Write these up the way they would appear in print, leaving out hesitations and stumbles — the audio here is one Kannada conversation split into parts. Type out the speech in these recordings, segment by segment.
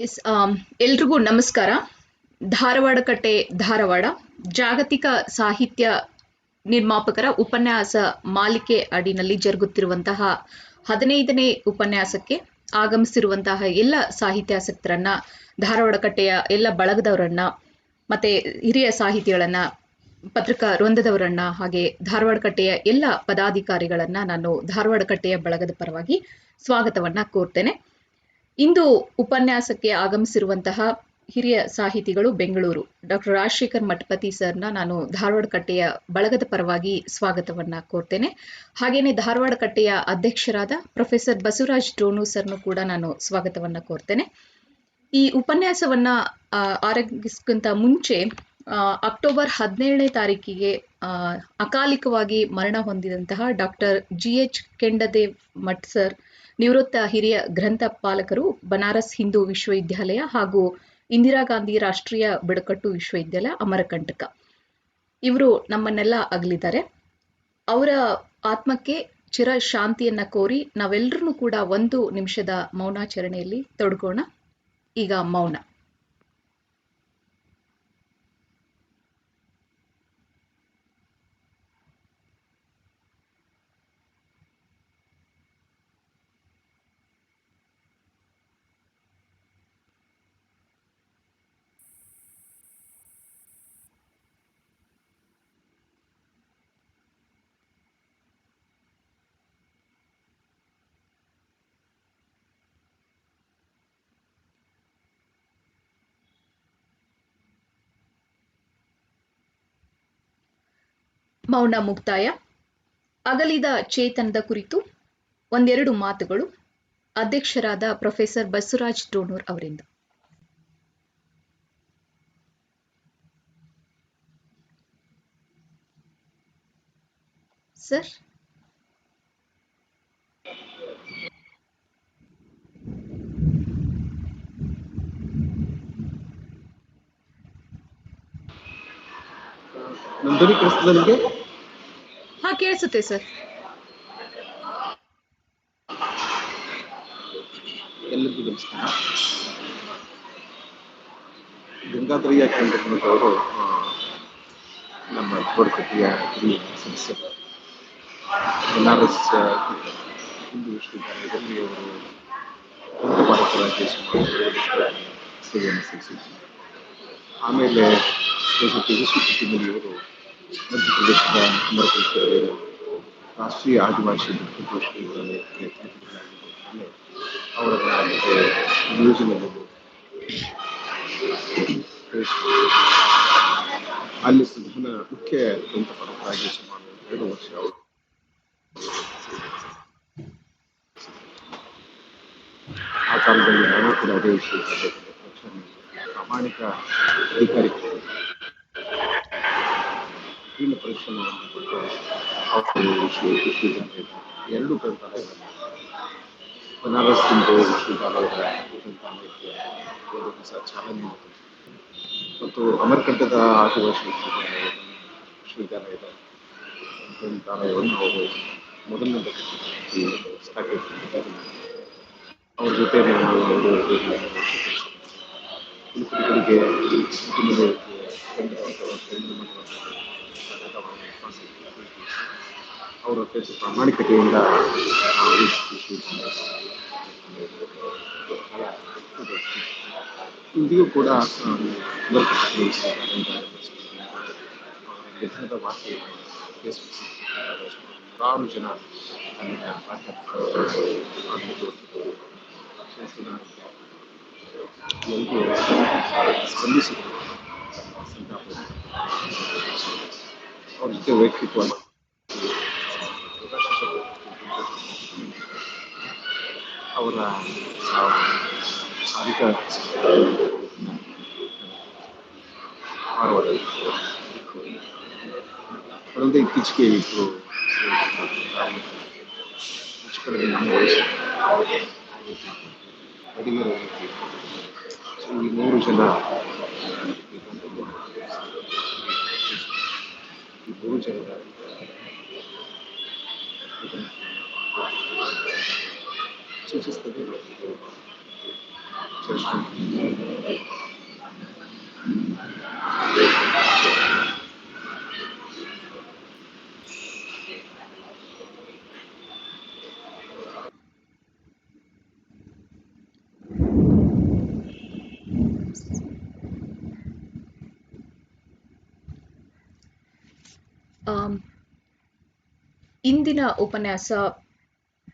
ಎಸ್ ಎಲ್ರಿಗೂ ನಮಸ್ಕಾರ. ಧಾರವಾಡ ಕಟ್ಟೆ ಧಾರವಾಡ ಜಾಗತಿಕ ಸಾಹಿತ್ಯ ನಿರ್ಮಾಪಕರ ಉಪನ್ಯಾಸ ಮಾಲಿಕೆ ಅಡಿನಲ್ಲಿ ಜರುಗುತ್ತಿರುವಂತಹ 15ನೇ ಉಪನ್ಯಾಸಕ್ಕೆ ಆಗಮಿಸಿರುವಂತಹ ಎಲ್ಲ ಸಾಹಿತ್ಯಾಸಕ್ತರನ್ನ, ಧಾರವಾಡ ಕಟ್ಟೆಯ ಎಲ್ಲ ಬಳಗದವರನ್ನ, ಮತ್ತೆ ಹಿರಿಯ ಸಾಹಿತಿಗಳನ್ನ, ಪತ್ರಿಕಾ ವೃಂದದವರನ್ನ, ಹಾಗೆ ಧಾರವಾಡ ಕಟ್ಟೆಯ ಎಲ್ಲ ಪದಾಧಿಕಾರಿಗಳನ್ನ ನಾನು ಧಾರವಾಡ ಕಟ್ಟೆಯ ಬಳಗದ ಪರವಾಗಿ ಸ್ವಾಗತವನ್ನ ಕೋರ್ತೇನೆ. ಇಂದು ಉಪನ್ಯಾಸಕ್ಕೆ ಆಗಮಿಸಿರುವಂತಹ ಹಿರಿಯ ಸಾಹಿತಿಗಳು ಬೆಂಗಳೂರು ಡಾಕ್ಟರ್ ರಾಜಶೇಖರ್ ಮಠಪತಿ ಸರ್ನ ನಾನು ಧಾರವಾಡ ಕಟ್ಟೆಯ ಬಳಗದ ಪರವಾಗಿ ಸ್ವಾಗತವನ್ನ ಕೋರ್ತೇನೆ. ಹಾಗೇನೆ ಧಾರವಾಡ ಕಟ್ಟೆಯ ಅಧ್ಯಕ್ಷರಾದ ಪ್ರೊಫೆಸರ್ ಬಸವರಾಜ್ ಡೋಣು ಸರ್ನು ಕೂಡ ನಾನು ಸ್ವಾಗತವನ್ನ ಕೋರ್ತೇನೆ. ಈ ಉಪನ್ಯಾಸವನ್ನ ಆರಂಭಿಸಕ್ಕಿಂತ ಮುಂಚೆ ಅಕ್ಟೋಬರ್ 17ನೇ ತಾರೀಕಿಗೆ ಅಕಾಲಿಕವಾಗಿ ಮರಣ ಹೊಂದಿದಂತಹ ಡಾಕ್ಟರ್ GH ಕೆಂಡದೇವ್ ಮಠ್ ಸರ್, ನಿವೃತ್ತ ಹಿರಿಯ ಗ್ರಂಥಪಾಲಕರು, ಬನಾರಸ್ ಹಿಂದೂ ವಿಶ್ವವಿದ್ಯಾಲಯ ಹಾಗೂ ಇಂದಿರಾ ಗಾಂಧಿ ರಾಷ್ಟ್ರೀಯ ಬುಡಕಟ್ಟು ವಿಶ್ವವಿದ್ಯಾಲಯ ಅಮರಕಂಟಕ, ಇವರು ನಮ್ಮನ್ನೆಲ್ಲ ಅಗಲಿದ್ದಾರೆ. ಅವರ ಆತ್ಮಕ್ಕೆ ಚಿರ ಶಾಂತಿಯನ್ನ ಕೋರಿ ನಾವೆಲ್ಲರೂ ಕೂಡ 1 ನಿಮಿಷದ ಮೌನಾಚರಣೆಯಲ್ಲಿ ತೊಡಗೋಣ. ಈಗ ಮೌನ. ಮೌನ ಮುಕ್ತಾಯ. ಅಗಲಿದ ಚೇತನದ ಕುರಿತು ಒಂದೆರಡು ಮಾತುಗಳು ಅಧ್ಯಕ್ಷರಾದ ಪ್ರೊಫೆಸರ್ ಬಸವರಾಜ್ ಡೋಣೂರ್ ಅವರಿಂದ. ಸರ್. ಹಾ, ಕೇಳಿಸುತ್ತೆ ಸರ್. ಎಲ್ಲರಿಗೂ ನಮಸ್ಕಾರ. ಗಂಗಾಧರಯ್ಯ ಕೆಂಡೇಗೌಡರು ನಮ್ಮ ಧಾರವಾಡ ಹಿರಿಯ ಸದಸ್ಯರು. ಬನಾರಸ್ ಹಿಂದೂ ವಿಶ್ವವಿದ್ಯಾಲಯದಲ್ಲಿ ಅವರು ಗ್ರಂಥಪಾಲಕರಾಗಿ ಸುಮಾರು ಸೇವೆಯನ್ನು ಸಲ್ಲಿಸಿದರು. ಆಮೇಲೆ ತೇಜಸ್ವಿ ಕೃಷ್ಣಮೂರ್ತಿಯವರು ಮಧ್ಯಪ್ರದೇಶದ ಅಮರಕಂಟಕದಲ್ಲಿ ರಾಷ್ಟ್ರೀಯ ಆದಿವಾಸಿ ಬುಡಕಟ್ಟು ವಿಶ್ವವಿದ್ಯಾಲಯಕ್ಕೆ ತಲುಪಿಸಲಾಗಿದ್ದು, ಅವರ ನಿಯೋಜನೆಯಲ್ಲಿ ಅಲ್ಲಿ ಪ್ರಧಾನ ಮುಖ್ಯ ಗ್ರಂಥಪಾಲಕರಾಗಿ ಸುಮಾರು 2 ವರ್ಷ ಅವರು ಆ ಕಾಲದಲ್ಲಿ ನಾನು ಕೂಡ ಅದೇ ವಿಶ್ವವಿದ್ಯಾಲಯದಲ್ಲಿ ಪ್ರಾಮಾಣಿಕ ಅಧಿಕಾರಿಗಳು ಕಠಿಣ ಪರಿಶ್ರಮವನ್ನು ಕೊಟ್ಟು ಅವರು ವಿಶ್ವವಿದ್ಯಾಲಯದ 2 ಗ್ರಂಥಾಲಯಗಳನ್ನು ಬನಾರಸ್ ಹಿಂದೂ ವಿಶ್ವವಿದ್ಯಾಲಯದ ಗ್ರಂಥಾಲಯಕ್ಕೆ ಒಂದು ಹೊಸ ಚಾಲನೆ ಮತ್ತು ಅಮರಕಂಟಕದ ಆದಿವಾಸಿ ವಿಶ್ವವಿದ್ಯಾಲಯದ ಗ್ರಂಥಾಲಯವನ್ನು ಅವರು ಮೊದಲನೇ ಸ್ಥಾಪಿಸಿದ್ದಾರೆ. ಅವ್ರ ಜೊತೆ ಕುಲಪತಿಗಳಿಗೆ ಅವರ ಅತ್ಯಂತ ಪ್ರಾಮಾಣಿಕತೆಯಿಂದ ಇಂದಿಗೂ ಕೂಡ ನಿಧನದ ವಾರ್ತೆ ನೂರಾರು ಜನ ಅಲ್ಲಿನ ಸ್ಪಂದಿಸಿದರು. ಅವ್ರ ಜೊತೆ ವೈಯಕ್ತಿಕವಾಗಿ ಅವರ ಸಾಹಿತ್ಯ ಧಾರವಾಡ ಅದೊಂದೇ ಇತ್ತೀಚೆಗೆ ಇಬ್ಬರು ಕಡೆ ನಮ್ಮ ವಯಸ್ಸು ಅಡಿಗೆ ಈ 3 ಜನ ಈ 3 ಜನರ ಸೂಚಿಸ್ತದೆ ಆಮ್, ಇಂದಿನ ಉಪನ್ಯಾಸ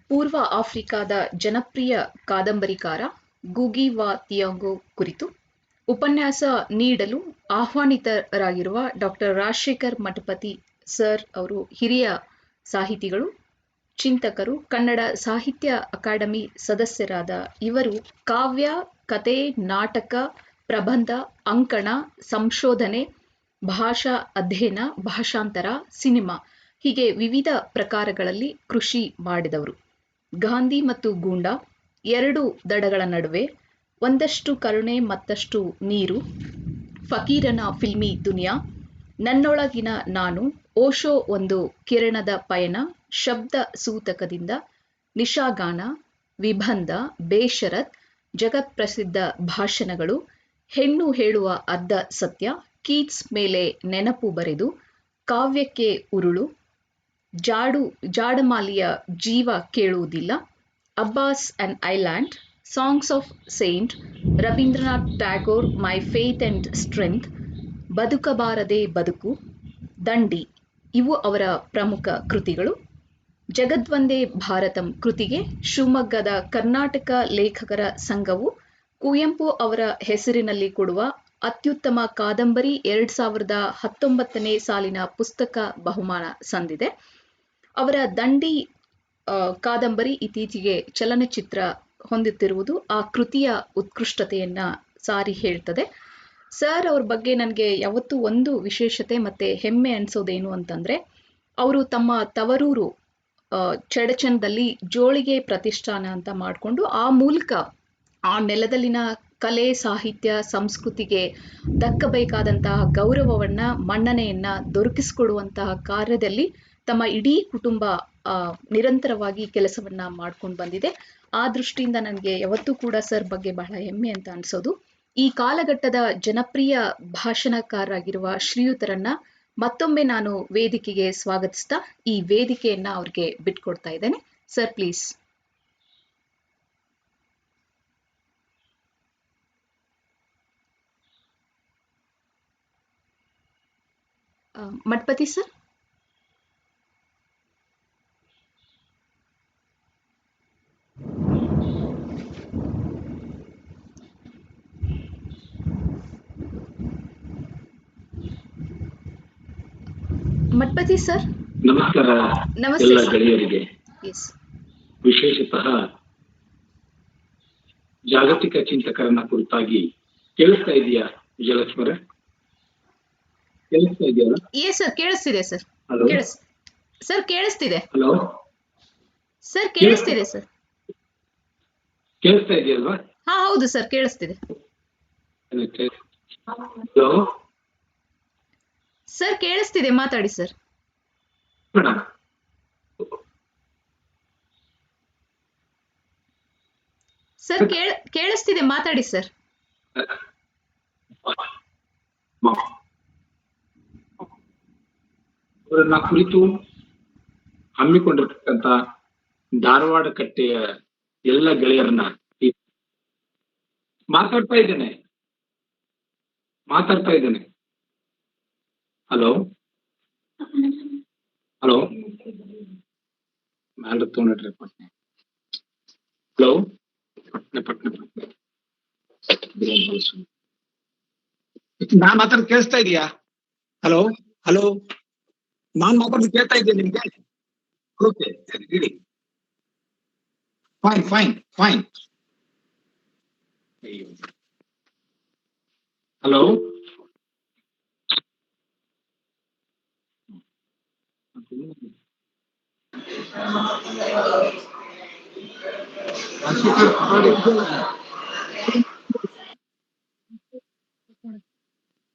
ಪೂರ್ವ ಆಫ್ರಿಕಾದ ಜನಪ್ರಿಯ ಕಾದಂಬರಿಕಾರ ಗುಗಿವಾ ತಿಯೊಂಗೊ ಕುರಿತು. ಉಪನ್ಯಾಸ ನೀಡಲು ಆಹ್ವಾನಿತರಾಗಿರುವ ಡಾಕ್ಟರ್ ರಾಜಶೇಖರ್ ಮಠಪತಿ ಸರ್ ಅವರು ಹಿರಿಯ ಸಾಹಿತಿಗಳು, ಚಿಂತಕರು, ಕನ್ನಡ ಸಾಹಿತ್ಯ ಅಕಾಡೆಮಿ ಸದಸ್ಯರಾದ ಇವರು ಕಾವ್ಯ, ಕತೆ, ನಾಟಕ, ಪ್ರಬಂಧ, ಅಂಕಣ, ಸಂಶೋಧನೆ, ಭಾಷಾ ಅಧ್ಯಯನ, ಭಾಷಾಂತರ, ಸಿನಿಮಾ ಹೀಗೆ ವಿವಿಧ ಪ್ರಕಾರಗಳಲ್ಲಿ ಕೃಷಿ ಮಾಡಿದವರು. ಗಾಂಧಿ ಮತ್ತು ಗೂಂಡಾ, ಎರಡು ದಡಗಳ ನಡುವೆ, ಒಂದಷ್ಟು ಕರುಣೆ ಮತ್ತಷ್ಟು ನೀರು, ಫಕೀರನ ಫಿಲ್ಮಿ ದುನಿಯಾ, ನನ್ನೊಳಗಿನ ನಾನು, ಓಶೋ ಒಂದು ಕಿರಣದ ಪಯಣ, ಶಬ್ದ ಸೂತಕದಿಂದ, ನಿಶಾಗಾನ, ವಿಬಂಧ, ಬೇಷರತ್, ಜಗತ್ಪ್ರಸಿದ್ಧ ಭಾಷಣಗಳು, ಹೆಣ್ಣು ಹೇಳುವ ಅರ್ಧ ಸತ್ಯ, ಕೀಟ್ಸ್ ಮೇಲೆ ನೆನಪು ಬರೆದು, ಕಾವ್ಯಕ್ಕೆ ಉರುಳು, ಜಾಡಮಾಲಿಯ ಜೀವ ಕೇಳುವುದಿಲ್ಲ, Abbas and island, songs of saint, Rabindranath Tagore, my faith and strength, ಬದುಕಬಾರದೆ ಬದುಕು, ದಂಡಿ ಇವು ಅವರ ಪ್ರಮುಖ ಕೃತಿಗಳು. ಜಗದ್ವಂದೇ ಭಾರತಂ ಕೃತಿಗೆ ಶಿವಮೊಗ್ಗದ ಕರ್ನಾಟಕ ಲೇಖಕರ ಸಂಘವು ಕುವೆಂಪು ಅವರ ಹೆಸರಿನಲ್ಲಿ ಕೊಡುವ ಅತ್ಯುತ್ತಮ ಕಾದಂಬರಿ 2019ನೇ ಸಾಲಿನ ಪುಸ್ತಕ ಬಹುಮಾನ ಸಂದಿದೆ. ಅವರ ದಂಡಿ ಕಾದಂಬರಿ ಇತ್ತೀಚೆಗೆ ಚಲನಚಿತ್ರ ಹೊಂದುತ್ತಿರುವುದು ಆ ಕೃತಿಯ ಉತ್ಕೃಷ್ಟತೆಯನ್ನ ಸಾರಿ ಹೇಳ್ತದೆ. ಸರ್ ಅವ್ರ ಬಗ್ಗೆ ನನಗೆ ಯಾವತ್ತೂ ಒಂದು ವಿಶೇಷತೆ ಮತ್ತೆ ಹೆಮ್ಮೆ ಅನ್ಸೋದೇನು ಅಂತಂದ್ರೆ, ಅವರು ತಮ್ಮ ತವರೂರು ಚಡಚಣದಲ್ಲಿ ಜೋಳಿಗೆ ಪ್ರತಿಷ್ಠಾನ ಅಂತ ಮಾಡಿಕೊಂಡು ಆ ಮೂಲಕ ಆ ನೆಲದಲ್ಲಿನ ಕಲೆ, ಸಾಹಿತ್ಯ, ಸಂಸ್ಕೃತಿಗೆ ದಕ್ಕಬೇಕಾದಂತಹ ಗೌರವವನ್ನ, ಮನ್ನಣೆಯನ್ನ ದೊರಕಿಸಿಕೊಡುವಂತಹ ಕಾರ್ಯದಲ್ಲಿ ತಮ್ಮ ಇಡೀ ಕುಟುಂಬ ನಿರಂತರವಾಗಿ ಕೆಲಸವನ್ನ ಮಾಡ್ಕೊಂಡು ಬಂದಿದೆ. ಆ ದೃಷ್ಟಿಯಿಂದ ನನಗೆ ಯಾವತ್ತೂ ಕೂಡ ಸರ್ ಬಗ್ಗೆ ಬಹಳ ಹೆಮ್ಮೆ ಅಂತ ಅನ್ಸೋದು. ಈ ಕಾಲಘಟ್ಟದ ಜನಪ್ರಿಯ ಭಾಷಣಕಾರರಾಗಿರುವ ಶ್ರೀಯುತರನ್ನ ಮತ್ತೊಮ್ಮೆ ನಾನು ವೇದಿಕೆಗೆ ಸ್ವಾಗತಿಸ್ತಾ ಈ ವೇದಿಕೆಯನ್ನ ಅವ್ರಿಗೆ ಬಿಟ್ಕೊಡ್ತಾ ಇದ್ದೇನೆ. Sir please. Mathapati sir. Mathapati sir ನಮಸ್ಕಾರ. ನಮಸ್ತೆ ಎಲ್ಲ ಸರ್. ಗೆಳೆಯರಿಗೆ ಎಸ್. ವಿಶೇಷತಃ ಜಾಗತಿಕ ಚಿಂತಕರನ್ನ ಕುರಿತಾಗಿ ಕೇಳಿಸ್ತಾ ಇದೆಯಾ ವಿಜಯಲಕ್ಷ್ಮರ? ಕೇಳಿಸ್ತಾ ಇದೆಯಲ್ಲ? ಎಸ್ ಸರ್, ಕೇಳಿಸ್ತಿದೆ ಸರ್. ಹಲೋ ಸರ್ ಕೇಳಿಸ್ತಿದೆ. ಹಲೋ ಸರ್ ಕೇಳಿಸ್ತಿದೆ ಸರ್. ಕೇಳಿಸ್ತಾ ಇದೆಯಲ್ವಾ? ಹಾ ಹೌದು ಸರ್, ಕೇಳಿಸ್ತಿದೆ. ಹಲೋ ಸರ್ ಕೇಳಿಸ್ತಿದೆ, ಮಾತಾಡಿ ಸರ್. ಮೇಡಮ್, ಸರ್ ಕೇಳಿಸ್ತಿದೆ, ಮಾತಾಡಿ ಸರ್. ಅವರನ್ನ ಕುರಿತು ಹಮ್ಮಿಕೊಂಡಿರ್ತಕ್ಕಂಥ ಧಾರವಾಡ ಕಟ್ಟೆಯ ಎಲ್ಲ ಗೆಳೆಯರನ್ನ ಮಾತಾಡ್ತಾ ಇದ್ದೇನೆ. ಹಲೋ ಹಲೋ ಮ್ಯಾಲ ತೊಗೊಂಡ್ರಿ ಪಟ್ನೆ. ಹಲೋ ಪಟ್ನೆ ನಾನ್ ಮಾತಾಡ್ ಕೇಳಿಸ್ತಾ ಇದೀಯಾ? ಹಲೋ ಹಲೋ ನಾನ್ ಮಾತಾಡೋದು ಕೇಳ್ತಾ ಇದ್ದೀನಿ ನಿಮ್ಗೆ? ಓಕೆ ಸರಿ, ಹೇಳಿ. ಫೈನ್. ಹಲೋ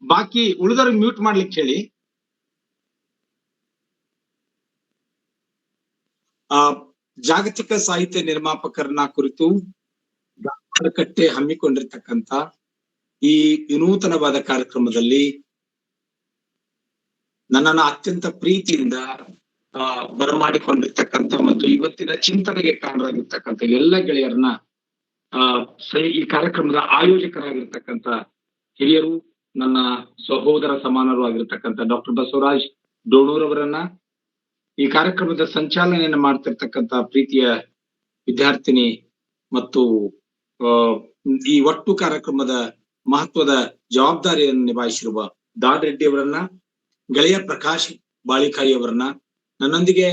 ಬಾಕಿ ಉಳಿದವ್ರಿಗೆ ಮ್ಯೂಟ್ ಮಾಡ್ಲಿಕ್ಕೆ ಹೇಳಿ. ಜಾಗತಿಕ ಸಾಹಿತ್ಯ ನಿರ್ಮಾಪಕರನ್ನ ಕುರಿತು ಕಟ್ಟೆ ಹಮ್ಮಿಕೊಂಡಿರ್ತಕ್ಕಂಥ ಈ ವಿನೂತನವಾದ ಕಾರ್ಯಕ್ರಮದಲ್ಲಿ ನನ್ನನ್ನು ಅತ್ಯಂತ ಪ್ರೀತಿಯಿಂದ ಬರಮಾಡಿಕೊಂಡಿರ್ತಕ್ಕಂಥ ಮತ್ತು ಇವತ್ತಿನ ಚಿಂತನೆಗೆ ಕಾರಣರಾಗಿರ್ತಕ್ಕಂಥ ಎಲ್ಲ ಗೆಳೆಯರನ್ನ ಈ ಕಾರ್ಯಕ್ರಮದ ಆಯೋಜಕರಾಗಿರ್ತಕ್ಕಂಥ ಹಿರಿಯರು, ನನ್ನ ಸಹೋದರ ಸಮಾನರು ಆಗಿರ್ತಕ್ಕಂಥ ಡಾಕ್ಟರ್ ಬಸವರಾಜ್ ಡೋಣೂರವರನ್ನ, ಈ ಕಾರ್ಯಕ್ರಮದ ಸಂಚಾಲನೆಯನ್ನು ಮಾಡ್ತಿರ್ತಕ್ಕಂಥ ಪ್ರೀತಿಯ ವಿದ್ಯಾರ್ಥಿನಿ ಮತ್ತು ಈ ಒಟ್ಟು ಕಾರ್ಯಕ್ರಮದ ಮಹತ್ವದ ಜವಾಬ್ದಾರಿಯನ್ನು ನಿಭಾಯಿಸಿರುವ ದಾಡ್ ರೆಡ್ಡಿ ಅವರನ್ನ, ಗೆಳೆಯ ಪ್ರಕಾಶ್ ಬಾಳಿಕಾಯಿ ಅವರನ್ನ, ನನ್ನೊಂದಿಗೆ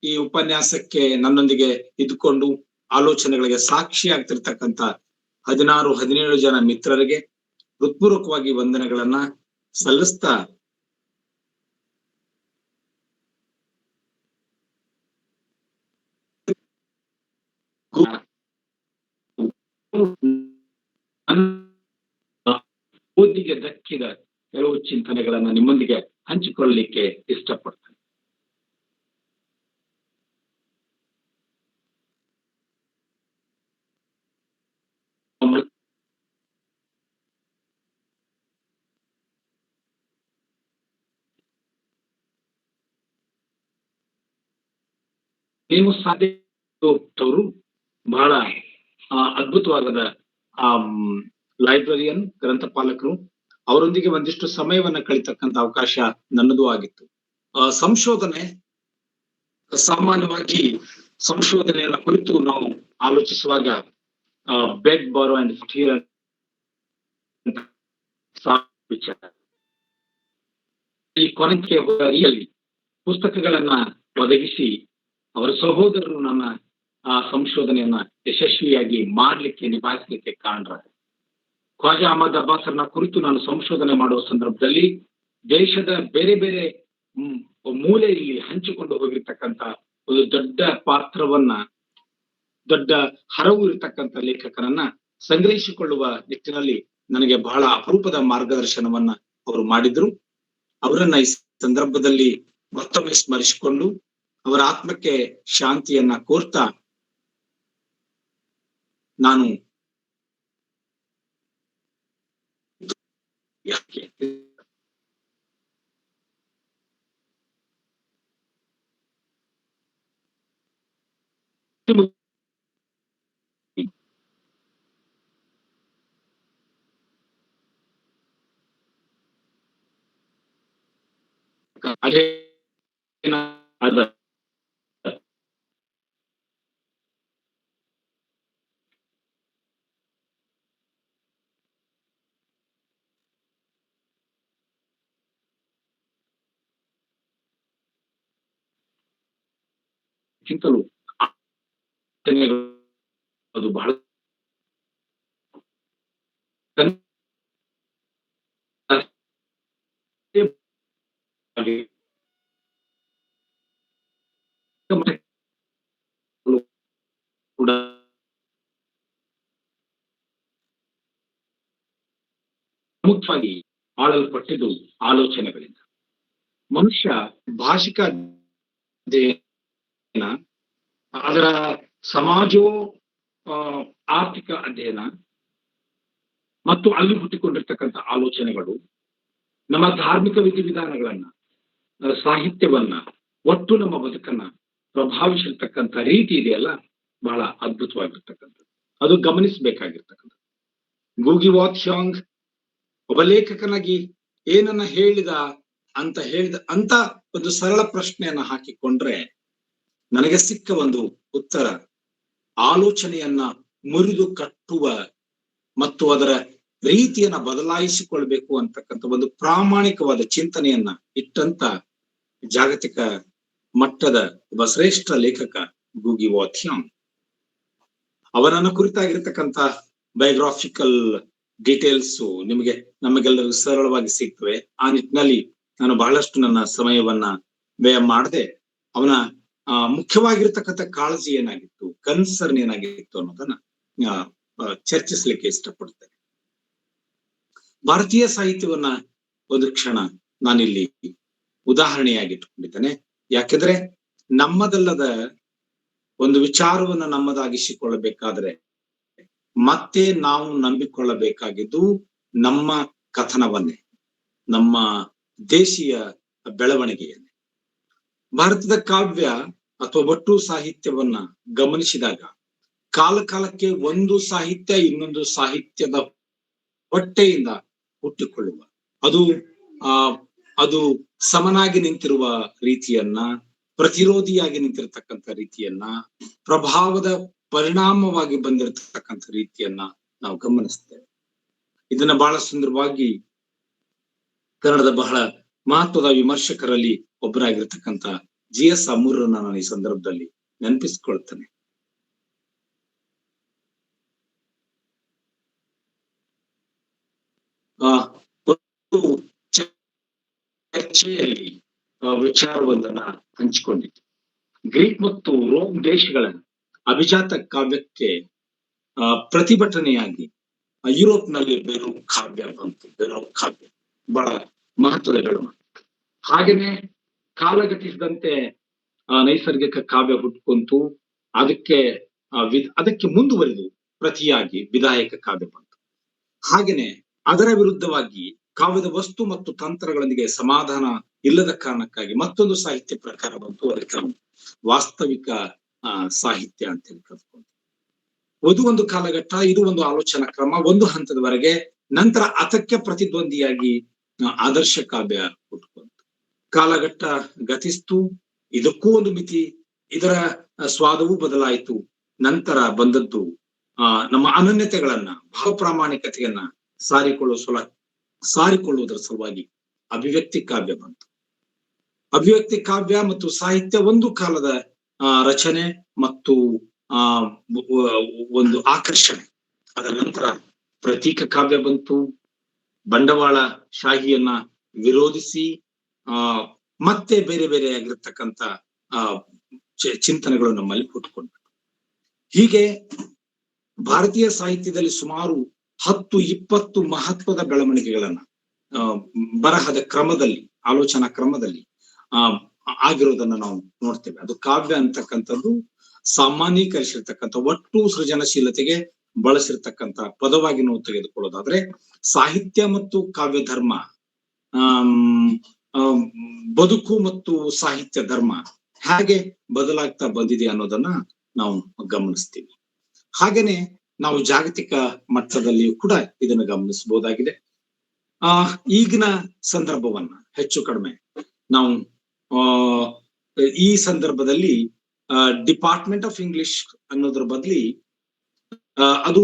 ಈ ಉಪನ್ಯಾಸಕ್ಕೆ ನನ್ನೊಂದಿಗೆ ಇದ್ದುಕೊಂಡು ಆಲೋಚನೆಗಳಿಗೆ ಸಾಕ್ಷಿ ಆಗ್ತಿರ್ತಕ್ಕಂಥ 16-17 ಜನ ಮಿತ್ರರಿಗೆ ಹೃತ್ಪೂರ್ವಕವಾಗಿ ವಂದನೆಗಳನ್ನ ಸಲ್ಲಿಸ್ತಾ ಓದಿಗೆ ದಕ್ಕಿದ ಕೆಲವು ಚಿಂತನೆಗಳನ್ನ ನಿಮ್ಮೊಂದಿಗೆ ಹಂಚಿಕೊಳ್ಳಲಿಕ್ಕೆ ಇಷ್ಟಪಡ್ತೇನೆ. ನೀವು ಸಾಧ್ಯವರು ಬಹಳ ಅದ್ಭುತವಾದ ಲೈಬ್ರರಿಯನ್, ಗ್ರಂಥಪಾಲಕರು, ಅವರೊಂದಿಗೆ ಒಂದಿಷ್ಟು ಸಮಯವನ್ನ ಕಳಿತಕ್ಕಂಥ ಅವಕಾಶ ನನ್ನದು ಆಗಿತ್ತು. ಸಂಶೋಧನೆ, ಸಾಮಾನ್ಯವಾಗಿ ಸಂಶೋಧನೆಯ ಕುರಿತು ನಾವು ಆಲೋಚಿಸುವಾಗ ಬೆಗ್, ಬಾರೋ ಅಂಡ್ ಸ್ಟೀಲ್ ವಿಚಾರ, ಈ ಕೊನೆಯಲ್ಲಿ ಪುಸ್ತಕಗಳನ್ನ ಒದಗಿಸಿ ಅವರ ಸಹೋದರರು ನನ್ನ ಆ ಸಂಶೋಧನೆಯನ್ನ ಯಶಸ್ವಿಯಾಗಿ ಮಾಡ್ಲಿಕ್ಕೆ, ನಿಭಾಯಿಸಲಿಕ್ಕೆ ಕಾರಣರಾದ ಖ್ವಾಜಾ ಅಹಮದ್ ಅಬ್ಬಾಸರ್ನ ಕುರಿತು ನಾನು ಸಂಶೋಧನೆ ಮಾಡುವ ಸಂದರ್ಭದಲ್ಲಿ ದೇಶದ ಬೇರೆ ಬೇರೆ ಮೂಲೆಯಲ್ಲಿ ಹಂಚಿಕೊಂಡು ಹೋಗಿರ್ತಕ್ಕಂಥ ಒಂದು ದೊಡ್ಡ ಪಾತ್ರವನ್ನ, ದೊಡ್ಡ ಹರವು ಇರತಕ್ಕಂಥ ಲೇಖಕರನ್ನ ಸಂಗ್ರಹಿಸಿಕೊಳ್ಳುವ ನಿಟ್ಟಿನಲ್ಲಿ ನನಗೆ ಬಹಳ ಅಪರೂಪದ ಮಾರ್ಗದರ್ಶನವನ್ನ ಅವರು ಮಾಡಿದ್ರು. ಅವರನ್ನ ಈ ಸಂದರ್ಭದಲ್ಲಿ ಮತ್ತೊಮ್ಮೆ ಸ್ಮರಿಸಿಕೊಂಡು ಅವರ ಆತ್ಮಕ್ಕೆ ಶಾಂತಿಯನ್ನ ಕೋರ್ತಾ ನಾನು ಚಿಂತಲು ಅದು ಬಹಳ ಕೂಡ ಮುಖ್ಯವಾಗಿ ಆಳಲ್ಪಟ್ಟಿದ್ದು ಆಲೋಚನೆಗಳಿಂದ. ಮನುಷ್ಯ ಭಾಷಿಕ ಅಧ್ಯಯನ, ಅದರ ಸಮಾಜೋ ಆರ್ಥಿಕ ಅಧ್ಯಯನ ಮತ್ತು ಅಲ್ಲಿ ಹುಟ್ಟಿಕೊಂಡಿರ್ತಕ್ಕಂಥ ಆಲೋಚನೆಗಳು ನಮ್ಮ ಧಾರ್ಮಿಕ ವಿಧಿವಿಧಾನಗಳನ್ನ, ಸಾಹಿತ್ಯವನ್ನ, ಒಟ್ಟು ನಮ್ಮ ಬದುಕನ್ನ ಪ್ರಭಾವಿಸಿರ್ತಕ್ಕಂಥ ರೀತಿ ಇದೆಯಲ್ಲ, ಬಹಳ ಅದ್ಭುತವಾಗಿರ್ತಕ್ಕಂಥದ್ದು. ಅದು ಗಮನಿಸಬೇಕಾಗಿರ್ತಕ್ಕಂಥದ್ದು. ಗೂಗಿ ವಾತ್ಸಾಂಗ್ ಒಬ್ಬ ಲೇಖಕನಾಗಿ ಏನನ್ನ ಹೇಳಿದ ಅಂತ ಒಂದು ಸರಳ ಪ್ರಶ್ನೆಯನ್ನ ಹಾಕಿಕೊಂಡ್ರೆ ನನಗೆ ಸಿಕ್ಕ ಒಂದು ಉತ್ತರ, ಆಲೋಚನೆಯನ್ನ ಮುರಿದು ಕಟ್ಟುವ ಮತ್ತು ಅದರ ರೀತಿಯನ್ನ ಬದಲಾಯಿಸಿಕೊಳ್ಬೇಕು ಅಂತಕ್ಕಂಥ ಒಂದು ಪ್ರಾಮಾಣಿಕವಾದ ಚಿಂತನೆಯನ್ನ ಇಟ್ಟಂತ ಜಾಗತಿಕ ಮಟ್ಟದ ಒಬ್ಬ ಶ್ರೇಷ್ಠ ಲೇಖಕ ಗೂಗಿ ವಾತ್ಸಾಂಗ್. ಅವನನ್ನ ಕುರಿತಾಗಿರ್ತಕ್ಕಂಥ ಬಯೋಗ್ರಾಫಿಕಲ್ ಡೀಟೇಲ್ಸ್ ನಿಮಗೆ ನಮಗೆಲ್ಲರಿಗೂ ಸರಳವಾಗಿ ಸಿಗ್ತವೆ. ಆ ನಿಟ್ಟಿನಲ್ಲಿ ನಾನು ಬಹಳಷ್ಟು ನನ್ನ ಸಮಯವನ್ನ ವ್ಯಯ ಮಾಡದೆ ಅವನ ಮುಖ್ಯವಾಗಿರ್ತಕ್ಕಂಥ ಕಾಳಜಿ ಏನಾಗಿತ್ತು, ಕನ್ಸರ್ನ್ ಏನಾಗಿತ್ತು ಅನ್ನೋದನ್ನ ಚರ್ಚಿಸ್ಲಿಕ್ಕೆ ಇಷ್ಟಪಡ್ತೇನೆ. ಭಾರತೀಯ ಸಾಹಿತ್ಯವನ್ನ ಒಂದು ಕ್ಷಣ ನಾನಿಲ್ಲಿ ಉದಾಹರಣೆಯಾಗಿಟ್ಟುಕೊಂಡಿದ್ದೇನೆ. ಯಾಕೆಂದ್ರೆ ನಮ್ಮದಲ್ಲದ ಒಂದು ವಿಚಾರವನ್ನ ನಮ್ಮದಾಗಿಸಿಕೊಳ್ಳಬೇಕಾದ್ರೆ ಮತ್ತೆ ನಾವು ನಂಬಿಕೊಳ್ಳಬೇಕಾಗಿದ್ದು ನಮ್ಮ ಕಥನವನ್ನೇ, ನಮ್ಮ ದೇಶೀಯ ಬೆಳವಣಿಗೆಯನ್ನೇ. ಭಾರತದ ಕಾವ್ಯ ಅಥವಾ ಒಟ್ಟು ಸಾಹಿತ್ಯವನ್ನ ಗಮನಿಸಿದಾಗ ಕಾಲ ಕಾಲಕ್ಕೆ ಒಂದು ಸಾಹಿತ್ಯ ಇನ್ನೊಂದು ಸಾಹಿತ್ಯದ ಹೊಟ್ಟೆಯಿಂದ ಹುಟ್ಟಿಕೊಳ್ಳುವ, ಅದು ಸಮನಾಗಿ ನಿಂತಿರುವ ರೀತಿಯನ್ನ, ಪ್ರತಿರೋಧಿಯಾಗಿ ನಿಂತಿರತಕ್ಕಂಥ ರೀತಿಯನ್ನ, ಪ್ರಭಾವದ ಪರಿಣಾಮವಾಗಿ ಬಂದಿರತಕ್ಕಂಥ ರೀತಿಯನ್ನ ನಾವು ಗಮನಿಸ್ತೇವೆ. ಇದನ್ನ ಬಹಳ ಸುಂದರವಾಗಿ ಕನ್ನಡದ ಬಹಳ ಮಹತ್ವದ ವಿಮರ್ಶಕರಲ್ಲಿ ಒಬ್ಬರಾಗಿರ್ತಕ್ಕಂಥ GS ಅಮೂರ್ರನ್ನ ನಾನು ಈ ಸಂದರ್ಭದಲ್ಲಿ ನೆನಪಿಸ್ಕೊಳ್ತೇನೆ. ಚರ್ಚೆಯಲ್ಲಿ ವಿಚಾರವೊಂದನ್ನ ಹಂಚಿಕೊಂಡಿತ್ತು. ಗ್ರೀಕ್ ಮತ್ತು ರೋಮ್ ದೇಶಗಳ ಅಭಿಜಾತ ಕಾವ್ಯಕ್ಕೆ ಪ್ರತಿಭಟನೆಯಾಗಿ ಯುರೋಪ್ನಲ್ಲಿ ಬೇರು ಕಾವ್ಯ ಬಂತು. ಬೇರು ಕಾವ್ಯ ಬಹಳ ಮಹತ್ವದ ಬೆಳವಣಿಗೆ. ಹಾಗೇನೆ ಕಾಲಗತಿಸಿದಂತೆ ನೈಸರ್ಗಿಕ ಕಾವ್ಯ ಹುಟ್ಕೊಂತು. ಅದಕ್ಕೆ ಮುಂದುವರಿದು ಪ್ರತಿಯಾಗಿ ವಿಧಾಯಕ ಕಾವ್ಯ ಬಂತು. ಹಾಗೇನೆ ಅದರ ವಿರುದ್ಧವಾಗಿ ಕಾವ್ಯದ ವಸ್ತು ಮತ್ತು ತಂತ್ರಗಳೊಂದಿಗೆ ಸಮಾಧಾನ ಇಲ್ಲದ ಕಾರಣಕ್ಕಾಗಿ ಮತ್ತೊಂದು ಸಾಹಿತ್ಯ ಪ್ರಕಾರ ಬಂತು. ಅದಕ್ಕೆ ವಾಸ್ತವಿಕ ಸಾಹಿತ್ಯ ಅಂತ ಹೇಳಿ ಕರೆದುಕೊಂಡು ಒಂದು ಕಾಲಘಟ್ಟ, ಇದು ಒಂದು ಆಲೋಚನಾ ಕ್ರಮ ಒಂದು ಹಂತದವರೆಗೆ. ನಂತರ ಅದಕ್ಕೆ ಪ್ರತಿದ್ವಂದಿಯಾಗಿ ಆದರ್ಶ ಕಾವ್ಯ ಹುಟ್ಕೊಂತು. ಕಾಲಘಟ್ಟ ಗತಿಸ್ತು, ಇದಕ್ಕೂ ಒಂದು ಮಿತಿ, ಇದರ ಸ್ವಾದವೂ ಬದಲಾಯಿತು. ನಂತರ ಬಂದದ್ದು ನಮ್ಮ ಅನನ್ಯತೆಗಳನ್ನ, ಭಾವಪ್ರಾಮಾಣಿಕತೆಯನ್ನ ಸಾರಿಕೊಳ್ಳುವುದರ ಸಲುವಾಗಿ ಅಭಿವ್ಯಕ್ತಿ ಕಾವ್ಯ ಬಂತು. ಅಭಿವ್ಯಕ್ತಿ ಕಾವ್ಯ ಮತ್ತು ಸಾಹಿತ್ಯ ಒಂದು ಕಾಲದ ರಚನೆ ಮತ್ತು ಒಂದು ಆಕರ್ಷಣೆ. ಅದರ ನಂತರ ಪ್ರತೀಕ ಕಾವ್ಯ ಬಂತು. ಬಂಡವಾಳ ಶಾಹಿಯನ್ನ ವಿರೋಧಿಸಿ ಮತ್ತೆ ಬೇರೆ ಬೇರೆಯಾಗಿರ್ತಕ್ಕಂಥ ಚಿಂತನೆಗಳು ನಮ್ಮಲ್ಲಿ ಹುಟ್ಟುಕೊಂಡು, ಹೀಗೆ ಭಾರತೀಯ ಸಾಹಿತ್ಯದಲ್ಲಿ ಸುಮಾರು 10-20 ಮಹತ್ವದ ಬೆಳವಣಿಗೆಗಳನ್ನ ಬರಹದ ಕ್ರಮದಲ್ಲಿ, ಆಲೋಚನಾ ಕ್ರಮದಲ್ಲಿ ಆಗಿರೋದನ್ನ ನಾವು ನೋಡ್ತೇವೆ. ಅದು ಕಾವ್ಯ ಅಂತಕ್ಕಂಥದ್ದು ಸಾಮಾನ್ಯೀಕರಿಸಿರ್ತಕ್ಕಂಥ, ಒಟ್ಟು ಸೃಜನಶೀಲತೆಗೆ ಬಳಸಿರ್ತಕ್ಕಂಥ ಪದವಾಗಿ ನಾವು ತೆಗೆದುಕೊಳ್ಳೋದಾದ್ರೆ, ಸಾಹಿತ್ಯ ಮತ್ತು ಕಾವ್ಯ ಧರ್ಮ, ಬದುಕು ಮತ್ತು ಸಾಹಿತ್ಯ ಧರ್ಮ ಹೇಗೆ ಬದಲಾಗ್ತಾ ಬಂದಿದೆ ಅನ್ನೋದನ್ನ ನಾವು ಗಮನಿಸ್ತೀವಿ. ಹಾಗೇನೆ ನಾವು ಜಾಗತಿಕ ಮಟ್ಟದಲ್ಲಿಯೂ ಕೂಡ ಇದನ್ನು ಗಮನಿಸಬಹುದಾಗಿದೆ. ಈಗಿನ ಸಂದರ್ಭವನ್ನ ಹೆಚ್ಚು ಕಡಿಮೆ ನಾವು ಈ ಸಂದರ್ಭದಲ್ಲಿ ಡಿಪಾರ್ಟ್ಮೆಂಟ್ ಆಫ್ ಇಂಗ್ಲಿಷ್ ಅನ್ನೋದ್ರ ಬದಲಿ ಅದು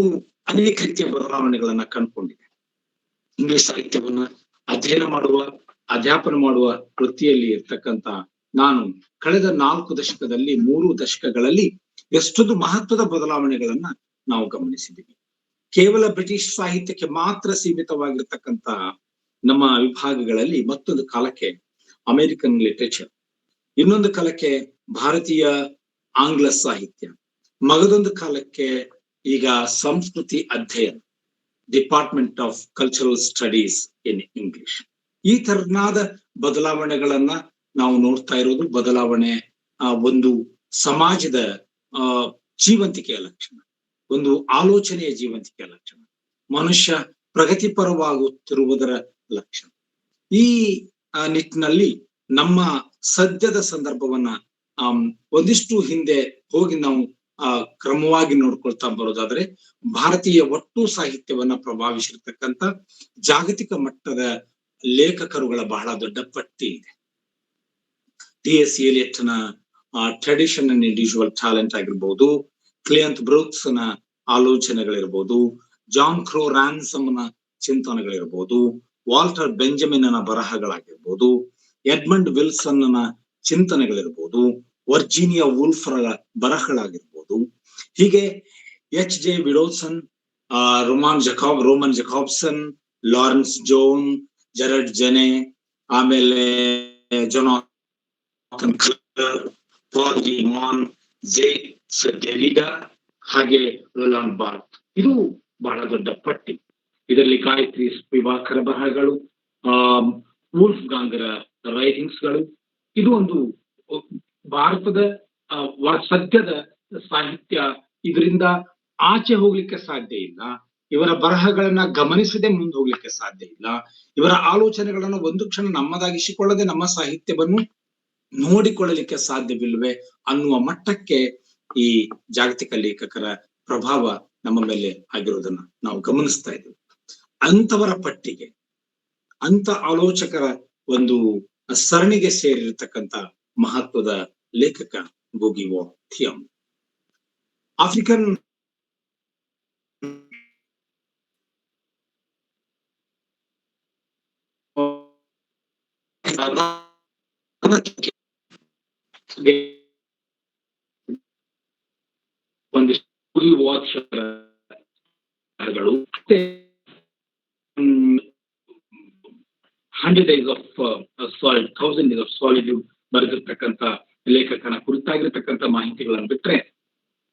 ಅನೇಕ ರೀತಿಯ ಬದಲಾವಣೆಗಳನ್ನ ಕಂಡುಕೊಂಡಿದೆ. ಇಂಗ್ಲಿಷ್ ಸಾಹಿತ್ಯವನ್ನ ಅಧ್ಯಯನ ಮಾಡುವ, ಅಧ್ಯಾಪನ ಮಾಡುವ ವೃತ್ತಿಯಲ್ಲಿ ಇರ್ತಕ್ಕಂಥ ನಾನು ಕಳೆದ 4 ದಶಕದಲ್ಲಿ 3 ದಶಕಗಳಲ್ಲಿ ಎಷ್ಟೊಂದು ಮಹತ್ವದ ಬದಲಾವಣೆಗಳನ್ನ ನಾವು ಗಮನಿಸಿದ್ದೀವಿ. ಕೇವಲ ಬ್ರಿಟಿಷ್ ಸಾಹಿತ್ಯಕ್ಕೆ ಮಾತ್ರ ಸೀಮಿತವಾಗಿರ್ತಕ್ಕಂಥ ನಮ್ಮ ವಿಭಾಗಗಳಲ್ಲಿ ಮತ್ತೊಂದು ಕಾಲಕ್ಕೆ ಅಮೆರಿಕನ್ ಲಿಟರೇಚರ್, ಇನ್ನೊಂದು ಕಾಲಕ್ಕೆ ಭಾರತೀಯ ಆಂಗ್ಲ ಸಾಹಿತ್ಯ, ಮಗದೊಂದು ಕಾಲಕ್ಕೆ ಈಗ ಸಂಸ್ಕೃತಿ ಅಧ್ಯಯನ, department of cultural studies in English. ಈ ತರನಾದ ಬದಲಾವಣೆಗಳನ್ನ ನಾವು ನೋಡ್ತಾ ಇರೋದು. ಬದಲಾವಣೆ ಒಂದು ಸಮಾಜದ ಜೀವಂತಿಕೆಯ ಲಕ್ಷಣ, ಒಂದು ಆಲೋಚನೆಯ ಜೀವಂತಿಕೆಯ ಲಕ್ಷಣ, ಮನುಷ್ಯ ಪ್ರಗತಿಪರವಾಗುತ್ತಿರುವುದರ ಲಕ್ಷಣ. ಈ ನಿಟ್ಟಿನಲ್ಲಿ ನಮ್ಮ ಸದ್ಯದ ಸಂದರ್ಭವನ್ನ ಒಂದಿಷ್ಟು ಹಿಂದೆ ಹೋಗಿ ನಾವು ಕ್ರಮವಾಗಿ ನೋಡ್ಕೊಳ್ತಾ ಬರೋದಾದ್ರೆ, ಭಾರತೀಯ ಒಟ್ಟು ಸಾಹಿತ್ಯವನ್ನ ಪ್ರಭಾವಿಸಿರ್ತಕ್ಕಂಥ ಜಾಗತಿಕ ಮಟ್ಟದ ಲೇಖಕರುಗಳ ಬಹಳ ದೊಡ್ಡ ಪಟ್ಟಿ ಇದೆ. T.S. ಎಲಿಯಟ್ನ ಟ್ರೆಡಿಷನ್ ಅಂಡ್ ಇಂಡಿವಿಜುವಲ್ ಟ್ಯಾಲೆಂಟ್ ಆಗಿರ್ಬೋದು, ಕ್ಲಿಯಂತ್ ಬ್ರೂಕ್ಸ್ ನ ಆಲೋಚನೆಗಳಿರ್ಬೋದು, ಜಾನ್ ಕ್ರೋ ರ್ಯಾನ್ಸಮ್ನ ಚಿಂತನೆಗಳಿರ್ಬೋದು, ವಾಲ್ಟರ್ ಬೆಂಜಮಿನ್ ನ ಬರಹಗಳಾಗಿರ್ಬೋದು, ಎಡ್ಮಂಡ್ ವಿಲ್ಸನ್ನ ಚಿಂತನೆಗಳಿರ್ಬೋದು, ವರ್ಜೀನಿಯಾ ವೂಲ್ಫ್ರ ಬರಹಗಳಾಗಿರ್ಬೋದು, ಹೀಗೆ H.J. ವಿಡೋಸನ್, ರೋಮನ್ ಜಕಾಬ್ಸನ್, ಲಾರೆನ್ಸ್ ಜೋನ್, ಜೆರಡ್ ಜೆನೆ, ಆಮೇಲೆ ಜೊನಾಥನ್ ಕ್ಲರ್, ಪಾಲ್ ಡಿ ಮಾನ್, ಜೇಕ್ಸ್ ಡೆರಿಡಾ, ಹಾಗೆ ರೋಲಾಂಡ್ ಬಾರ್ತ್. ಇದು ಬಹಳ ದೊಡ್ಡ ಪಟ್ಟಿ. ಇದರಲ್ಲಿ ಗಾಯತ್ರಿ ಸ್ಪಿವಾಕರ ಬರಹಗಳು, ವೂಲ್ಫ್ ಗಾಂಗರ ರೈಟಿಂಗ್ಸ್ಗಳು. ಇದು ಒಂದು ಭಾರತದ ಸದ್ಯದ ಸಾಹಿತ್ಯ. ಇದರಿಂದ ಆಚೆ ಹೋಗ್ಲಿಕ್ಕೆ ಸಾಧ್ಯ ಇಲ್ಲ, ಇವರ ಬರಹಗಳನ್ನ ಗಮನಿಸದೆ ಮುಂದೆ ಹೋಗ್ಲಿಕ್ಕೆ ಸಾಧ್ಯ ಇಲ್ಲ, ಇವರ ಆಲೋಚನೆಗಳನ್ನು ಒಂದು ಕ್ಷಣ ನಮ್ಮದಾಗಿಸಿಕೊಳ್ಳದೆ ನಮ್ಮ ಸಾಹಿತ್ಯವನ್ನು ನೋಡಿಕೊಳ್ಳಲಿಕ್ಕೆ ಸಾಧ್ಯವಿಲ್ವೇ ಅನ್ನುವ ಮಟ್ಟಕ್ಕೆ ಈ ಜಾಗತಿಕ ಲೇಖಕರ ಪ್ರಭಾವ ನಮ್ಮ ಮೇಲೆ ಆಗಿರೋದನ್ನ ನಾವು ಗಮನಿಸ್ತಾ ಇದ್ದೇವೆ. ಅಂತವರ ಪಟ್ಟಿಗೆ, ಅಂತ ಆಲೋಚಕರ ಒಂದು ಸರಣಿಗೆ ಸೇರಿರ್ತಕ್ಕಂಥ ಮಹತ್ವದ ಲೇಖಕ ಗೋಗಿ ವಾ ಥಿಯಾಂಗ್. ಆಫ್ರಿಕನ್ ಒಂದಿಷ್ಟು ಗೋಗಿ ವಾ ಥಿಯಾಂಗ್ಗಳು 100 days of solid 1000 days of solitude ಬರೆದಿರ್ತಕ್ಕಂಥ ಲೇಖಕನ ಕುರಿತಾಗಿರ್ತಕ್ಕಂಥ ಮಾಹಿತಿಗಳನ್ನು ಬಿಟ್ರೆ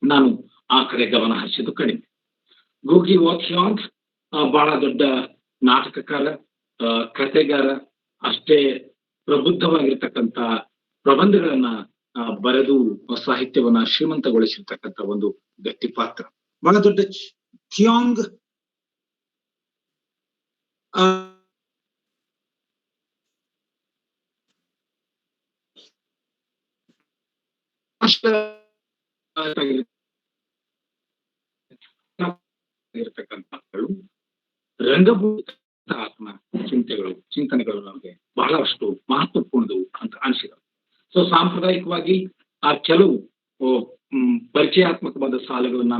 ನಾನು ಆ ಕಡೆ ಗಮನ ಹರಿಸಿದ್ದು ಕಡಿಮೆ. ಗೋಗಿ ವಾ ಥಿಯಾಂಗ್ ಬಹಳ ದೊಡ್ಡ ನಾಟಕಕಾರ, ಕಥೆಗಾರ, ಅಷ್ಟೇ ಪ್ರಬುದ್ಧವಾಗಿರ್ತಕ್ಕಂಥ ಪ್ರಬಂಧಗಳನ್ನ ಬರೆದು ಸಾಹಿತ್ಯವನ್ನ ಶ್ರೀಮಂತಗೊಳಿಸಿರ್ತಕ್ಕಂಥ ಒಂದು ವ್ಯಕ್ತಿ ಪಾತ್ರ. ಬಹಳ ದೊಡ್ಡ ಥಿಯಾಂಗ್ ರಂಗಭೂಮಿ ಚಿಂತನೆಗಳು ನಮಗೆ ಬಹಳಷ್ಟು ಮಹತ್ವಪೂರ್ಣವು ಅಂತ ಅನಿಸಿದವು. ಸೊ ಸಾಂಪ್ರದಾಯಿಕವಾಗಿ ಆ ಕೆಲವು ಪರಿಚಯಾತ್ಮಕವಾದ ಸಾಲುಗಳನ್ನ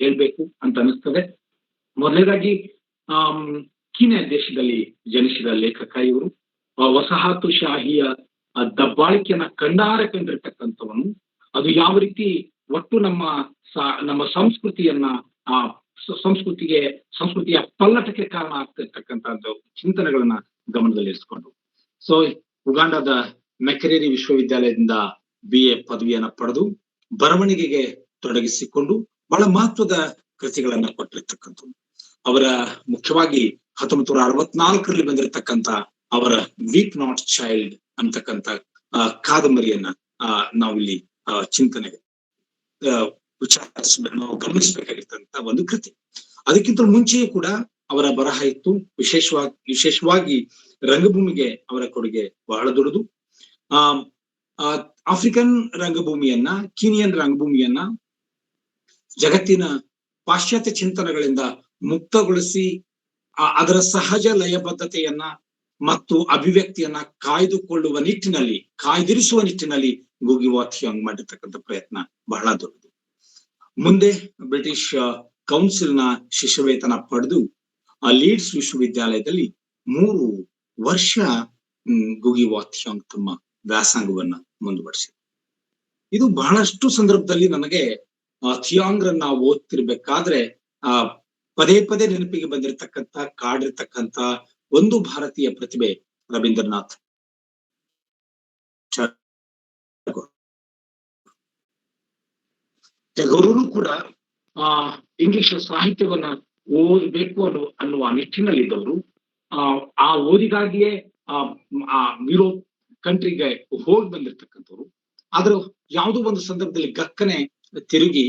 ಹೇಳ್ಬೇಕು ಅಂತ ಅನಿಸ್ತದೆ. ಮೊದಲನೇದಾಗಿ ಕೀನ್ಯಾ ದೇಶದಲ್ಲಿ ಜನಿಸಿದ ಲೇಖಕ ಇವರು. ವಸಾಹತುಶಾಹಿಯ ದಬ್ಬಾಳಿಕೆಯನ್ನ ಕಣ್ಣಾರೆ ಕಂಡಿರ್ತಕ್ಕಂಥವನು. ಅದು ಯಾವ ರೀತಿ ಒಟ್ಟು ನಮ್ಮ ಸಂಸ್ಕೃತಿಯನ್ನ ಸಂಸ್ಕೃತಿಯ ಪಲ್ಲಟಕ್ಕೆ ಕಾರಣ ಆಗ್ತಿರ್ತಕ್ಕಂಥ ಚಿಂತನೆಗಳನ್ನ ಗಮನದಲ್ಲಿರಿಸಿಕೊಂಡು ಸೊ ಉಗಾಂಡದ ಮೆಕರೇರಿ ವಿಶ್ವವಿದ್ಯಾಲಯದಿಂದ BA ಪದವಿಯನ್ನ ಪಡೆದು ಬರವಣಿಗೆಗೆ ತೊಡಗಿಸಿಕೊಂಡು ಬಹಳ ಮಹತ್ವದ ಕೃತಿಗಳನ್ನ ಕೊಟ್ಟಿರ್ತಕ್ಕಂಥದ್ದು. ಅವರ ಮುಖ್ಯವಾಗಿ 1964ರಲ್ಲಿ ಬಂದಿರತಕ್ಕಂಥ ಅವರ ವೀಪ್ ನಾಟ್ ಚೈಲ್ಡ್ ಅಂತಕ್ಕಂಥ ಕಾದಂಬರಿಯನ್ನ ನಾವಿಲ್ಲಿ ಚಿಂತನೆಗೆ ನಾವು ಗಮನಿಸಬೇಕಾಗಿರ್ತಂತ ಒಂದು ಕೃತಿ. ಅದಕ್ಕಿಂತ ಮುಂಚೆಯೂ ಕೂಡ ಅವರ ಬರಹ ಇತ್ತು. ವಿಶೇಷವಾಗಿ ರಂಗಭೂಮಿಗೆ ಅವರ ಕೊಡುಗೆ ಬಹಳ ದೊಡ್ಡದು. ಆಫ್ರಿಕನ್ ರಂಗಭೂಮಿಯನ್ನ, ಕೀನಿಯನ್ ರಂಗಭೂಮಿಯನ್ನ ಜಗತ್ತಿನ ಪಾಶ್ಚಾತ್ಯ ಚಿಂತನೆಗಳಿಂದ ಮುಕ್ತಗೊಳಿಸಿ ಅದರ ಸಹಜ ಲಯಬದ್ಧತೆಯನ್ನ ಮತ್ತು ಅಭಿವ್ಯಕ್ತಿಯನ್ನ ಕಾಯ್ದಿರಿಸುವ ನಿಟ್ಟಿನಲ್ಲಿ ಗೋಗಿ ವಾ ಥಿಯಾಂಗ್ ಮಾಡಿರ್ತಕ್ಕಂಥ ಪ್ರಯತ್ನ ಬಹಳ ದೊಡ್ಡದು. ಮುಂದೆ ಬ್ರಿಟಿಷ್ ಕೌನ್ಸಿಲ್ನ ಶಿಷ್ಯವೇತನ ಪಡೆದು ಲೀಡ್ಸ್ ವಿಶ್ವವಿದ್ಯಾಲಯದಲ್ಲಿ 3 ವರ್ಷ ಗೋಗಿ ವಾ ಥಿಯಾಂಗ್ ತಮ್ಮ ವ್ಯಾಸಂಗವನ್ನ ಮುಂದುವರಿಸಿದರು. ಇದು ಬಹಳಷ್ಟು ಸಂದರ್ಭದಲ್ಲಿ ನನಗೆ ಥಿಯಾಂಗ್ರನ್ನ ಓದ್ತಿರ್ಬೇಕಾದ್ರೆ ಪದೇ ಪದೇ ನೆನಪಿಗೆ ಬಂದಿರತಕ್ಕಂಥ ಕಾಡಿರ್ತಕ್ಕಂಥ ಒಂದು ಭಾರತೀಯ ಪ್ರತಿಭೆ ರವೀಂದ್ರನಾಥ್ ಟಾಗೋರರು ಕೂಡ ಇಂಗ್ಲಿಷ್ ಸಾಹಿತ್ಯವನ್ನ ಓದಬೇಕು ಅನ್ನುವ ನಿಟ್ಟಿನಲ್ಲಿದ್ದವರು. ಆ ಓದಿಗಾಗಿಯೇ ಯುರೋಪ್ ಕಂಟ್ರಿಗೆ ಹೋಗಿ ಬಂದಿರ್ತಕ್ಕಂಥವ್ರು. ಆದ್ರೂ ಯಾವುದೋ ಒಂದು ಸಂದರ್ಭದಲ್ಲಿ ಗಕ್ಕನೆ ತಿರುಗಿ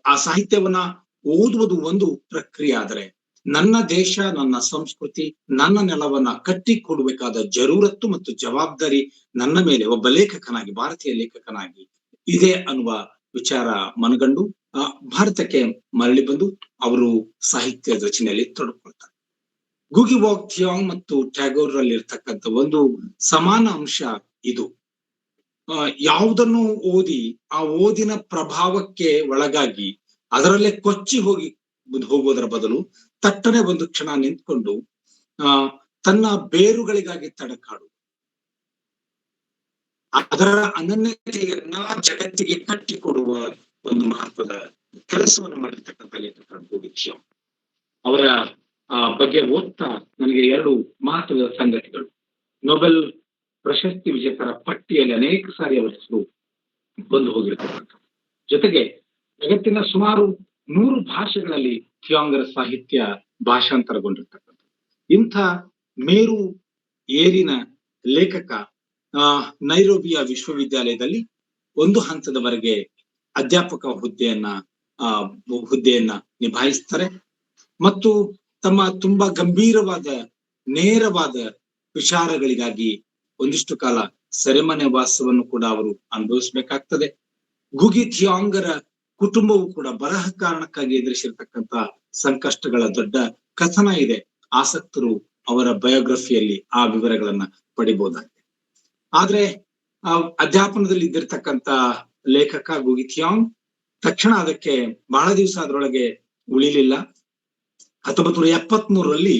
ಆ ಸಾಹಿತ್ಯವನ್ನ ಓದುವುದು ಒಂದು ಪ್ರಕ್ರಿಯೆ ಆದರೆ ನನ್ನ ದೇಶ, ನನ್ನ ಸಂಸ್ಕೃತಿ, ನನ್ನ ನೆಲವನ್ನ ಕಟ್ಟಿಕೊಡ್ಬೇಕಾದ ಜರೂರತ್ತು ಮತ್ತು ಜವಾಬ್ದಾರಿ ನನ್ನ ಮೇಲೆ ಒಬ್ಬ ಲೇಖಕನಾಗಿ, ಭಾರತೀಯ ಲೇಖಕನಾಗಿ ಇದೆ ಅನ್ನುವ ವಿಚಾರ ಮನಗಂಡು ಭಾರತಕ್ಕೆ ಮರಳಿ ಬಂದು ಅವರು ಸಾಹಿತ್ಯ ರಚನೆಯಲ್ಲಿ ತೊಡಕೊಳ್ತಾರೆ. ಗೋಗಿ ವಾ ಥಿಯಾಂಗ್ ಮತ್ತು ಟ್ಯಾಗೋರ್ರಲ್ಲಿ ಇರ್ತಕ್ಕಂಥ ಒಂದು ಸಮಾನ ಅಂಶ ಇದು. ಯಾವುದನ್ನು ಓದಿ ಆ ಓದಿನ ಪ್ರಭಾವಕ್ಕೆ ಒಳಗಾಗಿ ಅದರಲ್ಲೇ ಕೊಚ್ಚಿ ಹೋಗೋದರ ಬದಲು ತಟ್ಟನೆ ಒಂದು ಕ್ಷಣ ನಿಂತ್ಕೊಂಡು ತನ್ನ ಬೇರುಗಳಿಗಾಗಿ ತಡಕಾಡು, ಅದರ ಅನನ್ಯತೆಯನ್ನ ಜಗತ್ತಿಗೆ ಕಟ್ಟಿಕೊಡುವ ಒಂದು ಮಹತ್ವದ ಕೆಲಸವನ್ನು ಮಾಡಿರ್ತಕ್ಕಂಥ ಲೇಖಕ ಗೋಗಿ ಥಿಯಾಂಗ್. ಅವರ ಬಗ್ಗೆ ಓದ್ತಾ ನನಗೆ 2 ಮಹತ್ವದ ಸಂಗತಿಗಳು. ನೊಬೆಲ್ ಪ್ರಶಸ್ತಿ ವಿಜೇತರ ಪಟ್ಟಿಯಲ್ಲಿ ಅನೇಕ ಸಾರಿ ಅವರ ಹೆಸರು ಬಂದು ಹೋಗಿರ್ತಕ್ಕಂಥ ಜೊತೆಗೆ ಜಗತ್ತಿನ ಸುಮಾರು 100 ಭಾಷೆಗಳಲ್ಲಿ ಥಿಯಾಂಗರ ಸಾಹಿತ್ಯ ಭಾಷಾಂತರಗೊಂಡಿರ್ತಕ್ಕಂಥ ಇಂಥ ಮೇರು ಏರಿನ ಲೇಖಕ ನೈರೋಬಿಯ ವಿಶ್ವವಿದ್ಯಾಲಯದಲ್ಲಿ ಒಂದು ಹಂತದವರೆಗೆ ಅಧ್ಯಾಪಕ ಹುದ್ದೆಯನ್ನ ನಿಭಾಯಿಸ್ತಾರೆ ಮತ್ತು ತಮ್ಮ ತುಂಬಾ ಗಂಭೀರವಾದ ನೇರವಾದ ವಿಚಾರಗಳಿಗಾಗಿ ಒಂದಿಷ್ಟು ಕಾಲ ಸೆರೆಮನೆ ವಾಸವನ್ನು ಕೂಡ ಅವರು ಅನುಭವಿಸ್ಬೇಕಾಗ್ತದೆ. ಗುಗಿ ಥಿಯಾಂಗರ ಕುಟುಂಬವು ಕೂಡ ಬರಹ ಕಾರಣಕ್ಕಾಗಿ ಎದುರಿಸಿರ್ತಕ್ಕಂಥ ಸಂಕಷ್ಟಗಳ ದೊಡ್ಡ ಕಥನ ಇದೆ. ಆಸಕ್ತರು ಅವರ ಬಯೋಗ್ರಫಿಯಲ್ಲಿ ಆ ವಿವರಗಳನ್ನ ಪಡಿಬಹುದಾಗಿದೆ. ಆದ್ರೆ ಅಧ್ಯಾಪನದಲ್ಲಿ ಇದ್ದಿರ್ತಕ್ಕಂಥ ಲೇಖಕ ಗುಗಿ ಥಿಯಾಂಗ್ ತಕ್ಷಣ ಅದಕ್ಕೆ ಬಹಳ ದಿವಸ ಅದರೊಳಗೆ ಉಳಿಲಿಲ್ಲ. 1973ರಲ್ಲಿ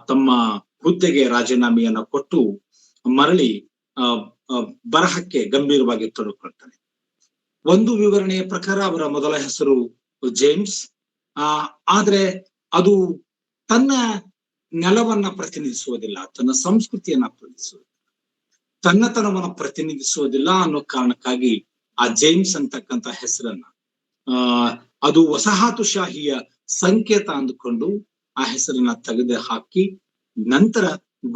ತಮ್ಮ ಹುದ್ದೆಗೆ ರಾಜೀನಾಮೆಯನ್ನ ಕೊಟ್ಟು ಮರಳಿ ಬರಹಕ್ಕೆ ಗಂಭೀರವಾಗಿ ತೊಡಗಿಕೊಳ್ತಾನೆ. ಒಂದು ವಿವರಣೆಯ ಪ್ರಕಾರ ಅವರ ಮೊದಲ ಹೆಸರು ಜೇಮ್ಸ್. ಆದ್ರೆ ಅದು ತನ್ನ ನೆಲವನ್ನ ಪ್ರತಿನಿಧಿಸುವುದಿಲ್ಲ, ತನ್ನ ಸಂಸ್ಕೃತಿಯನ್ನ ಪ್ರತಿನಿಧಿಸುವುದಿಲ್ಲ, ತನ್ನತನವನ್ನ ಪ್ರತಿನಿಧಿಸುವುದಿಲ್ಲ ಅನ್ನೋ ಕಾರಣಕ್ಕಾಗಿ ಆ ಜೇಮ್ಸ್ ಅಂತಕ್ಕಂಥ ಹೆಸರನ್ನ ಅದು ವಸಾಹತುಶಾಹಿಯ ಸಂಕೇತ ಅಂದುಕೊಂಡು ಆ ಹೆಸರನ್ನ ತೆಗೆದು ಹಾಕಿ ನಂತರ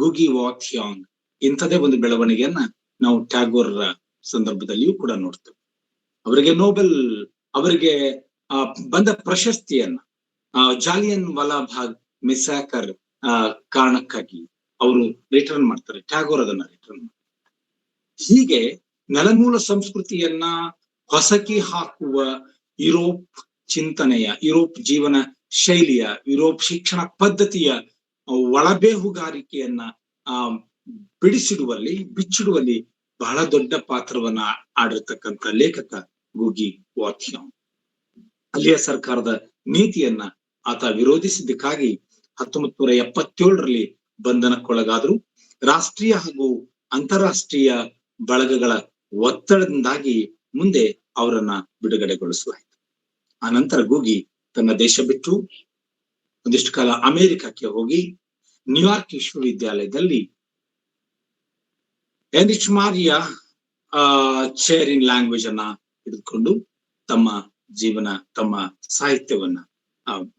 ಗುಗಿ ವಾ ಥಿಯಾಂಗ್ ಇಂಥದೇ ಒಂದು ಬೆಳವಣಿಗೆಯನ್ನ ನಾವು ಟ್ಯಾಗೋರ್ರ ಸಂದರ್ಭದಲ್ಲಿಯೂ ಕೂಡ ನೋಡ್ತೇವೆ. ಅವರಿಗೆ ಬಂದ ಪ್ರಶಸ್ತಿಯನ್ನ ಜಾಲಿಯನ್ ವಾಲಾಬಾಗ್ ಮೆಸಾಕರ್ ಕಾರಣಕ್ಕಾಗಿ ಅವರು ರಿಟರ್ನ್ ಮಾಡ್ತಾರೆ. ಟ್ಯಾಗೋರ್ ಅದನ್ನ ರಿಟರ್ನ್ ಮಾಡ್ತಾರೆ. ಹೀಗೆ ನೆಲಮೂಲ ಸಂಸ್ಕೃತಿಯನ್ನ ಹೊಸಕಿ ಹಾಕುವ ಯುರೋಪ್ ಚಿಂತನೆಯ, ಯುರೋಪ್ ಜೀವನ ಶೈಲಿಯ, ಯುರೋಪ್ ಶಿಕ್ಷಣ ಪದ್ಧತಿಯ ಒಳಬೇಹುಗಾರಿಕೆಯನ್ನ ಬಿಚ್ಚಿಡುವಲ್ಲಿ ಬಹಳ ದೊಡ್ಡ ಪಾತ್ರವನ್ನ ಆಡಿರ್ತಕ್ಕಂಥ ಲೇಖಕ ಗುಗಿ ವಾ ಥಿಯಾಂಗ್. ಅಲ್ಲಿಯ ಸರ್ಕಾರದ ನೀತಿಯನ್ನ ಆತ ವಿರೋಧಿಸಿದ್ದಕ್ಕಾಗಿ 1977ರಲ್ಲಿ ಬಂಧನಕ್ಕೊಳಗಾದ್ರು. ರಾಷ್ಟ್ರೀಯ ಹಾಗೂ ಅಂತಾರಾಷ್ಟ್ರೀಯ ಬಳಗಗಳ ಒತ್ತಡದಿಂದಾಗಿ ಮುಂದೆ ಅವರನ್ನ ಬಿಡುಗಡೆಗೊಳಿಸಲಾಯಿತು. ಆ ನಂತರ ಗೂಗಿ ತನ್ನ ದೇಶ ಬಿಟ್ಟು ಒಂದಿಷ್ಟು ಕಾಲ ಅಮೆರಿಕಕ್ಕೆ ಹೋಗಿ ನ್ಯೂಯಾರ್ಕ್ ವಿಶ್ವವಿದ್ಯಾಲಯದಲ್ಲಿ enrich Maria chair in language ಅನ್ನ ಹಿಡಿದುಕೊಂಡು ತಮ್ಮ ಸಾಹಿತ್ಯವನ್ನ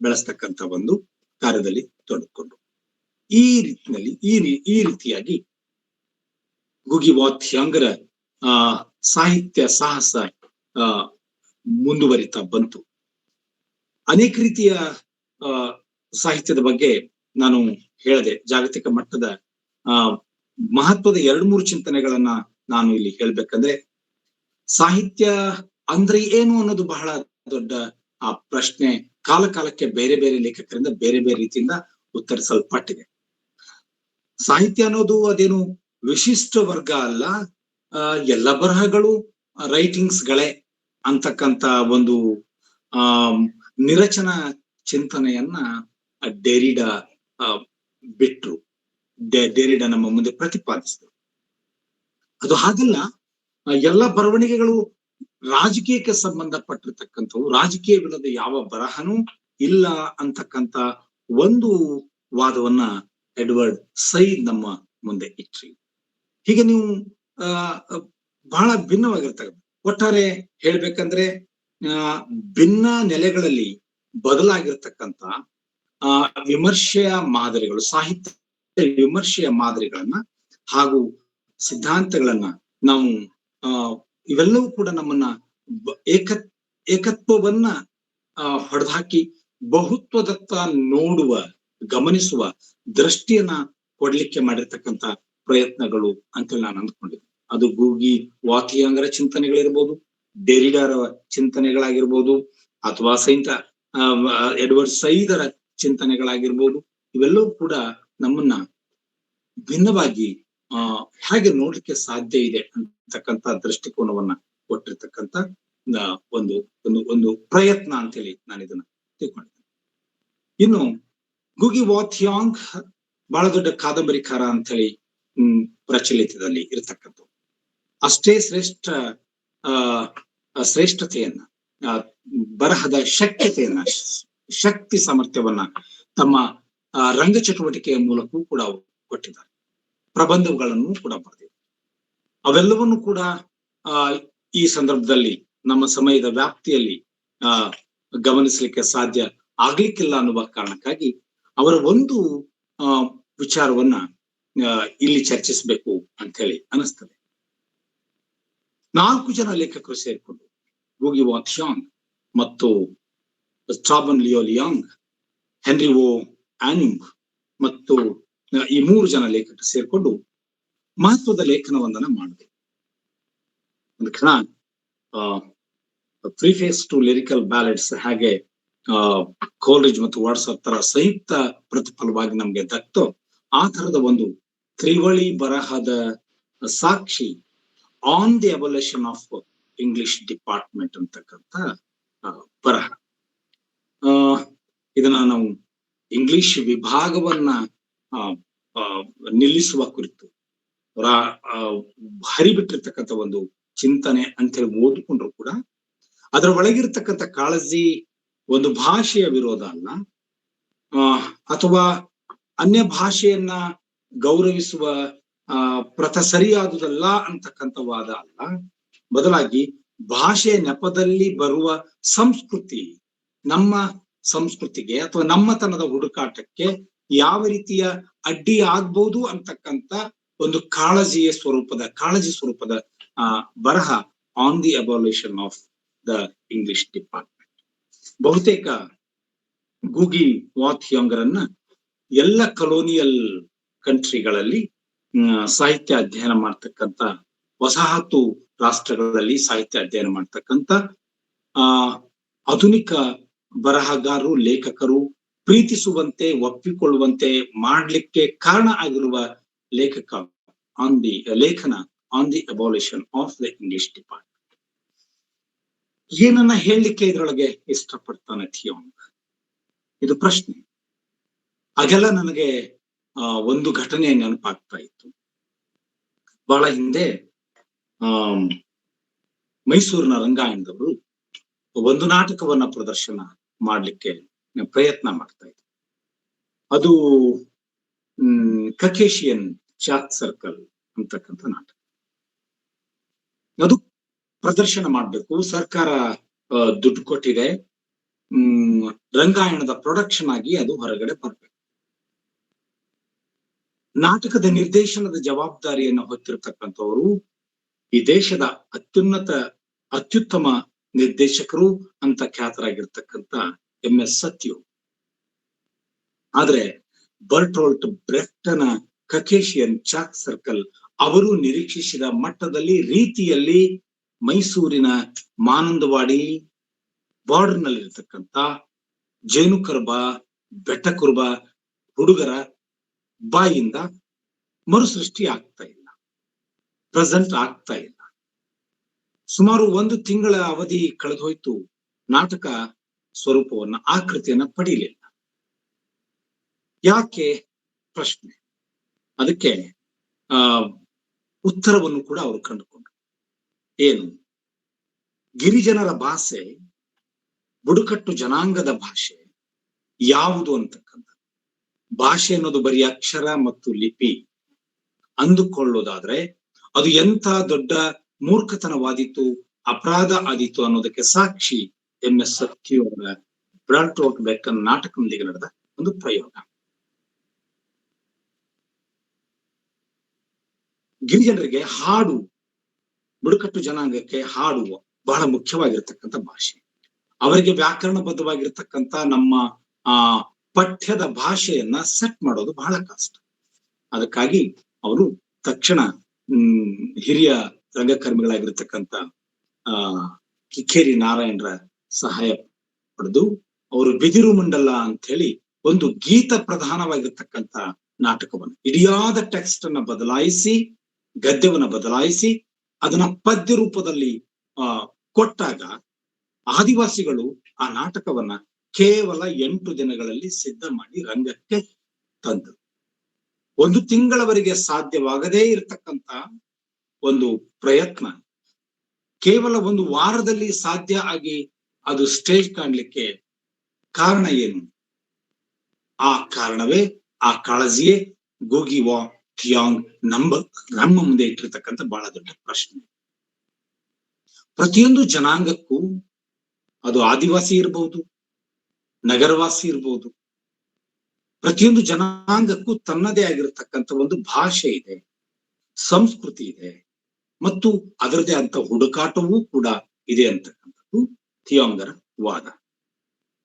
ಬೆಳೆಸ್ತಕ್ಕಂಥ ಒಂದು ಕಾರ್ಯದಲ್ಲಿ ತೊಡಗಿಕೊಂಡು ಈ ರೀತಿಯಾಗಿ ಗುಗಿ ವಾ ಥಿಯಾಂಗರ ಸಾಹಿತ್ಯ ಸಾಹಸ ಮುಂದುವರಿತಾ ಬಂತು. ಅನೇಕ ರೀತಿಯ ಸಾಹಿತ್ಯದ ಬಗ್ಗೆ ನಾನು ಹೇಳಿದೆ. ಜಾಗತಿಕ ಮಟ್ಟದ ಮಹತ್ವದ 2-3 ಚಿಂತನೆಗಳನ್ನ ನಾನು ಇಲ್ಲಿ ಹೇಳ್ಬೇಕಂದ್ರೆ, ಸಾಹಿತ್ಯ ಅಂದ್ರೆ ಏನು ಅನ್ನೋದು ಬಹಳ ದೊಡ್ಡ ಪ್ರಶ್ನೆ ಕಾಲಕ್ಕೆ ಬೇರೆ ಬೇರೆ ಲೇಖಕರಿಂದ ಬೇರೆ ಬೇರೆ ರೀತಿಯಿಂದ ಉತ್ತರಿಸಲ್ಪಟ್ಟಿದೆ. ಸಾಹಿತ್ಯ ಅನ್ನೋದು ಅದೇನು ವಿಶಿಷ್ಟ ವರ್ಗ ಅಲ್ಲ, ಎಲ್ಲ ಬರಹಗಳು ರೈಟಿಂಗ್ಸ್ ಗಳೇ ಅಂತಕ್ಕಂತ ಒಂದು ನಿರಚನ ಚಿಂತನೆಯನ್ನ ಡೆರಿಡಾ ಬಿಟ್ರು. ಡೆರಿಡಾ ನಮ್ಮ ಮುಂದೆ ಪ್ರತಿಪಾದಿಸಿದ್ರು. ಅದು ಹಾಗಲ್ಲ, ಎಲ್ಲ ಬರವಣಿಗೆಗಳು ರಾಜಕೀಯಕ್ಕೆ ಸಂಬಂಧಪಟ್ಟಿರ್ತಕ್ಕಂಥವು, ರಾಜಕೀಯವಿಲ್ಲದ ಯಾವ ಬರಹನೂ ಇಲ್ಲ ಅಂತಕ್ಕಂಥ ಒಂದು ವಾದವನ್ನ ಎಡ್ವರ್ಡ್ ಸೈಡ್ ನಮ್ಮ ಮುಂದೆ ಇಟ್ರಿ. ಹೀಗೆ ನೀವು ಬಹಳ ಭಿನ್ನವಾಗಿರ್ತಕ್ಕಂಥ, ಒಟ್ಟಾರೆ ಹೇಳ್ಬೇಕಂದ್ರೆ ಭಿನ್ನ ನೆಲೆಗಳಲ್ಲಿ ಬದಲಾಗಿರ್ತಕ್ಕಂಥ ವಿಮರ್ಶೆಯ ಮಾದರಿಗಳು, ಸಾಹಿತ್ಯ ವಿಮರ್ಶೆಯ ಮಾದರಿಗಳನ್ನ ಹಾಗೂ ಸಿದ್ಧಾಂತಗಳನ್ನ ನಾವು ಇವೆಲ್ಲವೂ ಕೂಡ ನಮ್ಮನ್ನ ಏಕತ್ವವನ್ನ ಹೊಡೆದಾಕಿ ಬಹುತ್ವದತ್ತ ನೋಡುವ, ಗಮನಿಸುವ ದೃಷ್ಟಿಯನ್ನ ಕೊಡ್ಲಿಕ್ಕೆ ಮಾಡಿರ್ತಕ್ಕಂಥ ಪ್ರಯತ್ನಗಳು ಅಂತೇಳಿ ನಾನು ಅಂದ್ಕೊಂಡಿದ್ದೆ. ಅದು ಗೂಗಿ ವಾ ಥಿಯಾಂಗರ ಚಿಂತನೆಗಳಿರ್ಬೋದು, ಡೆರಿಡಾರ ಚಿಂತನೆಗಳಾಗಿರ್ಬೋದು, ಅಥವಾ ಎಡ್ವರ್ಡ್ ಸೈದರ ಚಿಂತನೆಗಳಾಗಿರ್ಬೋದು. ಇವೆಲ್ಲವೂ ಕೂಡ ನಮ್ಮನ್ನ ಭಿನ್ನವಾಗಿ ಹೇಗೆ ನೋಡ್ಲಿಕ್ಕೆ ಸಾಧ್ಯ ಇದೆ ಅಂತಕ್ಕಂಥ ದೃಷ್ಟಿಕೋನವನ್ನ ಕೊಟ್ಟಿರ್ತಕ್ಕಂಥ ಒಂದು ಒಂದು ಒಂದು ಪ್ರಯತ್ನ ಅಂತೇಳಿ ನಾನು ಇದನ್ನ ತಿಳ್ಕೊಂಡಿದ್ದೇನೆ. ಇನ್ನು ಗುಗಿ ವಾ ಥಿಯಾಂಗ್ ಬಹಳ ದೊಡ್ಡ ಕಾದಂಬರಿಕಾರ ಅಂತೇಳಿ ಪ್ರಚಲಿತದಲ್ಲಿ ಇರತಕ್ಕಂಥ, ಅಷ್ಟೇ ಶ್ರೇಷ್ಠತೆಯನ್ನ, ಬರಹದ ಶಕ್ಯತೆಯನ್ನ, ಶಕ್ತಿ ಸಾಮರ್ಥ್ಯವನ್ನ ತಮ್ಮ ರಂಗ ಚಟುವಟಿಕೆಯ ಮೂಲಕವೂ ಕೂಡ ಅವರು ಕೊಟ್ಟಿದ್ದಾರೆ. ಪ್ರಬಂಧಗಳನ್ನು ಕೂಡ ಬರೆದಿದ್ದಾರೆ. ಅವೆಲ್ಲವನ್ನು ಕೂಡ ಈ ಸಂದರ್ಭದಲ್ಲಿ ನಮ್ಮ ಸಮಯದ ವ್ಯಾಪ್ತಿಯಲ್ಲಿ ಗಮನಿಸಲಿಕ್ಕೆ ಸಾಧ್ಯ ಆಗ್ಲಿಕ್ಕಿಲ್ಲ ಅನ್ನುವ ಕಾರಣಕ್ಕಾಗಿ ಅವರ ಒಂದು ವಿಚಾರವನ್ನ ಇಲ್ಲಿ ಚರ್ಚಿಸಬೇಕು ಅಂತ ಹೇಳಿ ಅನಿಸ್ತದೆ. 4 ಜನ ಲೇಖಕರು ಸೇರಿಕೊಂಡು ಗೂಗಿ ವಾ ಥಿಯಾಂಗ್ ಮತ್ತು ಸ್ಟ್ರಾಬನ್ ಲಿಯೋ ಲಿಯಾಂಗ್, ಹೆನ್ರಿ ಓ ಆನ್ಯುಂಗ್ ಮತ್ತು ಈ 3 ಜನ ಲೇಖಕರು ಸೇರ್ಕೊಂಡು ಮಹತ್ವದ ಲೇಖನವೊಂದನ್ನ ಮಾಡಿದೆ. ಒಂದು ಕ್ಷಣ ಪ್ರಿಫೇಸ್ ಟು ಲಿರಿಕಲ್ ಬ್ಯಾಲೆಡ್ಸ್ ಹಾಗೆ ಕೋಲ್ರಿಜ್ ಮತ್ತು ವಾಟ್ಸಪ್ ತರ ಸಂಯುಕ್ತ ಪ್ರತಿಫಲವಾಗಿ ನಮ್ಗೆ ದಕ್ತೋ ಆ ತರದ ಒಂದು ತ್ರಿವಳಿ ಬರಹದ ಸಾಕ್ಷಿ on the evolution of English department ಅಂತಕ್ಕಂಥ ಬರಹ. ಇದನ್ನ ನಾವು ಇಂಗ್ಲಿಷ್ ವಿಭಾಗವನ್ನ ನಿಲ್ಲಿಸುವ ಕುರಿತು ಹರಿಬಿಟ್ಟಿರ್ತಕ್ಕಂಥ ಒಂದು ಚಿಂತನೆ ಅಂತ ಹೇಳಿ ಓದಿಕೊಂಡ್ರು ಕೂಡ ಅದರ ಒಳಗಿರ್ತಕ್ಕಂಥ ಕಾಳಜಿ ಒಂದು ಭಾಷೆಯ ವಿರೋಧ ಅಲ್ಲ, ಅಥವಾ ಅನ್ಯ ಭಾಷೆಯನ್ನ ಗೌರವಿಸುವ ಪ್ರಥ ಸರಿಯಾದುದಲ್ಲ ಅಂತಕ್ಕಂಥ ವಾದ ಅಲ್ಲ. ಬದಲಾಗಿ ಭಾಷೆಯ ನೆಪದಲ್ಲಿ ಬರುವ ಸಂಸ್ಕೃತಿ ನಮ್ಮ ಸಂಸ್ಕೃತಿಗೆ ಅಥವಾ ನಮ್ಮತನದ ಹುಡುಕಾಟಕ್ಕೆ ಯಾವ ರೀತಿಯ ಅಡ್ಡಿ ಆಗ್ಬಹುದು ಅಂತಕ್ಕಂಥ ಒಂದು ಕಾಳಜಿ ಸ್ವರೂಪದ ಬರಹ on the abolition of the English department. ಬಹುತೇಕ ಗೂಗಿ ವಾ ಥಿಯಾಂಗ್ರನ್ನ ಎಲ್ಲ ಕಲೋನಿಯಲ್ ಕಂಟ್ರಿಗಳಲ್ಲಿ ಸಾಹಿತ್ಯ ಅಧ್ಯಯನ ಮಾಡ್ತಕ್ಕಂಥ, ವಸಾಹತು ರಾಷ್ಟ್ರಗಳಲ್ಲಿ ಸಾಹಿತ್ಯ ಅಧ್ಯಯನ ಮಾಡ್ತಕ್ಕಂಥ ಆಧುನಿಕ ಬರಹಗಾರರು, ಲೇಖಕರು ಪ್ರೀತಿಸುವಂತೆ ಒಪ್ಪಿಕೊಳ್ಳುವಂತೆ ಮಾಡ್ಲಿಕ್ಕೆ ಕಾರಣ ಆಗಿರುವ ಲೇಖನ on the abolition of the English department. ಏನನ್ನ ಹೇಳಲಿಕ್ಕೆ ಇದ್ರೊಳಗೆ ಇಷ್ಟಪಡ್ತಾನೆ ಥಿಯಾಂಗ್? ಇದು ಪ್ರಶ್ನೆ. ಆಗೆಲ್ಲ ನನಗೆ ಒಂದು ಘಟನೆ ನೆನಪಾಗ್ತಾ ಇತ್ತು. ಬಹಳ ಹಿಂದೆ ಮೈಸೂರಿನ ರಂಗಾಯಣದವರು ಒಂದು ನಾಟಕವನ್ನ ಪ್ರದರ್ಶನ ಮಾಡ್ಲಿಕ್ಕೆ ಪ್ರಯತ್ನ ಮಾಡ್ತಾ ಇದ್ರು. ಅದು ಕಕೇಶಿಯನ್ ಚಾಕ್ ಸರ್ಕಲ್ ಅಂತಕ್ಕಂಥ ನಾಟಕ. ಅದು ಪ್ರದರ್ಶನ ಮಾಡ್ಬೇಕು, ಸರ್ಕಾರ ದುಡ್ಡು ಕೊಟ್ಟಿದೆ, ರಂಗಾಯಣದ ಪ್ರೊಡಕ್ಷನ್ ಆಗಿ ಅದು ಹೊರಗಡೆ ಬರ್ಬೇಕು. ನಾಟಕದ ನಿರ್ದೇಶನದ ಜವಾಬ್ದಾರಿಯನ್ನು ಹೊತ್ತಿರತಕ್ಕಂಥವರು ಈ ದೇಶದ ಅತ್ಯುತ್ತಮ ನಿರ್ದೇಶಕರು ಅಂತ ಖ್ಯಾತರಾಗಿರ್ತಕ್ಕಂಥ MS ಸತ್ಯು. ಆದ್ರೆ ಬರ್ಟೋಲ್ಟ್ ಬ್ರೆಕ್ಟನ ಕಕೇಶಿಯನ್ ಚಾಕ್ ಸರ್ಕಲ್ ಅವರು ನಿರೀಕ್ಷಿಸಿದ ಮಟ್ಟದಲ್ಲಿ ರೀತಿಯಲ್ಲಿ ಮೈಸೂರಿನ ಮಾನಂದವಾಡಿ ಬಾರ್ಡರ್ ನಲ್ಲಿರ್ತಕ್ಕಂಥ ಜೇನುಕರ್ಬ ಬೆಟ್ಟಕುರ್ಬ ಹುಡುಗರ ಬಾಯಿಂದ ಮರುಸೃಷ್ಟಿ ಆಗ್ತಾ ಇಲ್ಲ, ಪ್ರೆಸೆಂಟ್ ಆಗ್ತಾ ಇಲ್ಲ. ಸುಮಾರು 1 ತಿಂಗಳ ಅವಧಿ ಕಳೆದೋಯ್ತು, ನಾಟಕ ಸ್ವರೂಪವನ್ನ ಆಕೃತಿಯನ್ನ ಪಡೀಲಿಲ್ಲ. ಯಾಕೆ? ಪ್ರಶ್ನೆ. ಅದಕ್ಕೆ ಉತ್ತರವನ್ನು ಕೂಡ ಅವರು ಕಂಡುಕೊಂಡ್ರು. ಏನು? ಗಿರಿಜನರ ಭಾಷೆ, ಬುಡಕಟ್ಟು ಜನಾಂಗದ ಭಾಷೆ ಯಾವುದು ಅಂತಕ್ಕಂಥ ಭಾಷೆ ಅನ್ನೋದು ಬರೀ ಅಕ್ಷರ ಮತ್ತು ಲಿಪಿ ಅಂದುಕೊಳ್ಳೋದಾದ್ರೆ ಅದು ಎಂಥ ದೊಡ್ಡ ಮೂರ್ಖತನವಾದಿತ್ತು, ಅಪರಾಧ ಆದಿತ್ತು ಅನ್ನೋದಕ್ಕೆ ಸಾಕ್ಷಿ MS ಸತ್ಯು ಅವರ ಬರ್ಟೋಲ್ಟ್ ಬ್ರೆಕ್ಟನ್ ನಾಟಕದೊಂದಿಗೆ ನಡೆದ ಒಂದು ಪ್ರಯೋಗ. ಗಿರಿಜನರಿಗೆ ಹಾಡು, ಬುಡಕಟ್ಟು ಜನಾಂಗಕ್ಕೆ ಹಾಡು ಬಹಳ ಮುಖ್ಯವಾಗಿರ್ತಕ್ಕಂಥ ಭಾಷೆ. ಅವರಿಗೆ ವ್ಯಾಕರಣಬದ್ಧವಾಗಿರ್ತಕ್ಕಂಥ ನಮ್ಮ ಪಠ್ಯದ ಭಾಷೆಯನ್ನ ಸೆಟ್ ಮಾಡೋದು ಬಹಳ ಕಷ್ಟ. ಅದಕ್ಕಾಗಿ ಅವರು ತಕ್ಷಣ ಹಿರಿಯ ರಂಗಕರ್ಮಿಗಳಾಗಿರ್ತಕ್ಕಂಥ ಕಿಕ್ಕೇರಿ ನಾರಾಯಣರ ಸಹಾಯ ಪಡೆದು ಅವರು ಬಿದಿರು ಮಂಡಲ ಅಂತ ಹೇಳಿ ಒಂದು ಗೀತ ಪ್ರಧಾನವಾಗಿರ್ತಕ್ಕಂಥ ನಾಟಕವನ್ನು, ಇಡಿಯಾದ ಟೆಕ್ಸ್ಟ್ ಅನ್ನ ಬದಲಾಯಿಸಿ, ಗದ್ಯವನ್ನ ಬದಲಾಯಿಸಿ ಅದನ್ನ ಪದ್ಯ ರೂಪದಲ್ಲಿ ಕೊಟ್ಟಾಗ ಆದಿವಾಸಿಗಳು ಆ ನಾಟಕವನ್ನ ಕೇವಲ 8 ದಿನಗಳಲ್ಲಿ ಸಿದ್ಧ ಮಾಡಿ ರಂಗಕ್ಕೆ ತಂದರು. 1 ತಿಂಗಳವರೆಗೆ ಸಾಧ್ಯವಾಗದೇ ಇರತಕ್ಕಂತ ಒಂದು ಪ್ರಯತ್ನ ಕೇವಲ 1 ವಾರದಲ್ಲಿ ಸಾಧ್ಯ ಆಗಿ ಅದು ಸ್ಟೇಜ್ ಕಾಣ್ಲಿಕ್ಕೆ ಕಾರಣ ಏನು? ಆ ಕಾರಣವೇ, ಆ ಕಾಳಜಿಯೇ ಗೂಗಿ ವಾ ಥಿಯಾಂಗ್ ನಮ್ಮ ಮುಂದೆ ಇಟ್ಟಿರ್ತಕ್ಕಂಥ ಬಹಳ ದೊಡ್ಡ ಪ್ರಶ್ನೆ. ಪ್ರತಿಯೊಂದು ಜನಾಂಗಕ್ಕೂ, ಅದು ಆದಿವಾಸಿ ಇರಬಹುದು, ನಗರವಾಸಿ ಇರಬಹುದು, ಪ್ರತಿಯೊಂದು ಜನಾಂಗಕ್ಕೂ ತನ್ನದೇ ಆಗಿರತಕ್ಕಂಥ ಒಂದು ಭಾಷೆ ಇದೆ, ಸಂಸ್ಕೃತಿ ಇದೆ, ಮತ್ತು ಅದರದೇ ಅಂತ ಹುಡುಕಾಟವೂ ಕೂಡ ಇದೆ ಅಂತಕ್ಕಂಥ ಅಂತಕ್ಕಂಥದ್ದು ಥಿಯಾಂಗರ ವಾದ.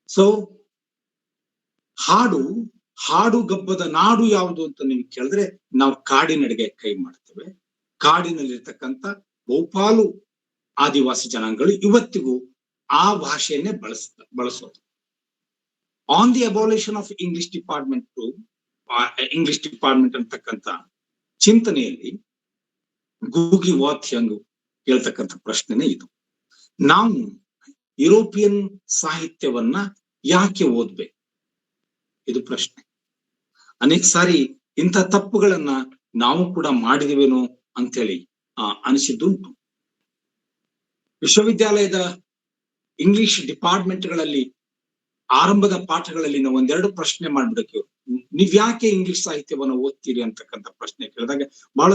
ಸೊ ಹಾಡು ಗಬ್ಬದ ನಾಡು ಯಾವುದು ಅಂತ ನೀವು ಕೇಳಿದ್ರೆ ನಾವು ಕಾಡಿನಡೆಗೆ ಕೈ ಮಾಡ್ತೇವೆ. ಕಾಡಿನಲ್ಲಿರ್ತಕ್ಕಂಥ ಬಹುಪಾಲು ಆದಿವಾಸಿ ಜನಾಂಗಗಳು ಇವತ್ತಿಗೂ ಆ ಭಾಷೆಯನ್ನೇ ಬಳಸೋದು. On the abolition of English department ಅಂತಕ್ಕಂಥ ಚಿಂತನೆಯಲ್ಲಿ ಗೂಗಿ ವಾ ಥಿಯಾಂಗ್ ಹೇಳ್ತಕ್ಕಂಥ ಪ್ರಶ್ನೆನೇ ಇದು. ನಾವು ಯುರೋಪಿಯನ್ ಸಾಹಿತ್ಯವನ್ನ ಯಾಕೆ ಓದ್ಬೇಕು? ಇದು ಪ್ರಶ್ನೆ. ಅನೇಕ ಸಾರಿ ಇಂಥ ತಪ್ಪುಗಳನ್ನ ನಾವು ಕೂಡ ಮಾಡಿದಿವೇನೋ ಅಂತೇಳಿ ಅನಿಸಿದ್ದುಂಟು. ವಿಶ್ವವಿದ್ಯಾಲಯದ ಇಂಗ್ಲಿಷ್ ಡಿಪಾರ್ಟ್ಮೆಂಟ್ಗಳಲ್ಲಿ ಆರಂಭದ ಪಾಠಗಳಲ್ಲಿ ನಾವು ಒಂದೆರಡು ಪ್ರಶ್ನೆ ಮಾಡ್ಬಿಡಕ್ಕೆ, ನೀವ್ಯಾಕೆ ಇಂಗ್ಲಿಷ್ ಸಾಹಿತ್ಯವನ್ನ ಓದ್ತೀರಿ ಅಂತಕ್ಕಂಥ ಪ್ರಶ್ನೆ ಕೇಳಿದಾಗ ಬಹಳ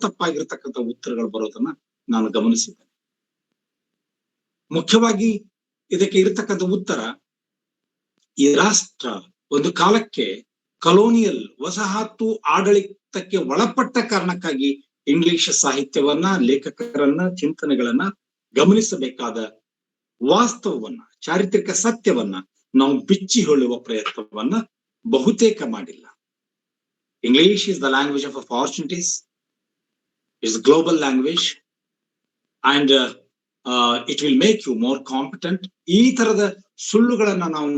ತಪ್ಪಾಗಿರ್ತಕ್ಕಂಥ ಉತ್ತರಗಳು ಬರೋದನ್ನ ನಾನು ಗಮನಿಸಿದ್ದೇನೆ. ಮುಖ್ಯವಾಗಿ ಇದಕ್ಕೆ ಇರತಕ್ಕಂಥ ಉತ್ತರ, ಈ ರಾಷ್ಟ್ರ ಒಂದು ಕಾಲಕ್ಕೆ ಕಲೋನಿಯಲ್ ವಸಾಹತು ಆಡಳಿತಕ್ಕೆ ಒಳಪಟ್ಟ ಕಾರಣಕ್ಕಾಗಿ ಇಂಗ್ಲಿಷ್ ಸಾಹಿತ್ಯವನ್ನ, ಲೇಖಕರನ್ನ, ಚಿಂತನೆಗಳನ್ನ ಗಮನಿಸಬೇಕಾದ ವಾಸ್ತವವನ್ನ, ಚಾರಿತ್ರಿಕ ಸತ್ಯವನ್ನ ನಾವು ಬಿಚ್ಚಿ ಹೇಳುವ ಪ್ರಯತ್ನವನ್ನ ಬಹುತೇಕ ಮಾಡಿಲ್ಲ. English is the language of opportunities, it's global language and it will make you more competent. ಈ ತರದ ಸುಳ್ಳುಗಳನ್ನ ನಾವು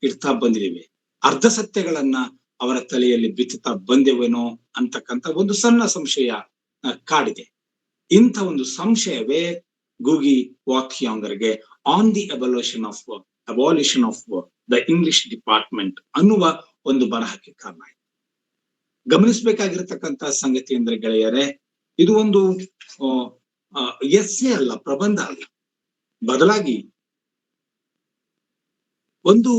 ಇಡ್ತಾ ಬಂದಿದ್ದೇವೆ. ಅರ್ಧ ಸತ್ಯಗಳನ್ನ ಅವರ ತಲೆಯಲ್ಲಿ ಬಿತ್ತುತ್ತಾ ಬಂದೆವೇನೋ ಅಂತಕ್ಕಂಥ ಒಂದು ಸಣ್ಣ ಸಂಶಯ ಕಾಡಿದೆ. ಇಂಥ ಒಂದು ಸಂಶಯವೇ ಗೂಗಿ ವಾ ಥಿಯಾಂಗರ್ಗೆ on the abolition of the English department ಅನ್ನುವ ಒಂದು ಬರಹಕ್ಕೆ ಕಾರಣ ಆಯಿತು. ಗಮನಿಸಬೇಕಾಗಿರತಕ್ಕಂಥ ಸಂಗತಿ ಅಂದ್ರೆ ಗೆಳೆಯರೇ, ಇದು ಒಂದು ಎಸ್ಸೆ ಅಲ್ಲ, ಪ್ರಬಂಧ ಅಲ್ಲ. ಬದಲಾಗಿ ಒಂದು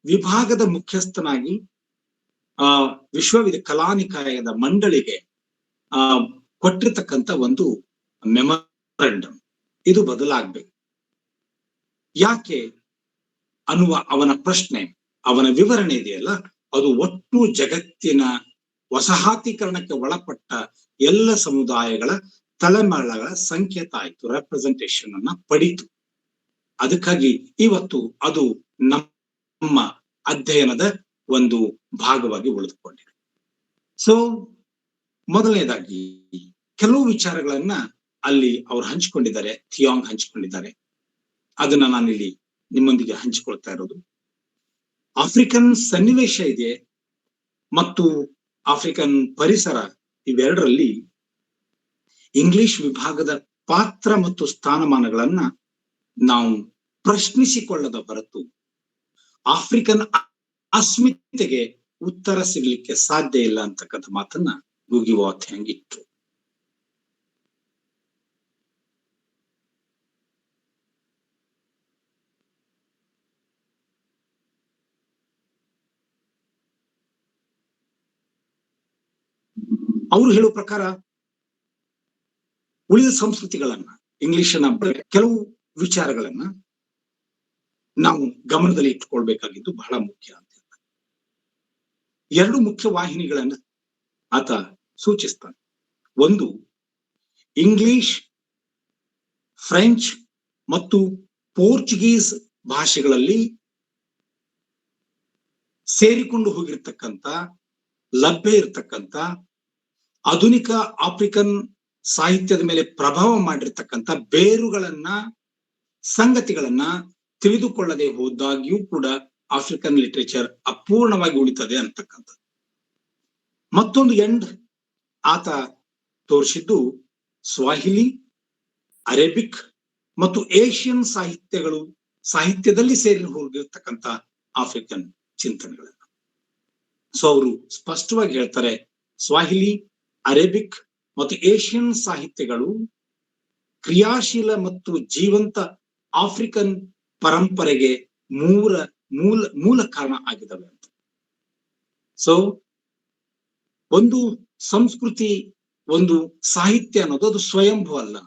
ವಿಭಾಗದ ಮುಖ್ಯಸ್ಥನಾಗಿ ಕಲಾನಿಕಾಯದ ಮಂಡಳಿಗೆ ಕೊಟ್ಟಿರ್ತಕ್ಕಂಥ ಒಂದು ಮೆಮೊರಂಡಮ್. ಇದು ಬದಲಾಗ್ಬೇಕು. ಯಾಕೆ ಅನ್ನುವ ಅವನ ಪ್ರಶ್ನೆ, ಅವನ ವಿವರಣೆ ಇದೆಯಲ್ಲ, ಅದು ಒಟ್ಟು ಜಗತ್ತಿನ ವಸಾಹತೀಕರಣಕ್ಕೆ ಒಳಪಟ್ಟ ಎಲ್ಲ ಸಮುದಾಯಗಳ ತಲೆಮಾರುಗಳ ಸಂಕೇತ ಆಯ್ತು, ರೆಪ್ರೆಸೆಂಟೇಷನ್ ಅನ್ನ ಪಡೀತು. ಅದಕ್ಕಾಗಿ ಇವತ್ತು ಅದು ನಮ್ಮ ಅಧ್ಯಯನದ ಒಂದು ಭಾಗವಾಗಿ ಉಳಿದುಕೊಂಡಿದೆ. ಸೊ ಮೊದಲನೇದಾಗಿ ಕೆಲವು ವಿಚಾರಗಳನ್ನ ಅಲ್ಲಿ ಅವ್ರು ಹಂಚಿಕೊಂಡಿದ್ದಾರೆ, ಥಿಯಾಂಗ್ ಹಂಚಿಕೊಂಡಿದ್ದಾರೆ. ಅದನ್ನ ನಾನಿಲ್ಲಿ ನಿಮ್ಮೊಂದಿಗೆ ಹಂಚಿಕೊಳ್ತಾ ಇರೋದು. ಆಫ್ರಿಕನ್ ಸನ್ನಿವೇಶ ಇದೆ ಮತ್ತು ಆಫ್ರಿಕನ್ ಪರಿಸರ, ಇವೆರಡರಲ್ಲಿ ಇಂಗ್ಲಿಷ್ ವಿಭಾಗದ ಪಾತ್ರ ಮತ್ತು ಸ್ಥಾನಮಾನಗಳನ್ನ ನಾವು ಪ್ರಶ್ನಿಸಿಕೊಳ್ಳದ ಹೊರತು ಆಫ್ರಿಕನ್ ಅಸ್ಮಿತೆಗೆ ಉತ್ತರ ಸಿಗ್ಲಿಕ್ಕೆ ಸಾಧ್ಯ ಇಲ್ಲ ಅಂತಕ್ಕಂಥ ಮಾತನ್ನ ಗೂಗಿ ವಾ ಥಿಯಾಂಗ್ ಇಟ್ರು. ಅವರು ಹೇಳುವ ಪ್ರಕಾರ ಉಳಿದ ಸಂಸ್ಕೃತಿಗಳನ್ನ, ಇಂಗ್ಲಿಷನ್ನ ಕೆಲವು ವಿಚಾರಗಳನ್ನ ನಾವು ಗಮನದಲ್ಲಿ ಇಟ್ಟುಕೊಳ್ಬೇಕಾಗಿದ್ದು ಬಹಳ ಮುಖ್ಯ ಅಂತ. ಎರಡು ಮುಖ್ಯ ವಾಹಿನಿಗಳನ್ನ ಆತ ಸೂಚಿಸ್ತಾನೆ. ಒಂದು, ಇಂಗ್ಲಿಷ್, ಫ್ರೆಂಚ್ ಮತ್ತು ಪೋರ್ಚುಗೀಸ್ ಭಾಷೆಗಳಲ್ಲಿ ಸೇರಿಕೊಂಡು ಹೋಗಿರ್ತಕ್ಕಂಥ, ಲಭ್ಯ ಇರತಕ್ಕಂಥ ಆಧುನಿಕ ಆಫ್ರಿಕನ್ ಸಾಹಿತ್ಯದ ಮೇಲೆ ಪ್ರಭಾವ ಮಾಡಿರ್ತಕ್ಕಂಥ ಬೇರುಗಳನ್ನ, ಸಂಗತಿಗಳನ್ನ ತಿಳಿದುಕೊಳ್ಳದೆ ಹೋದಾಗ್ಯೂ ಕೂಡ ಆಫ್ರಿಕನ್ ಲಿಟರೇಚರ್ ಅಪೂರ್ಣವಾಗಿ ಉಳಿತದೆ ಅಂತಕ್ಕಂಥದ್ದು. ಮತ್ತೊಂದು ಎಂಡ್ ಆತ ತೋರಿಸಿದ್ದು ಸ್ವಾಹಿಲಿ, ಅರೇಬಿಕ್ ಮತ್ತು ಏಷ್ಯನ್ ಸಾಹಿತ್ಯದಲ್ಲಿ ಸೇರಿ ಹೋಗಿರ್ತಕ್ಕಂಥ ಆಫ್ರಿಕನ್ ಚಿಂತನೆಗಳನ್ನ. ಸೊ ಅವರು ಸ್ಪಷ್ಟವಾಗಿ ಹೇಳ್ತಾರೆ, ಸ್ವಾಹಿಲಿ, ಅರೇಬಿಕ್ ಮತ್ತು ಏಷ್ಯನ್ ಸಾಹಿತ್ಯಗಳು ಕ್ರಿಯಾಶೀಲ ಮತ್ತು ಜೀವಂತ ಆಫ್ರಿಕನ್ ಪರಂಪರೆಗೆ ಮೂಲ ಕಾರಣ ಆಗಿದ್ದಾವೆ ಅಂತ. ಸೊ ಒಂದು ಸಂಸ್ಕೃತಿ, ಒಂದು ಸಾಹಿತ್ಯ ಅನ್ನೋದು ಅದು ಸ್ವಯಂಭೂ ಅಲ್ಲ,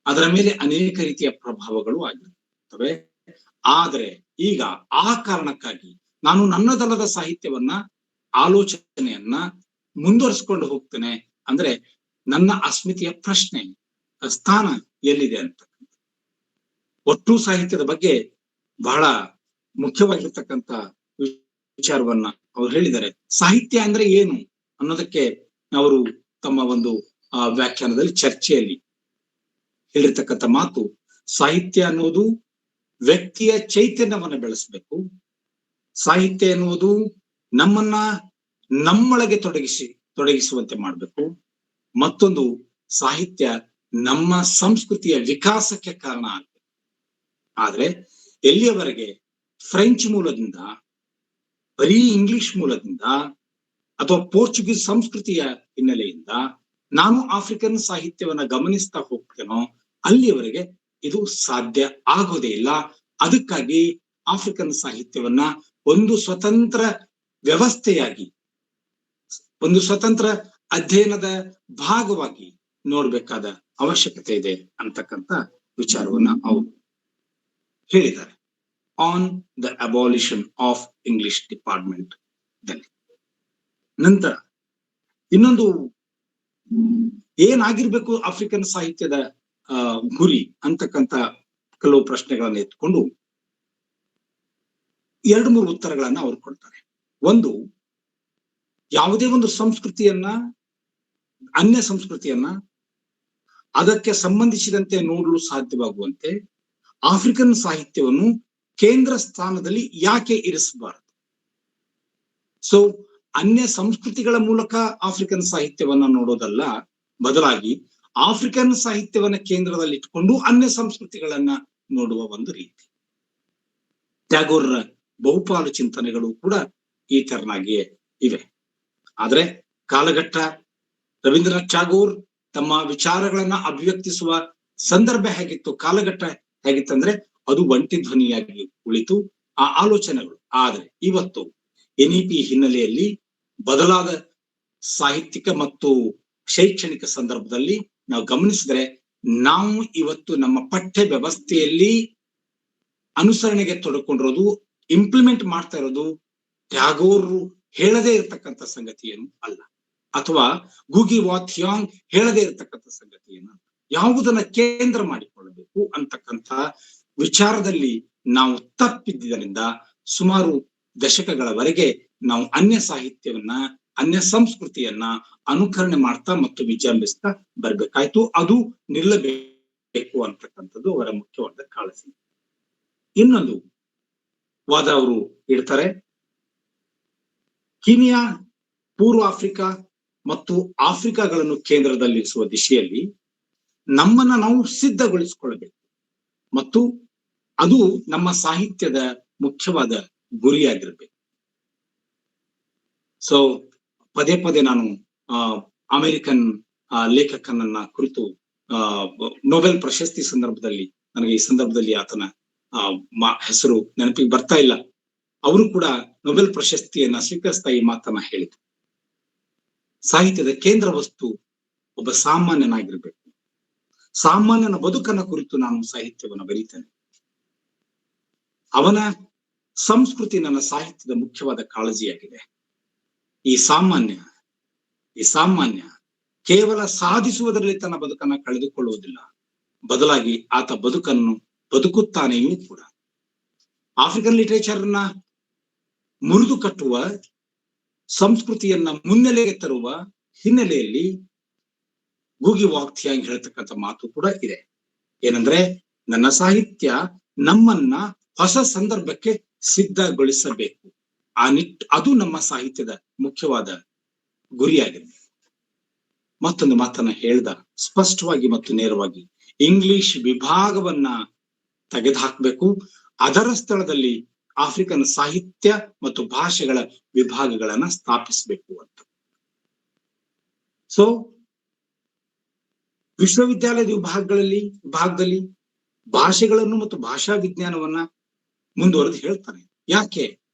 ಅದರ ಮೇಲೆ ಅನೇಕ ರೀತಿಯ ಪ್ರಭಾವಗಳು ಆಗಿರ್ತವೆ. ಆದರೆ ಈಗ ಆ ಕಾರಣಕ್ಕಾಗಿ ನಾನು ನನ್ನದಲ್ಲದ ಸಾಹಿತ್ಯವನ್ನ, ಆಲೋಚನೆಯನ್ನ ಮುಂದುವರಿಸಿಕೊಂಡು ಹೋಗ್ತೇನೆ. ಅಂದ್ರೆ ನನ್ನ ಅಸ್ಮಿತೆಯ ಪ್ರಶ್ನೆ, ಸ್ಥಾನ ಎಲ್ಲಿದೆ ಅಂತ. ಒಟ್ಟು ಸಾಹಿತ್ಯದ ಬಗ್ಗೆ ಬಹಳ ಮುಖ್ಯವಾಗಿರ್ತಕ್ಕಂಥ ವಿಚಾರವನ್ನ ಅವ್ರು ಹೇಳಿದ್ದಾರೆ. ಸಾಹಿತ್ಯ ಅಂದ್ರೆ ಏನು ಅನ್ನೋದಕ್ಕೆ ಅವರು ತಮ್ಮ ಒಂದು ವ್ಯಾಖ್ಯಾನದಲ್ಲಿ ಚರ್ಚೆಯಲ್ಲಿ ಹೇಳಿರ್ತಕ್ಕಂಥ ಮಾತು, ಸಾಹಿತ್ಯ ಅನ್ನುವುದು ವ್ಯಕ್ತಿಯ ಚೈತನ್ಯವನ್ನ ಬೆಳೆಸಬೇಕು. ಸಾಹಿತ್ಯ ಎನ್ನುವುದು ನಮ್ಮನ್ನ ನಮ್ಮೊಳಗೆ ತೊಡಗಿಸುವಂತೆ ಮಾಡ್ಬೇಕು. ಮತ್ತೊಂದು, ಸಾಹಿತ್ಯ ನಮ್ಮ ಸಂಸ್ಕೃತಿಯ ವಿಕಾಸಕ್ಕೆ ಕಾರಣ ಆಗ್ಬೇಕು. ಆದ್ರೆ ಎಲ್ಲಿಯವರೆಗೆ ಫ್ರೆಂಚ್ ಮೂಲದಿಂದ, ಬರೀ ಇಂಗ್ಲಿಷ್ ಮೂಲದಿಂದ ಅಥವಾ ಪೋರ್ಚುಗೀಸ್ ಸಂಸ್ಕೃತಿಯ ಹಿನ್ನೆಲೆಯಿಂದ ನಾನು ಆಫ್ರಿಕನ್ ಸಾಹಿತ್ಯವನ್ನ ಗಮನಿಸ್ತಾ ಹೋಗ್ತೇನೋ ಅಲ್ಲಿಯವರೆಗೆ ಇದು ಸಾಧ್ಯ ಆಗೋದೇ ಇಲ್ಲ. ಅದಕ್ಕಾಗಿ ಆಫ್ರಿಕನ್ ಸಾಹಿತ್ಯವನ್ನ ಒಂದು ಸ್ವತಂತ್ರ ವ್ಯವಸ್ಥೆಯಾಗಿ, ಒಂದು ಸ್ವತಂತ್ರ ಅಧ್ಯಯನದ ಭಾಗವಾಗಿ ನೋಡ್ಬೇಕಾದ ಅವಶ್ಯಕತೆ ಇದೆ ಅಂತಕ್ಕಂಥ ವಿಚಾರವನ್ನ ಅವರು ಹೇಳಿದ್ದಾರೆ on the abolition of English department ದಲ್ಲಿ. ನಂತರ ಇನ್ನೊಂದು, ಏನಾಗಿರ್ಬೇಕು ಆಫ್ರಿಕನ್ ಸಾಹಿತ್ಯದ ಗುರಿ ಅಂತಕ್ಕಂಥ ಕೆಲವು ಪ್ರಶ್ನೆಗಳನ್ನ ಎತ್ಕೊಂಡು 2-3 ಉತ್ತರಗಳನ್ನ ಅವ್ರು ಕೊಡ್ತಾರೆ. ಒಂದು, ಯಾವುದೇ ಒಂದು ಸಂಸ್ಕೃತಿಯನ್ನ, ಅನ್ಯ ಸಂಸ್ಕೃತಿಯನ್ನ ಅದಕ್ಕೆ ಸಂಬಂಧಿಸಿದಂತೆ ನೋಡಲು ಸಾಧ್ಯವಾಗುವಂತೆ ಆಫ್ರಿಕನ್ ಸಾಹಿತ್ಯವನ್ನು ಕೇಂದ್ರ ಸ್ಥಾನದಲ್ಲಿ ಯಾಕೆ ಇರಿಸಬಾರದು? ಸೊ ಅನ್ಯ ಸಂಸ್ಕೃತಿಗಳ ಮೂಲಕ ಆಫ್ರಿಕನ್ ಸಾಹಿತ್ಯವನ್ನ ನೋಡೋದಲ್ಲ, ಬದಲಾಗಿ ಆಫ್ರಿಕನ್ ಸಾಹಿತ್ಯವನ್ನ ಕೇಂದ್ರದಲ್ಲಿ ಇಟ್ಕೊಂಡು ಅನ್ಯ ಸಂಸ್ಕೃತಿಗಳನ್ನ ನೋಡುವ ಒಂದು ರೀತಿ. ಟ್ಯಾಗೋರ್ರ ಬಹುಪಾಲು ಚಿಂತನೆಗಳು ಕೂಡ ಈ ತೆರನಾಗಿಯೇ ಇವೆ. ಆದ್ರೆ ಕಾಲಘಟ್ಟ, ರವೀಂದ್ರನಾಥ್ ಟ್ಯಾಗೋರ್ ತಮ್ಮ ವಿಚಾರಗಳನ್ನ ಅಭಿವ್ಯಕ್ತಿಸುವ ಸಂದರ್ಭ ಹೇಗಿತ್ತು, ಕಾಲಘಟ್ಟ ಹೇಗಿತ್ತಂದ್ರೆ ಅದು ಒಂಟಿ ಧ್ವನಿಯಾಗಿ ಉಳಿತು ಆ ಆಲೋಚನೆಗಳು. ಆದ್ರೆ ಇವತ್ತು NEP ಹಿನ್ನೆಲೆಯಲ್ಲಿ ಬದಲಾದ ಸಾಹಿತ್ಯಿಕ ಮತ್ತು ಶೈಕ್ಷಣಿಕ ಸಂದರ್ಭದಲ್ಲಿ ನಾವು ಗಮನಿಸಿದ್ರೆ, ನಾವು ಇವತ್ತು ನಮ್ಮ ಪಠ್ಯ ವ್ಯವಸ್ಥೆಯಲ್ಲಿ ಅನುಸರಣೆಗೆ ತೊಡಕೊಂಡಿರೋದು, ಇಂಪ್ಲಿಮೆಂಟ್ ಮಾಡ್ತಾ ಇರೋದು ಟ್ಯಾಗೋರ್ ಹೇಳದೇ ಇರತಕ್ಕಂಥ ಸಂಗತಿ ಏನು ಅಲ್ಲ, ಅಥವಾ ಗೂಗಿ ವಾ ಥಿಯಾಂಗ್ ಹೇಳದೇ ಇರತಕ್ಕಂಥ ಸಂಗತಿ ಏನು, ಯಾವುದನ್ನ ಕೇಂದ್ರ ಮಾಡಿಕೊಳ್ಳಬೇಕು ಅಂತಕ್ಕಂಥ ವಿಚಾರದಲ್ಲಿ ನಾವು ತಪ್ಪಿದ್ದರಿಂದ ಸುಮಾರು ದಶಕಗಳವರೆಗೆ ನಾವು ಅನ್ಯ ಸಾಹಿತ್ಯವನ್ನ, ಅನ್ಯ ಸಂಸ್ಕೃತಿಯನ್ನ ಅನುಕರಣೆ ಮಾಡ್ತಾ ಮತ್ತು ವಿಜೃಂಭಿಸ್ತಾ ಬರ್ಬೇಕಾಯ್ತು. ಅದು ನಿಲ್ಲಬೇಕು ಅಂತಕ್ಕಂಥದ್ದು ಅವರ ಮುಖ್ಯವಾದ ಕಾಳಜಿ. ಇನ್ನೊಂದು ವಾದ ಅವರು ಇಡ್ತಾರೆ, ಕೀನಿಯಾ, ಪೂರ್ವ ಆಫ್ರಿಕಾ ಮತ್ತು ಆಫ್ರಿಕಾಗಳನ್ನು ಕೇಂದ್ರದಲ್ಲಿರಿಸುವ ದಿಶೆಯಲ್ಲಿ ನಮ್ಮನ್ನ ನಾವು ಸಿದ್ಧಗೊಳಿಸಿಕೊಳ್ಳಬೇಕು ಮತ್ತು ಅದು ನಮ್ಮ ಸಾಹಿತ್ಯದ ಮುಖ್ಯವಾದ ಗುರಿಯಾಗಿರ್ಬೇಕು. ಸೊ ಪದೇ ಪದೇ ನಾನು ಅಮೆರಿಕನ್ ಲೇಖಕನನ್ನ ಕುರಿತು ನೊಬೆಲ್ ಪ್ರಶಸ್ತಿ ಸಂದರ್ಭದಲ್ಲಿ, ನನಗೆ ಈ ಸಂದರ್ಭದಲ್ಲಿ ಆತನ ಹೆಸರು ನೆನಪಿಗೆ ಬರ್ತಾ ಇಲ್ಲ, ಅವರು ಕೂಡ ನೊಬೆಲ್ ಪ್ರಶಸ್ತಿಯನ್ನ ಸ್ವೀಕರಿಸ್ತಾ ಈ ಮಾತನ್ನ ಹೇಳಿದ್ರು. ಸಾಹಿತ್ಯದ ಕೇಂದ್ರ ವಸ್ತು ಒಬ್ಬ ಸಾಮಾನ್ಯನಾಗಿರ್ಬೇಕು. ಸಾಮಾನ್ಯನ ಬದುಕನ್ನ ಕುರಿತು ನಾನು ಸಾಹಿತ್ಯವನ್ನು ಬರೀತೇನೆ. ಅವನ ಸಂಸ್ಕೃತಿ ನನ್ನ ಸಾಹಿತ್ಯದ ಮುಖ್ಯವಾದ ಕಾಳಜಿಯಾಗಿದೆ. ಈ ಸಾಮಾನ್ಯ ಕೇವಲ ಸಾಧಿಸುವುದರಲ್ಲಿ ತನ್ನ ಬದುಕನ್ನ ಕಳೆದುಕೊಳ್ಳುವುದಿಲ್ಲ, ಬದಲಾಗಿ ಆತ ಬದುಕನ್ನು ಬದುಕುತ್ತಾನೆಯೂ ಕೂಡ. ಆಫ್ರಿಕನ್ ಲಿಟರೇಚರ್ನ ಮುರಿದು ಕಟ್ಟುವ, ಸಂಸ್ಕೃತಿಯನ್ನ ಮುನ್ನೆಲೆಗೆ ತರುವ ಹಿನ್ನೆಲೆಯಲ್ಲಿ ಗೂಗಿ ವಾ ಥಿಯಾಂಗ್ ಹೇಳ್ತಕ್ಕಂಥ ಮಾತು ಕೂಡ ಇದೆ. ಏನಂದ್ರೆ, ನನ್ನ ಸಾಹಿತ್ಯ ನಮ್ಮನ್ನ ಹೊಸ ಸಂದರ್ಭಕ್ಕೆ ಸಿದ್ಧಗೊಳಿಸಬೇಕು. ಅದು ನಮ್ಮ ಸಾಹಿತ್ಯದ ಮುಖ್ಯವಾದ ಗುರಿಯಾಗಿದೆ. ಮತ್ತೊಂದು ಮಾತನ್ನ ಹೇಳ್ದ ಸ್ಪಷ್ಟವಾಗಿ ಮತ್ತು ನೇರವಾಗಿ, ಇಂಗ್ಲಿಷ್ ವಿಭಾಗವನ್ನ ತೆಗೆದುಹಾಕಬೇಕು, ಅದರ ಸ್ಥಳದಲ್ಲಿ ಆಫ್ರಿಕನ್ ಸಾಹಿತ್ಯ ಮತ್ತು ಭಾಷೆಗಳ ವಿಭಾಗಗಳನ್ನ ಸ್ಥಾಪಿಸಬೇಕು ಅಂತ. ಸೊ ವಿಶ್ವವಿದ್ಯಾಲಯದ ವಿಭಾಗದಲ್ಲಿ ಭಾಷೆಗಳನ್ನು ಮತ್ತು ಭಾಷಾ ವಿಜ್ಞಾನವನ್ನ ಮುಂದುವರೆದು ಹೇಳ್ತಾನೆ. ಯಾಕೆ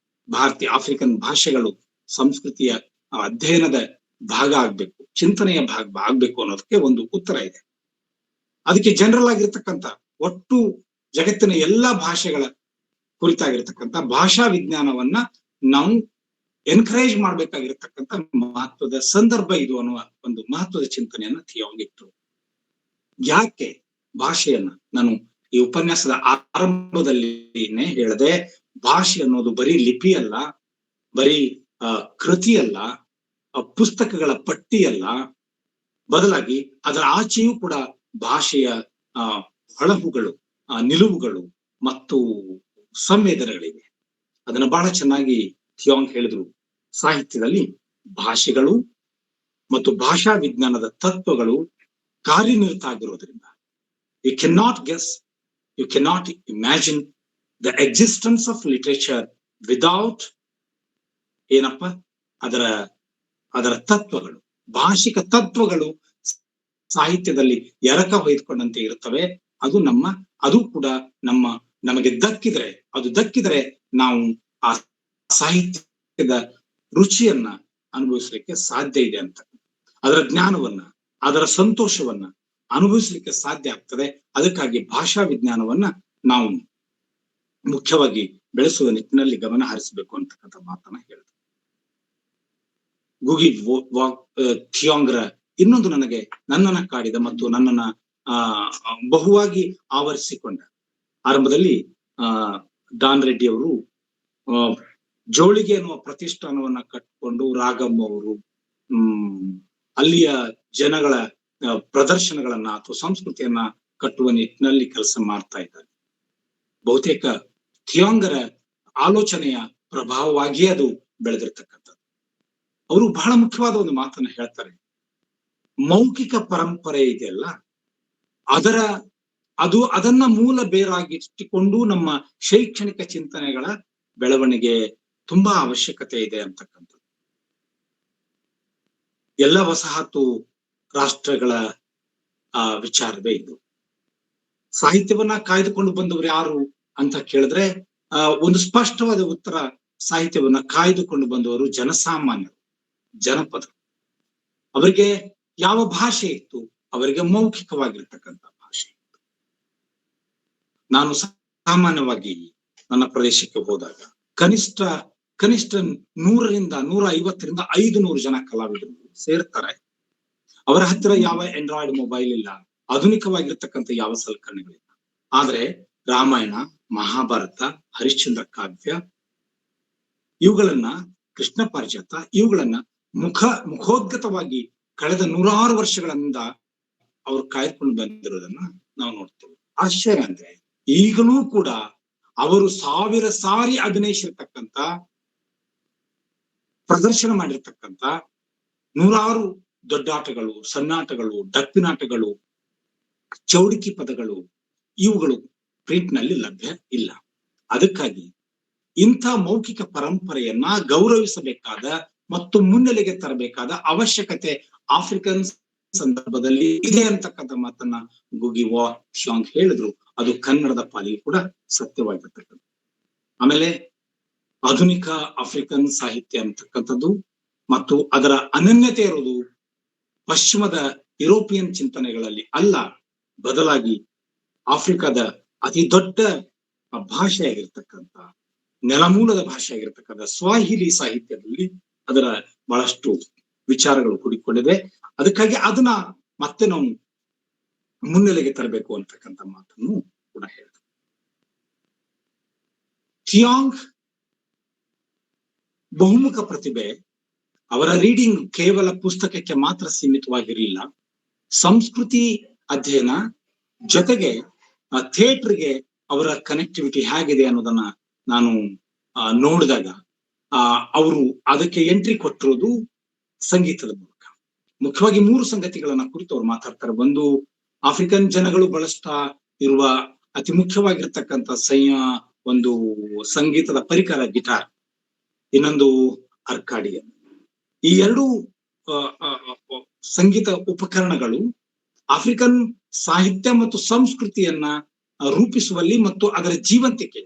ಭಾರತೀಯ ಆಫ್ರಿಕನ್ ಭಾಷೆಗಳು ಸಂಸ್ಕೃತಿಯ ಅಧ್ಯಯನದ ಭಾಗ ಆಗ್ಬೇಕು, ಚಿಂತನೆಯ ಭಾಗ ಆಗ್ಬೇಕು ಅನ್ನೋದಕ್ಕೆ ಒಂದು ಉತ್ತರ ಇದೆ. ಅದಕ್ಕೆ ಜನರಲ್ ಆಗಿರ್ತಕ್ಕಂಥ ಒಟ್ಟು ಜಗತ್ತಿನ ಎಲ್ಲಾ ಭಾಷೆಗಳ ಕುರಿತಾಗಿರ್ತಕ್ಕಂಥ ಭಾಷಾ ವಿಜ್ಞಾನವನ್ನ ನಾವು ಎನ್ಕರೇಜ್ ಮಾಡ್ಬೇಕಾಗಿರ್ತಕ್ಕಂಥ ಮಹತ್ವದ ಸಂದರ್ಭ ಇದು ಅನ್ನುವ ಒಂದು ಮಹತ್ವದ ಚಿಂತನೆಯನ್ನ ಥಿಯಾಂಗ್ ಇತ್ತು. ಯಾಕೆ ಭಾಷೆಯನ್ನ ನಾನು ಈ ಉಪನ್ಯಾಸದ ಆರಂಭದಲ್ಲಿನೇ ಹೇಳದೆ, ಭಾಷೆ ಅನ್ನೋದು ಬರೀ ಲಿಪಿ ಅಲ್ಲ, ಬರೀ ಕೃತಿ ಅಲ್ಲ, ಪುಸ್ತಕಗಳ ಪಟ್ಟಿ ಅಲ್ಲ, ಬದಲಾಗಿ ಅದರ ಆಚೆಯೂ ಕೂಡ ಭಾಷೆಯ ಹೊಳಹುಗಳು, ನಿಲುವುಗಳು ಮತ್ತು ಸಂವೇದನೆಗಳಿವೆ. ಅದನ್ನ ಬಹಳ ಚೆನ್ನಾಗಿ ಥಿಯಾಂಗ್ ಹೇಳಿದ್ರು. ಸಾಹಿತ್ಯದಲ್ಲಿ ಭಾಷೆಗಳು ಮತ್ತು ಭಾಷಾ ವಿಜ್ಞಾನದ ತತ್ವಗಳು ಕಾರ್ಯನಿರತ ಆಗಿರೋದ್ರಿಂದ you cannot guess, you cannot imagine the existence of literature without ಏನಪ್ಪ ಅದರ ತತ್ವಗಳು, ಭಾಷಿಕ ತತ್ವಗಳು ಸಾಹಿತ್ಯದಲ್ಲಿ ಎರಕ ಹೊಯ್ದುಕೊಂಡಂತೆ ಇರುತ್ತವೆ. ಅದು ಕೂಡ ನಮಗೆ ದಕ್ಕಿದರೆ ನಾವು ಆ ಸಾಹಿತ್ಯದ ರುಚಿಯನ್ನ ಅನುಭವಿಸ್ಲಿಕ್ಕೆ ಸಾಧ್ಯ ಇದೆ ಅಂತ, ಅದರ ಜ್ಞಾನವನ್ನ, ಅದರ ಸಂತೋಷವನ್ನ ಅನುಭವಿಸ್ಲಿಕ್ಕೆ ಸಾಧ್ಯ ಆಗ್ತದೆ. ಅದಕ್ಕಾಗಿ ಭಾಷಾ ವಿಜ್ಞಾನವನ್ನ ನಾವು ಮುಖ್ಯವಾಗಿ ಬೆಳೆಸುವ ನಿಟ್ಟಿನಲ್ಲಿ ಗಮನ ಹರಿಸಬೇಕು ಅಂತಕ್ಕಂಥ ಮಾತನ್ನ ಹೇಳಿದ್ರು. ಗುಗಿ ಥಿಯಾಂಗ್ರ ಇನ್ನೊಂದು ನನ್ನನ್ನ ಕಾಡಿದ ಮತ್ತು ನನ್ನನ್ನ ಬಹುವಾಗಿ ಆವರಿಸಿಕೊಂಡ, ಆರಂಭದಲ್ಲಿ ಡಾನ್ ರೆಡ್ಡಿ ಅವರು ಜೋಳಿಗೆ ಎನ್ನುವ ಪ್ರತಿಷ್ಠಾನವನ್ನ ಕಟ್ಟಿಕೊಂಡು ರಾಗಮ್ಮ ಅವರು ಅಲ್ಲಿಯ ಜನಗಳ ಪ್ರದರ್ಶನಗಳನ್ನ ಅಥವಾ ಸಂಸ್ಕೃತಿಯನ್ನ ಕಟ್ಟುವ ನಿಟ್ಟಿನಲ್ಲಿ ಕೆಲಸ ಮಾಡ್ತಾ ಇದ್ದಾರೆ. ಬಹುತೇಕ ಥಿಯಾಂಗರ ಆಲೋಚನೆಯ ಪ್ರಭಾವವಾಗಿಯೇ ಅದು ಬೆಳೆದಿರ್ತಕ್ಕಂಥದ್ದು. ಅವರು ಬಹಳ ಮುಖ್ಯವಾದ ಒಂದು ಮಾತನ್ನ ಹೇಳ್ತಾರೆ. ಮೌಖಿಕ ಪರಂಪರೆ ಇದೆಯಲ್ಲ, ಅದನ್ನ ಮೂಲ ಬೇರಾಗಿಟ್ಟುಕೊಂಡು ನಮ್ಮ ಶೈಕ್ಷಣಿಕ ಚಿಂತನೆಗಳ ಬೆಳವಣಿಗೆ ತುಂಬಾ ಅವಶ್ಯಕತೆ ಇದೆ ಅಂತಕ್ಕಂಥದ್ದು. ಎಲ್ಲ ವಸಾಹತು ರಾಷ್ಟ್ರಗಳ ವಿಚಾರವೇ ಇದು. ಸಾಹಿತ್ಯವನ್ನ ಕಾಯ್ದುಕೊಂಡು ಬಂದವರು ಯಾರು ಅಂತ ಕೇಳಿದ್ರೆ ಒಂದು ಸ್ಪಷ್ಟವಾದ ಉತ್ತರ, ಸಾಹಿತ್ಯವನ್ನ ಕಾಯ್ದುಕೊಂಡು ಬಂದವರು ಜನಸಾಮಾನ್ಯರು, ಜನಪದರು. ಅವರಿಗೆ ಯಾವ ಭಾಷೆ ಇತ್ತು? ಅವರಿಗೆ ಮೌಖಿಕವಾಗಿರ್ತಕ್ಕಂಥ ಭಾಷೆ ಇತ್ತು. ನಾನು ಸಾಮಾನ್ಯವಾಗಿ ನನ್ನ ಪ್ರದೇಶಕ್ಕೆ ಹೋದಾಗ ಕನಿಷ್ಠ 100-150 500 ಜನ ಕಲಾವಿದರು ಸೇರ್ತಾರೆ. ಅವರ ಹತ್ತಿರ ಯಾವ ಆಂಡ್ರಾಯ್ಡ್ ಮೊಬೈಲ್ ಇಲ್ಲ, ಆಧುನಿಕವಾಗಿರ್ತಕ್ಕಂಥ ಯಾವ ಸಲಕರಣೆಗಳಿಲ್ಲ. ಆದ್ರೆ ರಾಮಾಯಣ, ಮಹಾಭಾರತ, ಹರಿಶ್ಚಂದ್ರ ಕಾವ್ಯ ಇವುಗಳನ್ನ, ಕೃಷ್ಣ ಪಾರಿಜಾತ ಇವುಗಳನ್ನ ಮುಖೋದ್ಗತವಾಗಿ ಕಳೆದ 100 ವರ್ಷಗಳಿಂದ ಅವ್ರು ಕಾಯ್ದುಕೊಂಡು ಬಂದಿರೋದನ್ನ ನಾವು ನೋಡ್ತೇವೆ. ಆಶ್ಚರ್ಯ ಅಂದ್ರೆ ಈಗಲೂ ಕೂಡ ಅವರು 1000 ಸಾರಿ ಅಭಿನಯಿಸಿರ್ತಕ್ಕಂಥ, ಪ್ರದರ್ಶನ ಮಾಡಿರ್ತಕ್ಕಂಥ 100 ದೊಡ್ಡಾಟಗಳು, ಸಣ್ಣಾಟಗಳು, ಡಪ್ಪಿನಾಟಗಳು, ಚೌಡಿಕಿ ಪದಗಳು ಇವುಗಳು ಪ್ರಿಂಟ್ ನಲ್ಲಿ ಲಭ್ಯ ಇಲ್ಲ. ಅದಕ್ಕಾಗಿ ಇಂಥ ಮೌಖಿಕ ಪರಂಪರೆಯನ್ನ ಗೌರವಿಸಬೇಕಾದ ಮತ್ತು ಮುನ್ನೆಲೆಗೆ ತರಬೇಕಾದ ಅವಶ್ಯಕತೆ ಆಫ್ರಿಕನ್ ಸಂದರ್ಭದಲ್ಲಿ ಇದೆ ಅಂತಕ್ಕಂಥ ಮಾತನ್ನ ಗುಗಿ ಥಿಯಾಂಗ್ ಹೇಳಿದ್ರು. ಅದು ಕನ್ನಡದ ಪಾಲಿಗೆ ಕೂಡ ಸತ್ಯವಾಗಿರ್ತಕ್ಕಂಥ. ಆಮೇಲೆ ಆಧುನಿಕ ಆಫ್ರಿಕನ್ ಸಾಹಿತ್ಯ ಅಂತಕ್ಕಂಥದ್ದು ಮತ್ತು ಅದರ ಅನನ್ಯತೆ ಇರೋದು ಪಶ್ಚಿಮದ ಯುರೋಪಿಯನ್ ಚಿಂತನೆಗಳಲ್ಲಿ ಅಲ್ಲ, ಬದಲಾಗಿ ಆಫ್ರಿಕಾದ ಅತಿ ದೊಡ್ಡ ಭಾಷೆಯಾಗಿರ್ತಕ್ಕಂಥ, ನೆಲಮೂಲದ ಭಾಷೆಯಾಗಿರ್ತಕ್ಕಂಥ ಸ್ವಾಹಿಲಿ ಸಾಹಿತ್ಯದಲ್ಲಿ ಅದರ ಬಹಳಷ್ಟು ವಿಚಾರಗಳು ಕೂಡಿಕೊಂಡಿದೆ. ಅದಕ್ಕಾಗಿ ಅದನ್ನ ಮತ್ತೆ ನಾವು ಮುನ್ನೆಲೆಗೆ ತರಬೇಕು ಅಂತಕ್ಕಂಥ ಮಾತನ್ನು ಕೂಡ ಹೇಳಿದ್ರು. ಥಿಯಾಂಗ್ ಬಹುಮುಖ ಪ್ರತಿಭೆ. ಅವರ ರೀಡಿಂಗ್ ಕೇವಲ ಪುಸ್ತಕಕ್ಕೆ ಮಾತ್ರ ಸೀಮಿತವಾಗಿರಲಿಲ್ಲ. ಸಂಸ್ಕೃತಿ ಅಧ್ಯಯನ ಜೊತೆಗೆ ಥಿಯೇಟರ್ಗೆ ಅವರ ಕನೆಕ್ಟಿವಿಟಿ ಹೇಗಿದೆ ಅನ್ನೋದನ್ನ ನಾನು ನೋಡಿದಾಗ ಅವರು ಅದಕ್ಕೆ ಎಂಟ್ರಿ ಕೊಟ್ಟಿರೋದು ಸಂಗೀತದ ಮೂಲಕ. ಮುಖ್ಯವಾಗಿ 3 ಸಂಗತಿಗಳನ್ನ ಕುರಿತು ಅವ್ರು ಮಾತಾಡ್ತಾರೆ. ಒಂದು, ಆಫ್ರಿಕನ್ ಜನಗಳು ಬಳಸ್ತಾ ಇರುವ ಅತಿ ಮುಖ್ಯವಾಗಿರ್ತಕ್ಕಂಥ ಒಂದು ಸಂಗೀತದ ಪರಿಕರ ಗಿಟಾರ್, ಇನ್ನೊಂದು ಅರ್ಕಾಡಿಯನ್. ಈ 2 ಸಂಗೀತ ಉಪಕರಣಗಳು ಆಫ್ರಿಕನ್ ಸಾಹಿತ್ಯ ಮತ್ತು ಸಂಸ್ಕೃತಿಯನ್ನ ರೂಪಿಸುವಲ್ಲಿ ಮತ್ತು ಅದರ ಜೀವಂತಿಕೆ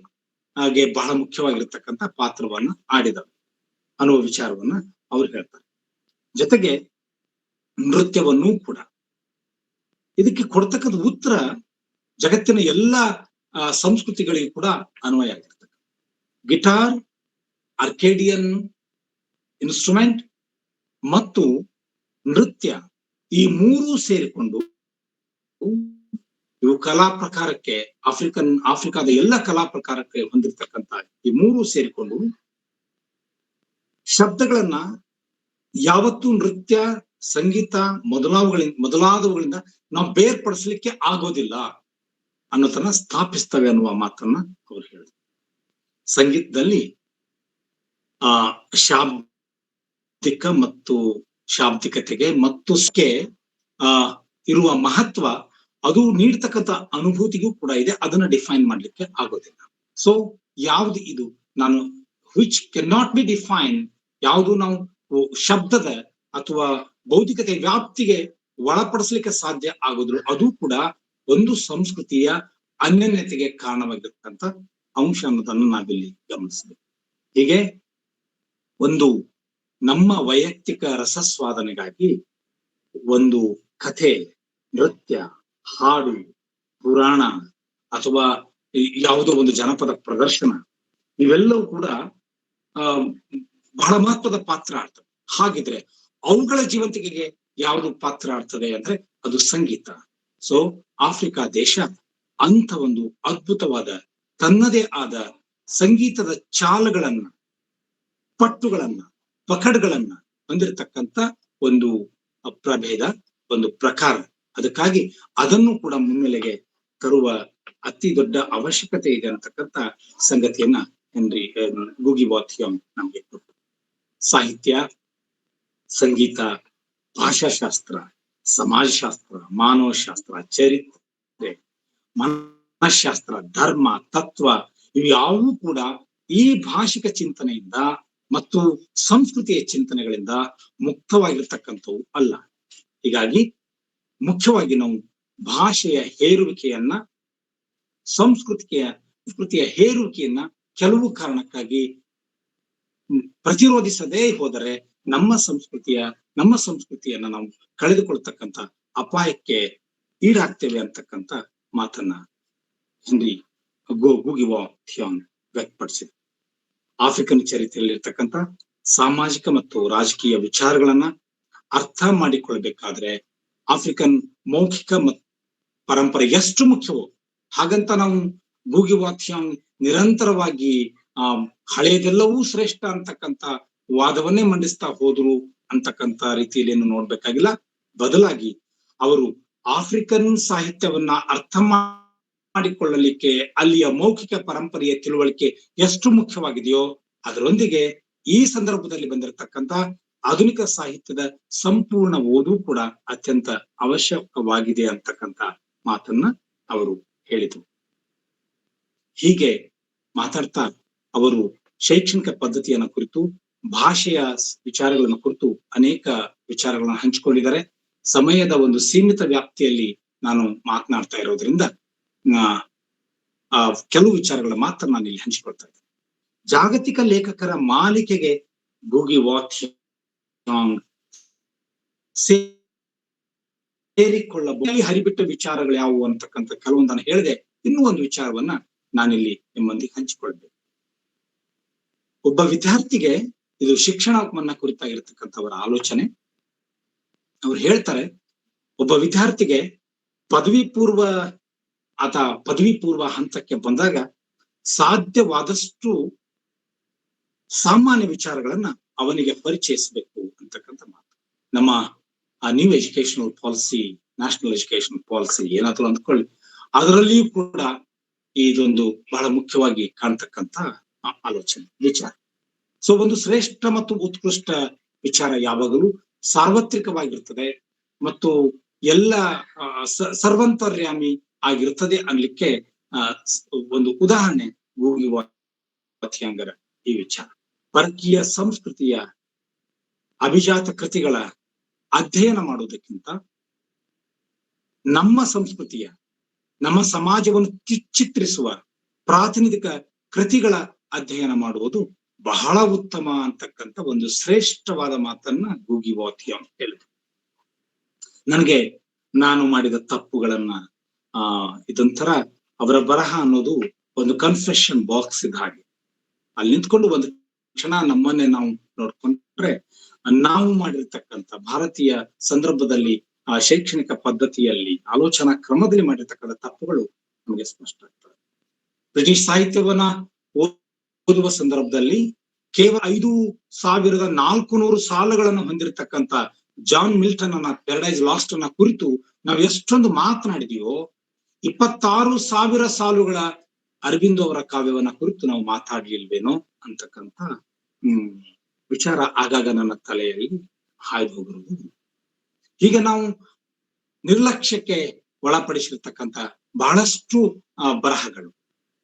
ಹಾಗೆ ಬಹಳ ಮುಖ್ಯವಾಗಿರ್ತಕ್ಕಂಥ ಪಾತ್ರವನ್ನ ಆಡಿದವು ಅನ್ನುವ ವಿಚಾರವನ್ನ ಅವ್ರು ಹೇಳ್ತಾರೆ. ಜೊತೆಗೆ ನೃತ್ಯವನ್ನೂ ಕೂಡ. ಇದಕ್ಕೆ ಕೊಡ್ತಕ್ಕಂಥ ಉತ್ತರ ಜಗತ್ತಿನ ಎಲ್ಲ ಸಂಸ್ಕೃತಿಗಳಿಗೂ ಕೂಡ ಅನ್ವಯ ಆಗಿರ್ತಕ್ಕಂಥ. ಗಿಟಾರ್, ಆರ್ಕೇಡಿಯನ್ ಇನ್ಸ್ಟ್ರೂಮೆಂಟ್ ಮತ್ತು ನೃತ್ಯ, ಈ 3 ಸೇರಿಕೊಂಡು ಇವು ಕಲಾ ಪ್ರಕಾರಕ್ಕೆ ಆಫ್ರಿಕಾದ ಎಲ್ಲ ಕಲಾ ಪ್ರಕಾರಕ್ಕೆ ಹೊಂದಿರತಕ್ಕಂತ ಈ ಮೂರು ಸೇರಿಕೊಂಡು ಶಬ್ದಗಳನ್ನ ಯಾವತ್ತೂ ನೃತ್ಯ, ಸಂಗೀತ ಮೊದಲಾದವುಗಳಿಂದ ನಾವು ಬೇರ್ಪಡಿಸ್ಲಿಕ್ಕೆ ಆಗೋದಿಲ್ಲ ಅನ್ನೋದನ್ನ ಸ್ಥಾಪಿಸ್ತವೆ ಅನ್ನುವ ಮಾತನ್ನ ಅವ್ರು ಹೇಳಿದ್ರು. ಸಂಗೀತದಲ್ಲಿ ಶಾಬ್ದಿಕ ಮತ್ತು ಶಾಬ್ದಿಕತೆಗೆ ಮತ್ತು ಇರುವ ಮಹತ್ವ, ಅದು ನೀಡ್ತಕ್ಕಂಥ ಅನುಭೂತಿಗೂ ಕೂಡ ಇದೆ. ಅದನ್ನ ಡಿಫೈನ್ ಮಾಡ್ಲಿಕ್ಕೆ ಆಗೋದಿಲ್ಲ. ಸೊ ಯಾವ್ದು ಇದು ನಾನು which can not be define, ಯಾವುದು ನಾವು ಶಬ್ದದ ಅಥವಾ ಬೌದ್ಧಿಕತೆ ವ್ಯಾಪ್ತಿಗೆ ಒಳಪಡಿಸ್ಲಿಕ್ಕೆ ಸಾಧ್ಯ ಆಗೋದ್ರು, ಅದು ಕೂಡ ಒಂದು ಸಂಸ್ಕೃತಿಯ ಅನ್ಯೋನ್ಯತೆಗೆ ಕಾರಣವಾಗಿರ್ತಕ್ಕಂಥ ಅಂಶ ಅನ್ನೋದನ್ನು ನಾವಿಲ್ಲಿ ಗಮನಿಸಬೇಕು. ಹೀಗೆ ಒಂದು ನಮ್ಮ ವೈಯಕ್ತಿಕ ರಸಸ್ವಾದನೆಗಾಗಿ ಒಂದು ಕಥೆ, ನೃತ್ಯ, ಹಾಡು, ಪುರಾಣ ಅಥವಾ ಯಾವುದೋ ಒಂದು ಜನಪದ ಪ್ರದರ್ಶನ, ಇವೆಲ್ಲವೂ ಕೂಡ ಬಹಳ ಮಹತ್ವದ ಪಾತ್ರ ಆಡ್ತವೆ. ಹಾಗಿದ್ರೆ ಅವುಗಳ ಜೀವಂತಿಕೆಗೆ ಯಾವುದು ಪಾತ್ರ ಆಡ್ತದೆ ಅಂದ್ರೆ ಅದು ಸಂಗೀತ. ಸೊ ಆಫ್ರಿಕಾ ದೇಶ ಅಂತ ಒಂದು ಅದ್ಭುತವಾದ ತನ್ನದೇ ಆದ ಸಂಗೀತದ ಚಾಲಗಳನ್ನ, ಪಟ್ಟುಗಳನ್ನ, ಪಕಡ್ಗಳನ್ನ ಹೊಂದಿರತಕ್ಕಂತ ಒಂದು ಪ್ರಭೇದ, ಒಂದು ಪ್ರಕಾರ. ಅದಕ್ಕಾಗಿ ಅದನ್ನು ಕೂಡ ಮುನ್ನೆಲೆಗೆ ತರುವ ಅತಿ ದೊಡ್ಡ ಅವಶ್ಯಕತೆ ಇದೆ ಅಂತಕ್ಕಂಥ ಸಂಗತಿಯನ್ನ ಗೂಗಿ ವಾವ್ ಥಿಯೋಂಗ್ ನಮ್ಗೆ ಕೊಟ್ಟರು. ಸಾಹಿತ್ಯ, ಸಂಗೀತ, ಭಾಷಾಶಾಸ್ತ್ರ, ಸಮಾಜಶಾಸ್ತ್ರ, ಮಾನವಶಾಸ್ತ್ರ, ಚರಿತ್ರೆ, ಮನಃಶಾಸ್ತ್ರ, ಧರ್ಮ, ತತ್ವ, ಇವು ಯಾವೂ ಕೂಡ ಈ ಭಾಷಿಕ ಚಿಂತನೆಯಿಂದ ಮತ್ತು ಸಂಸ್ಕೃತಿಯ ಚಿಂತನೆಗಳಿಂದ ಮುಕ್ತವಾಗಿರ್ತಕ್ಕಂಥವು ಅಲ್ಲ. ಹೀಗಾಗಿ ಮುಖ್ಯವಾಗಿ ನಾವು ಭಾಷೆಯ ಹೇರುವಿಕೆಯನ್ನ, ಸಂಸ್ಕೃತಿಯ ಹೇರುವಿಕೆಯನ್ನ ಕೆಲವು ಕಾರಣಕ್ಕಾಗಿ ಪ್ರತಿರೋಧಿಸದೇ ಹೋದರೆ ನಮ್ಮ ಸಂಸ್ಕೃತಿಯನ್ನ ನಾವು ಕಳೆದುಕೊಳ್ತಕ್ಕಂಥ ಅಪಾಯಕ್ಕೆ ಈಡಾಗ್ತೇವೆ ಅಂತಕ್ಕಂಥ ಮಾತನ್ನ ಗೂಗಿ ವಾವ್ ಥಿಯೋಂಗ್ ವ್ಯಕ್ತಪಡಿಸಿದೆ. ಆಫ್ರಿಕನ್ ಚರಿತ್ರೆಯಲ್ಲಿರ್ತಕ್ಕಂಥ ಸಾಮಾಜಿಕ ಮತ್ತು ರಾಜಕೀಯ ವಿಚಾರಗಳನ್ನ ಅರ್ಥ ಮಾಡಿಕೊಳ್ಬೇಕಾದ್ರೆ ಆಫ್ರಿಕನ್ ಮೌಖಿಕ ಪರಂಪರೆ ಎಷ್ಟು ಮುಖ್ಯವೋ, ಹಾಗಂತ ನಾವು ಗೂಗಿ ವಾವ್ ಥಿಯೋಂಗ್ ನಿರಂತರವಾಗಿ ಹಳೆಯದೆಲ್ಲವೂ ಶ್ರೇಷ್ಠ ಅಂತಕ್ಕಂಥ ವಾದವನ್ನೇ ಮಂಡಿಸ್ತಾ ಹೋದ್ರು ಅಂತಕ್ಕಂಥ ರೀತಿಯಲ್ಲಿ ಏನು ನೋಡ್ಬೇಕಾಗಿಲ್ಲ. ಬದಲಾಗಿ ಅವರು ಆಫ್ರಿಕನ್ ಸಾಹಿತ್ಯವನ್ನ ಅರ್ಥ ಮಾಡಿಕೊಳ್ಳಲಿಕ್ಕೆ ಅಲ್ಲಿಯ ಮೌಖಿಕ ಪರಂಪರೆಯ ತಿಳುವಳಿಕೆ ಎಷ್ಟು ಮುಖ್ಯವಾಗಿದೆಯೋ, ಅದರೊಂದಿಗೆ ಈ ಸಂದರ್ಭದಲ್ಲಿ ಬಂದಿರತಕ್ಕಂತ ಆಧುನಿಕ ಸಾಹಿತ್ಯದ ಸಂಪೂರ್ಣ ಓದು ಕೂಡ ಅತ್ಯಂತ ಅವಶ್ಯಕವಾಗಿದೆ ಅಂತಕ್ಕಂಥ ಮಾತನ್ನ ಅವರು ಹೇಳಿದರು. ಹೀಗೆ ಮಾತಾಡ್ತಾ ಅವರು ಶೈಕ್ಷಣಿಕ ಪದ್ಧತಿಯನ್ನ ಕುರಿತು, ಭಾಷೆಯ ವಿಚಾರಗಳನ್ನ ಕುರಿತು ಅನೇಕ ವಿಚಾರಗಳನ್ನ ಹಂಚಿಕೊಂಡಿದ್ದಾರೆ. ಸಮಯದ ಒಂದು ಸೀಮಿತ ವ್ಯಾಪ್ತಿಯಲ್ಲಿ ನಾನು ಮಾತನಾಡ್ತಾ ಇರೋದ್ರಿಂದ ಕೆಲವು ವಿಚಾರಗಳ ಮಾತ್ರ ನಾನು ಇಲ್ಲಿ ಹಂಚಿಕೊಳ್ತಾ ಇದ್ದೇನೆ. ಜಾಗತಿಕ ಲೇಖಕರ ಮಾಲಿಕೆಗೆ ಗೂಗಿ ವಾವ್ ಥಿಯೋಂಗ್ ಸೇರಿಕೊಳ್ಳಬಹುದು. ಹರಿಬಿಟ್ಟ ವಿಚಾರಗಳು ಯಾವುವು ಅಂತಕ್ಕಂಥ ಕೆಲವೊಂದನ್ನು ಹೇಳಿದೆ. ಇನ್ನೂ ಒಂದು ವಿಚಾರವನ್ನ ನಾನಿಲ್ಲಿ ನಿಮ್ಮೊಂದಿಗೆ ಹಂಚಿಕೊಳ್ಬೇಕು. ಒಬ್ಬ ವಿದ್ಯಾರ್ಥಿಗೆ, ಇದು ಶಿಕ್ಷಣವನ್ನ ಕುರಿತಾಗಿರ್ತಕ್ಕಂಥವರ ಆಲೋಚನೆ. ಅವ್ರು ಹೇಳ್ತಾರೆ, ಒಬ್ಬ ವಿದ್ಯಾರ್ಥಿಗೆ ಪದವಿ ಪೂರ್ವ ಹಂತಕ್ಕೆ ಬಂದಾಗ ಸಾಧ್ಯವಾದಷ್ಟು ಸಾಮಾನ್ಯ ವಿಚಾರಗಳನ್ನ ಅವನಿಗೆ ಪರಿಚಯಿಸಬೇಕು ಅಂತಕ್ಕಂಥ ಮಾತು. ನಮ್ಮ new educational policy, national educational policy ಏನಾದ್ರು ಅಂದ್ಕೊಳ್ಳಿ, ಅದರಲ್ಲಿಯೂ ಕೂಡ ಇದೊಂದು ಬಹಳ ಮುಖ್ಯವಾಗಿ ಕಾಣ್ತಕ್ಕಂಥ ಆಲೋಚನೆ, ವಿಚಾರ. ಸೊ ಒಂದು ಶ್ರೇಷ್ಠ ಮತ್ತು ಉತ್ಕೃಷ್ಟ ವಿಚಾರ ಯಾವಾಗಲೂ ಸಾರ್ವತ್ರಿಕವಾಗಿರ್ತದೆ ಮತ್ತು ಎಲ್ಲ ಸರ್ವಂತರ್ಯಾಮಿ ಆಗಿರ್ತದೆ ಅನ್ಲಿಕ್ಕೆ ಒಂದು ಉದಾಹರಣೆ ಗೂಗಿ ವಾವ್ ಥಿಯೋಂಗರ ಈ ವಿಚಾರ. ಪರಕೀಯ ಸಂಸ್ಕೃತಿಯ ಅಭಿಜಾತ ಕೃತಿಗಳ ಅಧ್ಯಯನ ಮಾಡುವುದಕ್ಕಿಂತ ನಮ್ಮ ಸಂಸ್ಕೃತಿಯ, ನಮ್ಮ ಸಮಾಜವನ್ನು ಚಿತ್ರಿಸುವ ಪ್ರಾತಿನಿಧಿಕ ಕೃತಿಗಳ ಅಧ್ಯಯನ ಮಾಡುವುದು ಬಹಳ ಉತ್ತಮ ಅಂತಕ್ಕಂಥ ಒಂದು ಶ್ರೇಷ್ಠವಾದ ಮಾತನ್ನ ಗೂಗಿ ವಾವ್ ಥಿಯೋಂಗ್ ಹೇಳಿದ್ರು. ನನಗೆ ನಾನು ಮಾಡಿದ ತಪ್ಪುಗಳನ್ನ ಇದೊಂಥರ ಅವರ ಬರಹ ಅನ್ನೋದು ಒಂದು ಕನ್ಫೆಷನ್ ಬಾಕ್ಸ್ ಇದ್ದ ಹಾಗೆ. ಅಲ್ಲಿ ನಿಂತ್ಕೊಂಡು ಒಂದು ಕ್ಷಣ ನಮ್ಮನ್ನೇ ನಾವು ನೋಡ್ಕೊಂಡ್ರೆ, ನಾವು ಮಾಡಿರ್ತಕ್ಕಂಥ ಭಾರತೀಯ ಸಂದರ್ಭದಲ್ಲಿ ಶೈಕ್ಷಣಿಕ ಪದ್ಧತಿಯಲ್ಲಿ ಆಲೋಚನಾ ಕ್ರಮದಲ್ಲಿ ಮಾಡಿರ್ತಕ್ಕಂಥ ತಪ್ಪುಗಳು ನಮಗೆ ಸ್ಪಷ್ಟ ಆಗ್ತದೆ. ಬ್ರಿಟಿಷ್ ಸಾಹಿತ್ಯವನ್ನ ಓದುವ ಸಂದರ್ಭದಲ್ಲಿ ಕೇವಲ 5,400 ಸಾಲುಗಳನ್ನು ಹೊಂದಿರತಕ್ಕಂತ ಜಾನ್ ಮಿಲ್ಟನ್ ಅನ್ನ ಪ್ಯಾರಡೈಸ್ ಲಾಸ್ಟ್ ಅನ್ನ ಕುರಿತು ನಾವು ಎಷ್ಟೊಂದು ಮಾತನಾಡಿದೀವೋ 26,000 ಸಾಲುಗಳ ಅರಬಿಂದೋ ಅವರ ಕಾವ್ಯವನ್ನ ಕುರಿತು ನಾವು ಮಾತಾಡ್ಲಿಲ್ವೇನೋ ಅಂತಕ್ಕಂತ ವಿಚಾರ ಆಗಾಗ ನನ್ನ ತಲೆಯಲ್ಲಿ ಹಾಯ್ದು ಹೋಗಿರುವುದು. ಹೀಗೆ ನಾವು ನಿರ್ಲಕ್ಷ್ಯಕ್ಕೆ ಒಳಪಡಿಸಿರ್ತಕ್ಕಂಥ ಬಹಳಷ್ಟು ಬರಹಗಳು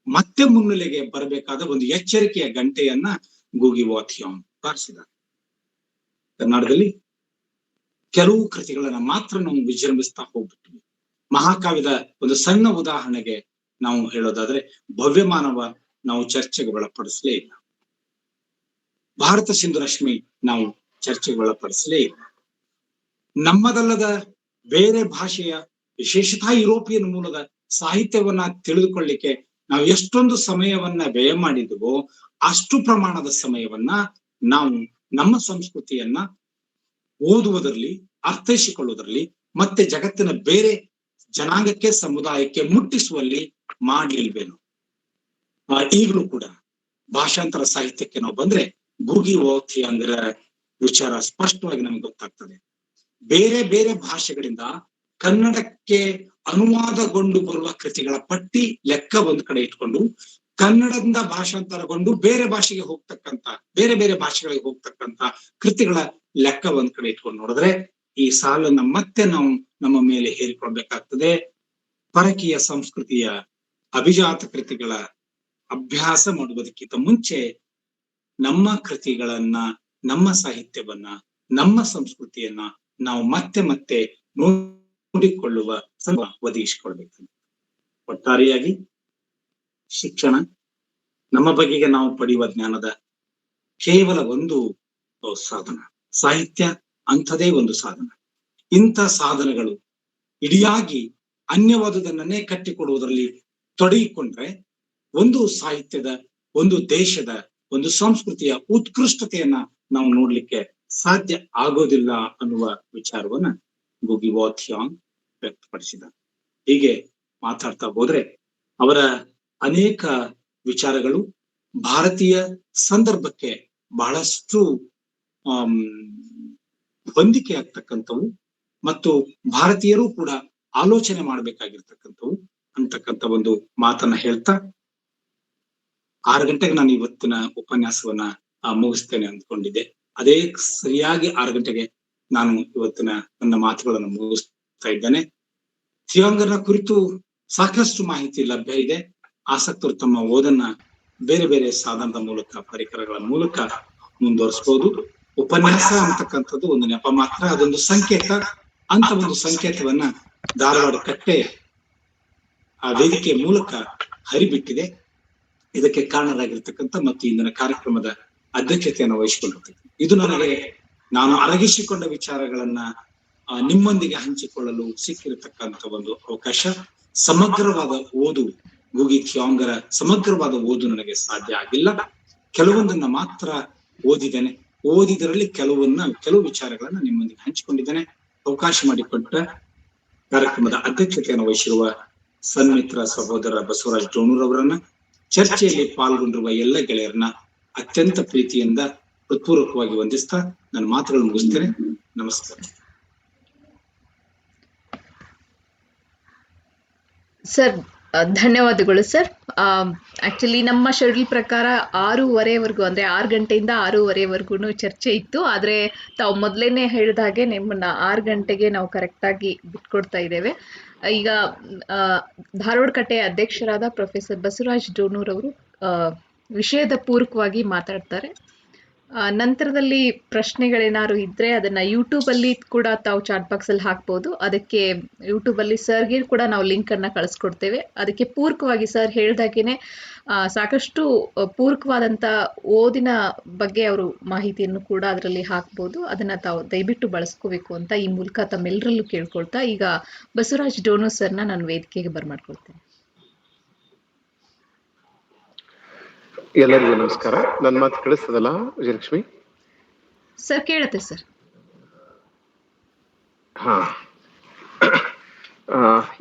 ಮತ್ತೆ ಮುನ್ನೆಲೆಗೆ ಬರಬೇಕಾದ ಒಂದು ಎಚ್ಚರಿಕೆಯ ಗಂಟೆಯನ್ನ ಗೂಗಿ ವಾಥಿಯಾನ್ ಬಾರಿಸಿದ್ದಾರೆ. ಕರ್ನಾಟಕದಲ್ಲಿ ಕೆಲವು ಕೃತಿಗಳನ್ನ ಮಾತ್ರ ನಾವು ವಿಜೃಂಭಿಸ್ತಾ ಹೋಗ್ಬಿಟ್ವಿ. ಮಹಾಕಾವ್ಯದ ಒಂದು ಸಣ್ಣ ಉದಾಹರಣೆಗೆ ನಾವು ಹೇಳೋದಾದ್ರೆ ಭವ್ಯಮಾನವ ನಾವು ಚರ್ಚೆಗೆ ಒಳಪಡಿಸಲೇ ಇಲ್ಲ. ಭಾರತ ಸಿಂಧು ರಶ್ಮಿ ನಾವು ಚರ್ಚೆಗೆ ಒಳಪಡಿಸಲೇ ಇಲ್ಲ. ನಮ್ಮದಲ್ಲದ ಬೇರೆ ಭಾಷೆಯ ವಿಶೇಷತಃ ಯುರೋಪಿಯನ್ ಮೂಲದ ಸಾಹಿತ್ಯವನ್ನ ತಿಳಿದುಕೊಳ್ಳಿಕ್ಕೆ ನಾವು ಎಷ್ಟೊಂದು ಸಮಯವನ್ನ ವ್ಯಯ ಮಾಡಿದವೋ ಅಷ್ಟು ಪ್ರಮಾಣದ ಸಮಯವನ್ನ ನಾವು ನಮ್ಮ ಸಂಸ್ಕೃತಿಯನ್ನ ಓದುವುದರಲ್ಲಿ, ಅರ್ಥೈಸಿಕೊಳ್ಳುವುದರಲ್ಲಿ ಮತ್ತೆ ಜಗತ್ತಿನ ಬೇರೆ ಜನಾಂಗಕ್ಕೆ, ಸಮುದಾಯಕ್ಕೆ ಮುಟ್ಟಿಸುವಲ್ಲಿ ಮಾಡ್ಲಿಲ್ವೇನು. ಈಗಲೂ ಕೂಡ ಭಾಷಾಂತರ ಸಾಹಿತ್ಯಕ್ಕೆ ನಾವು ಬಂದ್ರೆ ಗೂಗಿ ವಾಥಿಯಾನ್ ವಿಚಾರ ಸ್ಪಷ್ಟವಾಗಿ ನಮ್ಗೆ ಗೊತ್ತಾಗ್ತದೆ. ಬೇರೆ ಬೇರೆ ಭಾಷೆಗಳಿಂದ ಕನ್ನಡಕ್ಕೆ ಅನುವಾದಗೊಂಡು ಬರುವ ಕೃತಿಗಳ ಪಟ್ಟಿ ಲೆಕ್ಕ ಒಂದ್ ಕಡೆ ಇಟ್ಕೊಂಡು ಕನ್ನಡದಿಂದ ಭಾಷಾಂತರಗೊಂಡು ಬೇರೆ ಭಾಷೆಗೆ ಹೋಗ್ತಕ್ಕಂತ, ಬೇರೆ ಬೇರೆ ಭಾಷೆಗಳಿಗೆ ಹೋಗ್ತಕ್ಕಂತ ಕೃತಿಗಳ ಲೆಕ್ಕ ಒಂದ್ ಕಡೆ ಇಟ್ಕೊಂಡು ನೋಡಿದ್ರೆ ಈ ಸಾಲನ್ನ ಮತ್ತೆ ನಾವು ನಮ್ಮ ಮೇಲೆ ಹೇರಿಕೊಳ್ಬೇಕಾಗ್ತದೆ. ಪರಕೀಯ ಸಂಸ್ಕೃತಿಯ ಅಭಿಜಾತ ಕೃತಿಗಳ ಅಭ್ಯಾಸ ಮಾಡುವುದಕ್ಕಿಂತ ಮುಂಚೆ ನಮ್ಮ ಕೃತಿಗಳನ್ನ, ನಮ್ಮ ಸಾಹಿತ್ಯವನ್ನ, ನಮ್ಮ ಸಂಸ್ಕೃತಿಯನ್ನ ನಾವು ಮತ್ತೆ ಮತ್ತೆ ನೋಡಿಕೊಳ್ಳುವ ಒದಗಿಸಿಕೊಳ್ಬೇಕು. ಒಟ್ಟಾರೆಯಾಗಿ ಶಿಕ್ಷಣ ನಮ್ಮ ಬಗೆಗೆ ನಾವು ಪಡೆಯುವ ಜ್ಞಾನದ ಕೇವಲ ಒಂದು ಸಾಧನ, ಸಾಹಿತ್ಯ ಅಂಥದೇ ಒಂದು ಸಾಧನ. ಇಂಥ ಸಾಧನಗಳು ಇಡಿಯಾಗಿ ಅನ್ಯವಾದುದನ್ನೇ ಕಟ್ಟಿಕೊಡುವುದರಲ್ಲಿ ತೊಡಗಿಕೊಂಡ್ರೆ ಒಂದು ಸಾಹಿತ್ಯದ, ಒಂದು ದೇಶದ, ಒಂದು ಸಂಸ್ಕೃತಿಯ ಉತ್ಕೃಷ್ಟತೆಯನ್ನ ನಾವು ನೋಡ್ಲಿಕ್ಕೆ ಸಾಧ್ಯ ಆಗೋದಿಲ್ಲ ಅನ್ನುವ ವಿಚಾರವನ್ನ ಗೂಗಿ ವಾಥಿಯಾನ್ ವ್ಯಕ್ತಪಡಿಸಿದ. ಹೀಗೆ ಮಾತಾಡ್ತಾ ಹೋದ್ರೆ ಅವರ ಅನೇಕ ವಿಚಾರಗಳು ಭಾರತೀಯ ಸಂದರ್ಭಕ್ಕೆ ಬಹಳಷ್ಟು ಹೊಂದಿಕೆ ಆಗ್ತಕ್ಕಂಥವು ಮತ್ತು ಭಾರತೀಯರು ಕೂಡ ಆಲೋಚನೆ ಮಾಡ್ಬೇಕಾಗಿರ್ತಕ್ಕಂಥವು ಅಂತಕ್ಕಂಥ ಒಂದು ಮಾತನ್ನ ಹೇಳ್ತಾ 6 ಗಂಟೆಗೆ ನಾನು ಇವತ್ತಿನ ಉಪನ್ಯಾಸವನ್ನ ಮುಗಿಸ್ತೇನೆ ಅಂದ್ಕೊಂಡಿದ್ದೆ. ಅದೇ ಸರಿಯಾಗಿ 6 ಗಂಟೆಗೆ ನಾನು ಇವತ್ತಿನ ನನ್ನ ಮಾತುಗಳನ್ನು ಮುಗಿಸ್ತಾ ಇದ್ದೇನೆ. ಥಿಯಾಂಗರ್ನ ಕುರಿತು ಸಾಕಷ್ಟು ಮಾಹಿತಿ ಲಭ್ಯ ಇದೆ. ಆಸಕ್ತರು ತಮ್ಮ ಓದನ್ನ ಬೇರೆ ಬೇರೆ ಸಾಧನದ ಮೂಲಕ, ಪರಿಕರಗಳ ಮೂಲಕ ಮುಂದುವರಿಸಬಹುದು. ಉಪನ್ಯಾಸ ಅಂತಕ್ಕಂಥದ್ದು ಒಂದು ನೆಪ ಮಾತ್ರ, ಅದೊಂದು ಸಂಕೇತ. ಅಂತ ಒಂದು ಸಂಕೇತವನ್ನ ಧಾರವಾಡ ಕಟ್ಟೆ ಆ ವೇದಿಕೆ ಮೂಲಕ ಹರಿಬಿಟ್ಟಿದೆ. ಇದಕ್ಕೆ ಕಾರಣರಾಗಿರ್ತಕ್ಕಂಥ ಮತ್ತು ಇಂದಿನ ಕಾರ್ಯಕ್ರಮದ ಅಧ್ಯಕ್ಷತೆಯನ್ನು ವಹಿಸಿಕೊಂಡಿರ್ತಕ್ಕಂಥ ಇದು ನಾನು ಅರಗಿಸಿಕೊಂಡ ವಿಚಾರಗಳನ್ನ ನಿಮ್ಮೊಂದಿಗೆ ಹಂಚಿಕೊಳ್ಳಲು ಸಿಕ್ಕಿರತಕ್ಕಂಥ ಒಂದು ಅವಕಾಶ. ಸಮಗ್ರವಾದ ಓದು, ಗೂಗಿ ಥಿಯಾಂಗರ ಸಮಗ್ರವಾದ ಓದು ನನಗೆ ಸಾಧ್ಯ ಆಗಿಲ್ಲ. ಕೆಲವೊಂದನ್ನ ಮಾತ್ರ ಓದಿದ್ದೇನೆ. ಓದಿದರಲ್ಲಿ ಕೆಲವು ವಿಚಾರಗಳನ್ನ ನಿಮ್ಮೊಂದಿಗೆ ಹಂಚಿಕೊಂಡಿದ್ದೇನೆ. ಅವಕಾಶ ಮಾಡಿಕೊಟ್ಟ ಕಾರ್ಯಕ್ರಮದ ಅಧ್ಯಕ್ಷತೆಯನ್ನು ವಹಿಸಿರುವ ಸನ್ಮಿತ್ರ ಸಹೋದರ ಬಸವರಾಜ್ ಡೋಣೂರ್ ಅವರನ್ನ, ಚರ್ಚೆಯಲ್ಲಿ ಪಾಲ್ಗೊಂಡಿರುವ ಎಲ್ಲ ಗೆಳೆಯರನ್ನ ಅತ್ಯಂತ ಪ್ರೀತಿಯಿಂದ ಹೃತ್ಪೂರ್ವಕವಾಗಿ ವಂದಿಸ್ತಾ ನನ್ನ ಮಾತುಗಳನ್ನು ಮುಗಿಸ್ತೇನೆ. ನಮಸ್ಕಾರ. ಸರ್ ಧನ್ಯವಾದಗಳು ಸರ್. ಆಕ್ಚುಲಿ ನಮ್ಮ ಶೆಡ್ಯೂಲ್ ಪ್ರಕಾರ 6:30ವರೆಗೂ, ಅಂದ್ರೆ 6 ಗಂಟೆಯಿಂದ 6:30ವರೆಗೂ ಚರ್ಚೆ ಇತ್ತು. ಆದ್ರೆ ತಾವು ಮೊದಲೇನೆ ಹೇಳಿದ ಹಾಗೆ ನಿಮ್ಮನ್ನ 6 ಗಂಟೆಗೆ ನಾವು ಕರೆಕ್ಟಾಗಿ ಬಿಟ್ಕೊಡ್ತಾ ಇದ್ದೇವೆ. ಈಗ ಧಾರವಾಡ ಕಟ್ಟೆಯ ಅಧ್ಯಕ್ಷರಾದ ಪ್ರೊಫೆಸರ್ ಬಸವರಾಜ್ ಡೋಣೂರ್ ಅವರು ವಿಷಯದ ಪೂರಕವಾಗಿ ಮಾತಾಡ್ತಾರೆ. ನಂತರದಲ್ಲಿ ಪ್ರಶ್ನೆಗಳೇನಾದ್ರು ಇದ್ರೆ ಅದನ್ನ ಯೂಟ್ಯೂಬಲ್ಲಿ ಕೂಡ ತಾವು ಚಾಟ್ ಬಾಕ್ಸ್ ಅಲ್ಲಿ ಹಾಕ್ಬೋದು. ಅದಕ್ಕೆ ಯೂಟ್ಯೂಬಲ್ಲಿ ಸರ್ಗೆ ಕೂಡ ನಾವು ಲಿಂಕ್ ಅನ್ನ ಕಳಿಸ್ಕೊಡ್ತೇವೆ. ಅದಕ್ಕೆ ಪೂರಕವಾಗಿ ಸರ್ ಹೇಳ್ದಾಗೇನೆ ಸಾಕಷ್ಟು ಪೂರಕವಾದಂತ ಓದಿನ ಬಗ್ಗೆ ಅವರು ಮಾಹಿತಿಯನ್ನು ಕೂಡ ಅದರಲ್ಲಿ ಹಾಕ್ಬೋದು. ಅದನ್ನ ತಾವು ದಯವಿಟ್ಟು ಬಳಸ್ಕೋಬೇಕು ಅಂತ ಈ ಮೂಲಕ ತಮ್ಮೆಲ್ಲರಲ್ಲೂ ಕೇಳ್ಕೊಳ್ತಾ ಈಗ ಬಸವರಾಜ್ ಡೋಣೂರ್ ಸರ್ನ ನಾನು ವೇದಿಕೆಗೆ ಬರ್ಮಾಡ್ಕೊಳ್ತೇನೆ. ಎಲ್ಲರಿಗೂ ನಮಸ್ಕಾರ. ನನ್ನ ಮಾತು ಕೇಳಿಸ್ತದಲ್ಲ ವಿಜಯಲಕ್ಷ್ಮಿ? ಸರ್ ಕೇಳತ್ತೆ ಸರ್. ಹಾ,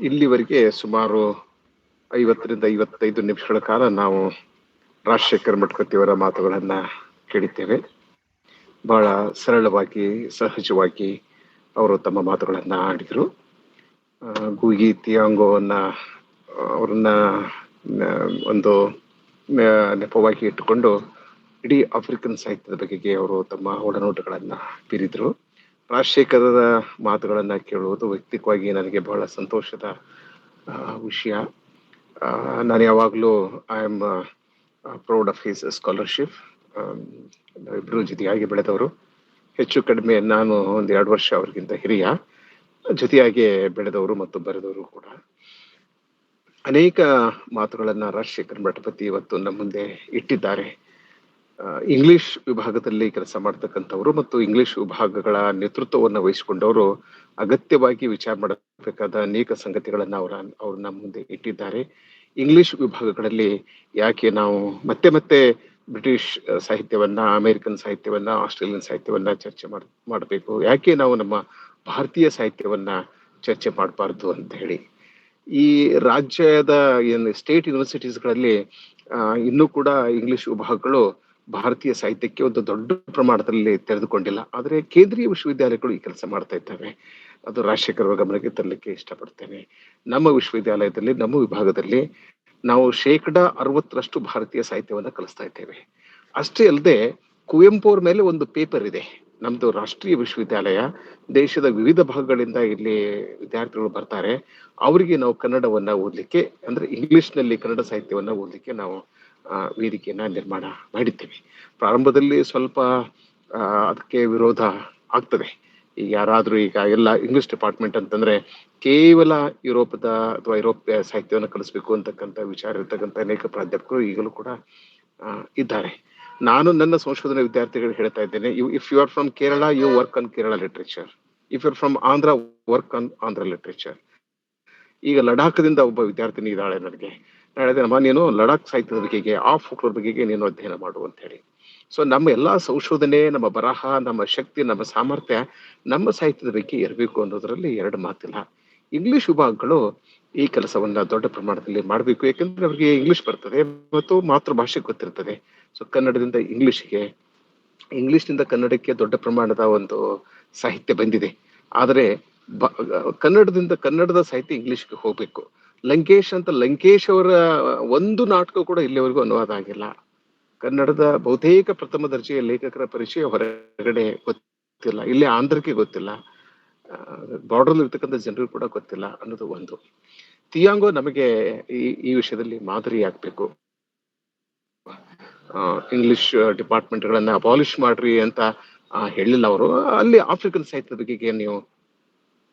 ಇಲ್ಲಿವರೆಗೆ ಸುಮಾರು 50ರಿಂದ 55 ನಿಮಿಷಗಳ ಕಾಲ ನಾವು ರಾಜಶೇಖರ್ ಮಠಪತಿಯವರ ಮಾತುಗಳನ್ನ ಕೇಳಿದ್ದೇವೆ. ಬಹಳ ಸರಳವಾಗಿ, ಸಹಜವಾಗಿ ಅವರು ತಮ್ಮ ಮಾತುಗಳನ್ನ ಆಡಿದರು. ಗೂಗಿ ತಿಯಾಂಗೋವನ್ನ ಅವ್ರನ್ನ ಒಂದು ನೆಪವಾಗಿ ಇಟ್ಟುಕೊಂಡು ಇಡೀ ಆಫ್ರಿಕನ್ ಸಾಹಿತ್ಯದ ಬಗೆಗೆ ಅವರು ತಮ್ಮ ಒಳನೋಟಗಳನ್ನ ಬೀರಿದ್ರು. ರಾಜಶೇಖರದ ಮಾತುಗಳನ್ನ ಕೇಳುವುದು ವೈಯಕ್ತಿಕವಾಗಿ ನನಗೆ ಬಹಳ ಸಂತೋಷದ ವಿಷಯ. ನಾನು ಯಾವಾಗಲೂ I am proud of his scholarship. ಇಬ್ಬರು ಜೊತೆಯಾಗಿ ಬೆಳೆದವರು. ಹೆಚ್ಚು ಕಡಿಮೆ ನಾನು 1-2 ವರ್ಷ ಅವ್ರಿಗಿಂತ ಹಿರಿಯ. ಜೊತೆಯಾಗಿ ಬೆಳೆದವರು ಮತ್ತು ಬರೆದವರು ಕೂಡ. ಅನೇಕ ಮಾತುಗಳನ್ನ ರಾಜಶೇಖರ್ ಮಠಪತಿ ಇವತ್ತು ನಮ್ಮ ಮುಂದೆ ಇಟ್ಟಿದ್ದಾರೆ. ಇಂಗ್ಲಿಷ್ ವಿಭಾಗದಲ್ಲಿ ಕೆಲಸ ಮಾಡ್ತಕ್ಕಂಥವ್ರು ಮತ್ತು ಇಂಗ್ಲಿಷ್ ವಿಭಾಗಗಳ ನೇತೃತ್ವವನ್ನು ವಹಿಸಿಕೊಂಡವರು ಅಗತ್ಯವಾಗಿ ವಿಚಾರ ಮಾಡಬೇಕಾದ ಅನೇಕ ಸಂಗತಿಗಳನ್ನ ಅವ್ರು ನಮ್ಮ ಮುಂದೆ ಇಟ್ಟಿದ್ದಾರೆ. ಇಂಗ್ಲಿಷ್ ವಿಭಾಗಗಳಲ್ಲಿ ಯಾಕೆ ನಾವು ಮತ್ತೆ ಬ್ರಿಟಿಷ್ ಸಾಹಿತ್ಯವನ್ನ, ಅಮೆರಿಕನ್ ಸಾಹಿತ್ಯವನ್ನ, ಆಸ್ಟ್ರೇಲಿಯನ್ ಸಾಹಿತ್ಯವನ್ನ ಚರ್ಚೆ ಮಾಡಬೇಕು, ಯಾಕೆ ನಾವು ನಮ್ಮ ಭಾರತೀಯ ಸಾಹಿತ್ಯವನ್ನ ಚರ್ಚೆ ಮಾಡಬಾರ್ದು ಅಂತ ಹೇಳಿ. ಈ ರಾಜ್ಯದ ಏನು ಸ್ಟೇಟ್ ಯೂನಿವರ್ಸಿಟೀಸ್ಗಳಲ್ಲಿ ಇನ್ನೂ ಕೂಡ ಇಂಗ್ಲಿಷ್ ವಿಭಾಗಗಳು ಭಾರತೀಯ ಸಾಹಿತ್ಯಕ್ಕೆ ಒಂದು ದೊಡ್ಡ ಪ್ರಮಾಣದಲ್ಲಿ ತೆರೆದುಕೊಂಡಿಲ್ಲ. ಆದರೆ ಕೇಂದ್ರೀಯ ವಿಶ್ವವಿದ್ಯಾಲಯಗಳು ಈ ಕೆಲಸ ಮಾಡ್ತಾ ಇದ್ದಾವೆ. ಅದು ರಾಜಶೇಖರ್ ಅವರ ಗಮನಕ್ಕೆ ತರಲಿಕ್ಕೆ ಇಷ್ಟಪಡ್ತೇನೆ. ನಮ್ಮ ವಿಶ್ವವಿದ್ಯಾಲಯದಲ್ಲಿ, ನಮ್ಮ ವಿಭಾಗದಲ್ಲಿ ನಾವು 60% ಭಾರತೀಯ ಸಾಹಿತ್ಯವನ್ನ ಕಲಿಸ್ತಾ ಇದ್ದೇವೆ. ಅಷ್ಟೇ ಅಲ್ಲದೆ ಕುವೆಂಪು ಅವ್ರ ಮೇಲೆ ಒಂದು ಪೇಪರ್ ಇದೆ. ನಮ್ದು ರಾಷ್ಟ್ರೀಯ ವಿಶ್ವವಿದ್ಯಾಲಯ, ದೇಶದ ವಿವಿಧ ಭಾಗಗಳಿಂದ ಇಲ್ಲಿ ವಿದ್ಯಾರ್ಥಿಗಳು ಬರ್ತಾರೆ. ಅವರಿಗೆ ನಾವು ಕನ್ನಡವನ್ನ ಓದ್ಲಿಕ್ಕೆ, ಅಂದ್ರೆ ಇಂಗ್ಲಿಷ್ ನಲ್ಲಿ ಕನ್ನಡ ಸಾಹಿತ್ಯವನ್ನ ಓದ್ಲಿಕ್ಕೆ ನಾವು ವೇದಿಕೆಯನ್ನ ನಿರ್ಮಾಣ ಮಾಡಿದ್ದೇವೆ. ಪ್ರಾರಂಭದಲ್ಲಿ ಸ್ವಲ್ಪ ಅದಕ್ಕೆ ವಿರೋಧ ಆಗ್ತದೆ. ಈಗ ಯಾರಾದ್ರೂ ಈಗ ಎಲ್ಲ ಇಂಗ್ಲಿಷ್ ಡಿಪಾರ್ಟ್ಮೆಂಟ್ ಅಂತಂದ್ರೆ ಕೇವಲ ಯುರೋಪದ ಅಥವಾ ಯುರೋಪ್ಯ ಸಾಹಿತ್ಯವನ್ನು ಕಲಿಸ್ಬೇಕು ಅಂತಕ್ಕಂಥ ವಿಚಾರ ಇರ್ತಕ್ಕಂಥ ಅನೇಕ ಪ್ರಾಧ್ಯಾಪಕರು ಈಗಲೂ ಕೂಡ ಇದ್ದಾರೆ. ನಾನು ನನ್ನ ಸಂಶೋಧನಾ ವಿದ್ಯಾರ್ಥಿಗಳು ಹೇಳ್ತಾ ಇದ್ದೇನೆ, if you are from Kerala, you work on Kerala literature. If you are from Andhra, work on Andhra literature. ಈಗ ಲಡಾಖದಿಂದ ಒಬ್ಬ ವಿದ್ಯಾರ್ಥಿನಿ ಇದ್ದಾಳೆ. ನನಗೆ ಹೇಳಿದೆ, ನಮ್ಮ ನೀನು ಲಡಾಖ್ ಸಾಹಿತ್ಯದ ಬಗೆಗೆ, ಆ ಫೋಕ್ಲೋರ್ ಬಗೆಗೆ ನೀನು ಅಧ್ಯಯನ ಮಾಡು ಅಂತ ಹೇಳಿ. ಸೊ ನಮ್ಮ ಎಲ್ಲಾ ಸಂಶೋಧನೆ, ನಮ್ಮ ಬರಹ, ನಮ್ಮ ಶಕ್ತಿ, ನಮ್ಮ ಸಾಮರ್ಥ್ಯ ನಮ್ಮ ಸಾಹಿತ್ಯದ ಬಗ್ಗೆ ಇರಬೇಕು ಅನ್ನೋದ್ರಲ್ಲಿ ಎರಡು ಮಾತಿಲ್ಲ. ಇಂಗ್ಲಿಷ್ ವಿಭಾಗಗಳು ಈ ಕೆಲಸವನ್ನ ದೊಡ್ಡ ಪ್ರಮಾಣದಲ್ಲಿ ಮಾಡಬೇಕು. ಯಾಕಂದ್ರೆ ಅವ್ರಿಗೆ ಇಂಗ್ಲಿಷ್ ಬರ್ತದೆ ಮತ್ತು ಮಾತೃಭಾಷೆ ಗೊತ್ತಿರ್ತದೆ. ಸೊ ಕನ್ನಡದಿಂದ ಇಂಗ್ಲಿಷ್ಗೆ, ಇಂಗ್ಲಿಷ್ನಿಂದ ಕನ್ನಡಕ್ಕೆ ದೊಡ್ಡ ಪ್ರಮಾಣದ ಒಂದು ಸಾಹಿತ್ಯ ಬಂದಿದೆ. ಆದರೆ ಕನ್ನಡದಿಂದ ಕನ್ನಡದ ಸಾಹಿತ್ಯ ಇಂಗ್ಲಿಷ್ಗೆ ಹೋಗ್ಬೇಕು. ಲಂಕೇಶ್ ಅಂತ, ಲಂಕೇಶ್ ಅವರ ಒಂದು ನಾಟಕ ಕೂಡ ಇಲ್ಲಿವರೆಗೂ ಅನುವಾದ ಆಗಿಲ್ಲ. ಕನ್ನಡದ ಬಹುತೇಕ ಪ್ರಥಮ ದರ್ಜೆಯ ಲೇಖಕರ ಪರಿಚಯ ಹೊರಗಡೆ ಗೊತ್ತಿಲ್ಲ, ಇಲ್ಲಿ ಆಂಧ್ರಕ್ಕೆ ಗೊತ್ತಿಲ್ಲ, ಬಾರ್ಡರ್ ಇರ್ತಕ್ಕಂಥ ಜನರು ಕೂಡ ಗೊತ್ತಿಲ್ಲ ಅನ್ನೋದು ಒಂದು. ತಿಯಾಂಗೋ ನಮಗೆ ಈ ವಿಷಯದಲ್ಲಿ ಮಾದರಿ ಆಗ್ಬೇಕು. ಇಂಗ್ಲಿಷ್ ಡಿಪಾರ್ಟ್ಮೆಂಟ್ಗಳನ್ನ ಅಬಾಲಿಷ್ ಮಾಡ್ರಿ ಅಂತ ಹೇಳಿಲ್ಲ ಅವರು. ಅಲ್ಲಿ ಆಫ್ರಿಕನ್ ಸಾಹಿತ್ಯದ ಬಗೆಗೆ ನೀವು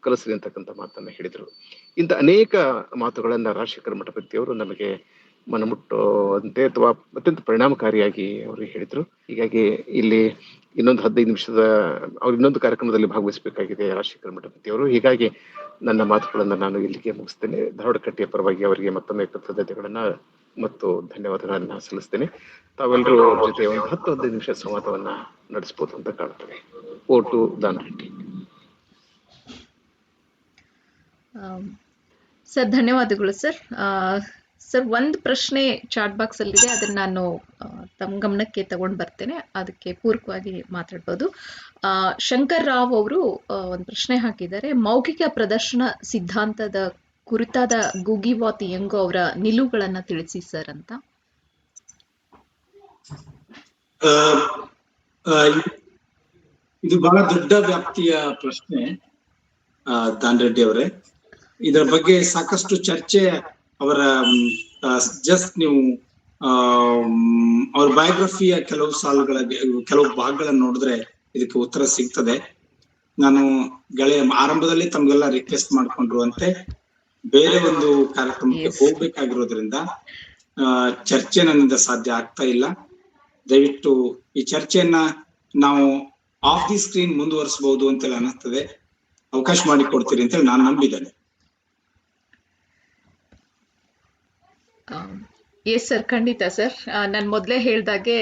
ಕಲಿಸ್ರಿ ಅಂತಕ್ಕಂಥ ಮಾತನ್ನ ಹೇಳಿದ್ರು. ಇಂಥ ಅನೇಕ ಮಾತುಗಳನ್ನ ರಾಜಶೇಖರ್ ಮಠಪತಿ ಅವರು ನಮಗೆ ಮನಮುಟ್ಟುವಂತೆ ಅಥವಾ ಅತ್ಯಂತ ಪರಿಣಾಮಕಾರಿಯಾಗಿ ಅವರು ಹೇಳಿದ್ರು. ಹೀಗಾಗಿ ಇಲ್ಲಿ ಇನ್ನೊಂದು 15 ನಿಮಿಷದ ಅವ್ರು ಇನ್ನೊಂದು ಕಾರ್ಯಕ್ರಮದಲ್ಲಿ ಭಾಗವಹಿಸಬೇಕಾಗಿದೆ ರಾಜಶೇಖರ್ ಮಠಪತಿ ಅವರು. ಹೀಗಾಗಿ ನನ್ನ ಮಾತುಗಳನ್ನ ನಾನು ಇಲ್ಲಿಗೆ ಮುಗಿಸ್ತೇನೆ. ಧಾರವಾಡಕಟ್ಟೆಯ ಪರವಾಗಿ ಅವರಿಗೆ ಮತ್ತೊಮ್ಮೆ ಕೃತಜ್ಞತೆಗಳನ್ನ ಮತ್ತು ಧನ್ಯವಾದಗಳನ್ನ ಸಲ್ಲಿಸ್ತೇನೆ. ತಾವೆಲ್ಲರೂ ಅವ್ರ ಜೊತೆ ಒಂದು 10-15 ನಿಮಿಷ ಸಂವಾದವನ್ನ ನಡೆಸಬಹುದು ಅಂತ ಕಾಣ್ತದೆ. ಓಟು ದಾನಹಟ್ಟಿ. ಸರ್ ಧನ್ಯವಾದಗಳು ಸರ್. ಸರ್ ಒಂದು ಪ್ರಶ್ನೆ ಚಾಟ್ ಬಾಕ್ಸ್ ಅಲ್ಲಿದೆ, ಅದನ್ನ ನಾನು ತಮ್ಮ ಗಮನಕ್ಕೆ ತಗೊಂಡು ಬರ್ತೇನೆ, ಅದಕ್ಕೆ ಪೂರಕವಾಗಿ ಮಾತಾಡ್ಬೋದು. ಶಂಕರ್ ರಾವ್ ಅವರು ಒಂದು ಪ್ರಶ್ನೆ ಹಾಕಿದ್ದಾರೆ, ಮೌಖಿಕ ಪ್ರದರ್ಶನ ಸಿದ್ಧಾಂತದ ಕುರಿತಾದ ಗೂಗಿವಾ ತಿಯಾಂಗೋ ಅವರ ನಿಲುವುಗಳನ್ನ ತಿಳಿಸಿ ಸರ್ ಅಂತ. ಇದು ಬಹಳ ದೊಡ್ಡ ವ್ಯಾಪ್ತಿಯ ಪ್ರಶ್ನೆ ದಾನ್ ರೆಡ್ಡಿ ಅವರೇ. ಇದರ ಬಗ್ಗೆ ಸಾಕಷ್ಟು ಚರ್ಚೆ ಅವರ ಜಸ್ಟ್ ನೀವು ಅವ್ರ ಬಯೋಗ್ರಫಿಯ ಕೆಲವು ಸಾಲುಗಳ ಕೆಲವು ಭಾಗಗಳನ್ನು ನೋಡಿದ್ರೆ ಇದಕ್ಕೆ ಉತ್ತರ ಸಿಗ್ತದೆ. ನಾನು ಆರಂಭದಲ್ಲಿ ತಮ್ಗೆಲ್ಲ ರಿಕ್ವೆಸ್ಟ್ ಮಾಡ್ಕೊಂಡಿರುವಂತೆ ಬೇರೆ ಒಂದು ಕಾರ್ಯಕ್ರಮಕ್ಕೆ ಹೋಗ್ಬೇಕಾಗಿರೋದ್ರಿಂದ ಚರ್ಚೆ ನನ್ನಿಂದ ಸಾಧ್ಯ ಆಗ್ತಾ ಇಲ್ಲ. ದಯವಿಟ್ಟು ಈ ಚರ್ಚೆಯನ್ನ ನಾವು ಆಫ್ ದಿ ಸ್ಕ್ರೀನ್ ಮುಂದುವರಿಸಬಹುದು ಅಂತೆಲ್ಲ ಅನ್ನಿಸ್ತದೆ. ಅವಕಾಶ ಮಾಡಿಕೊಡ್ತೀರಿ ಅಂತೇಳಿ ನಾನು ನಂಬಿದ್ದೇನೆ. ಎಸ್ ಸರ್, ಖಂಡಿತ ಸರ್. ನಾನು ಮೊದಲೇ ಹೇಳ್ದಾಗೆ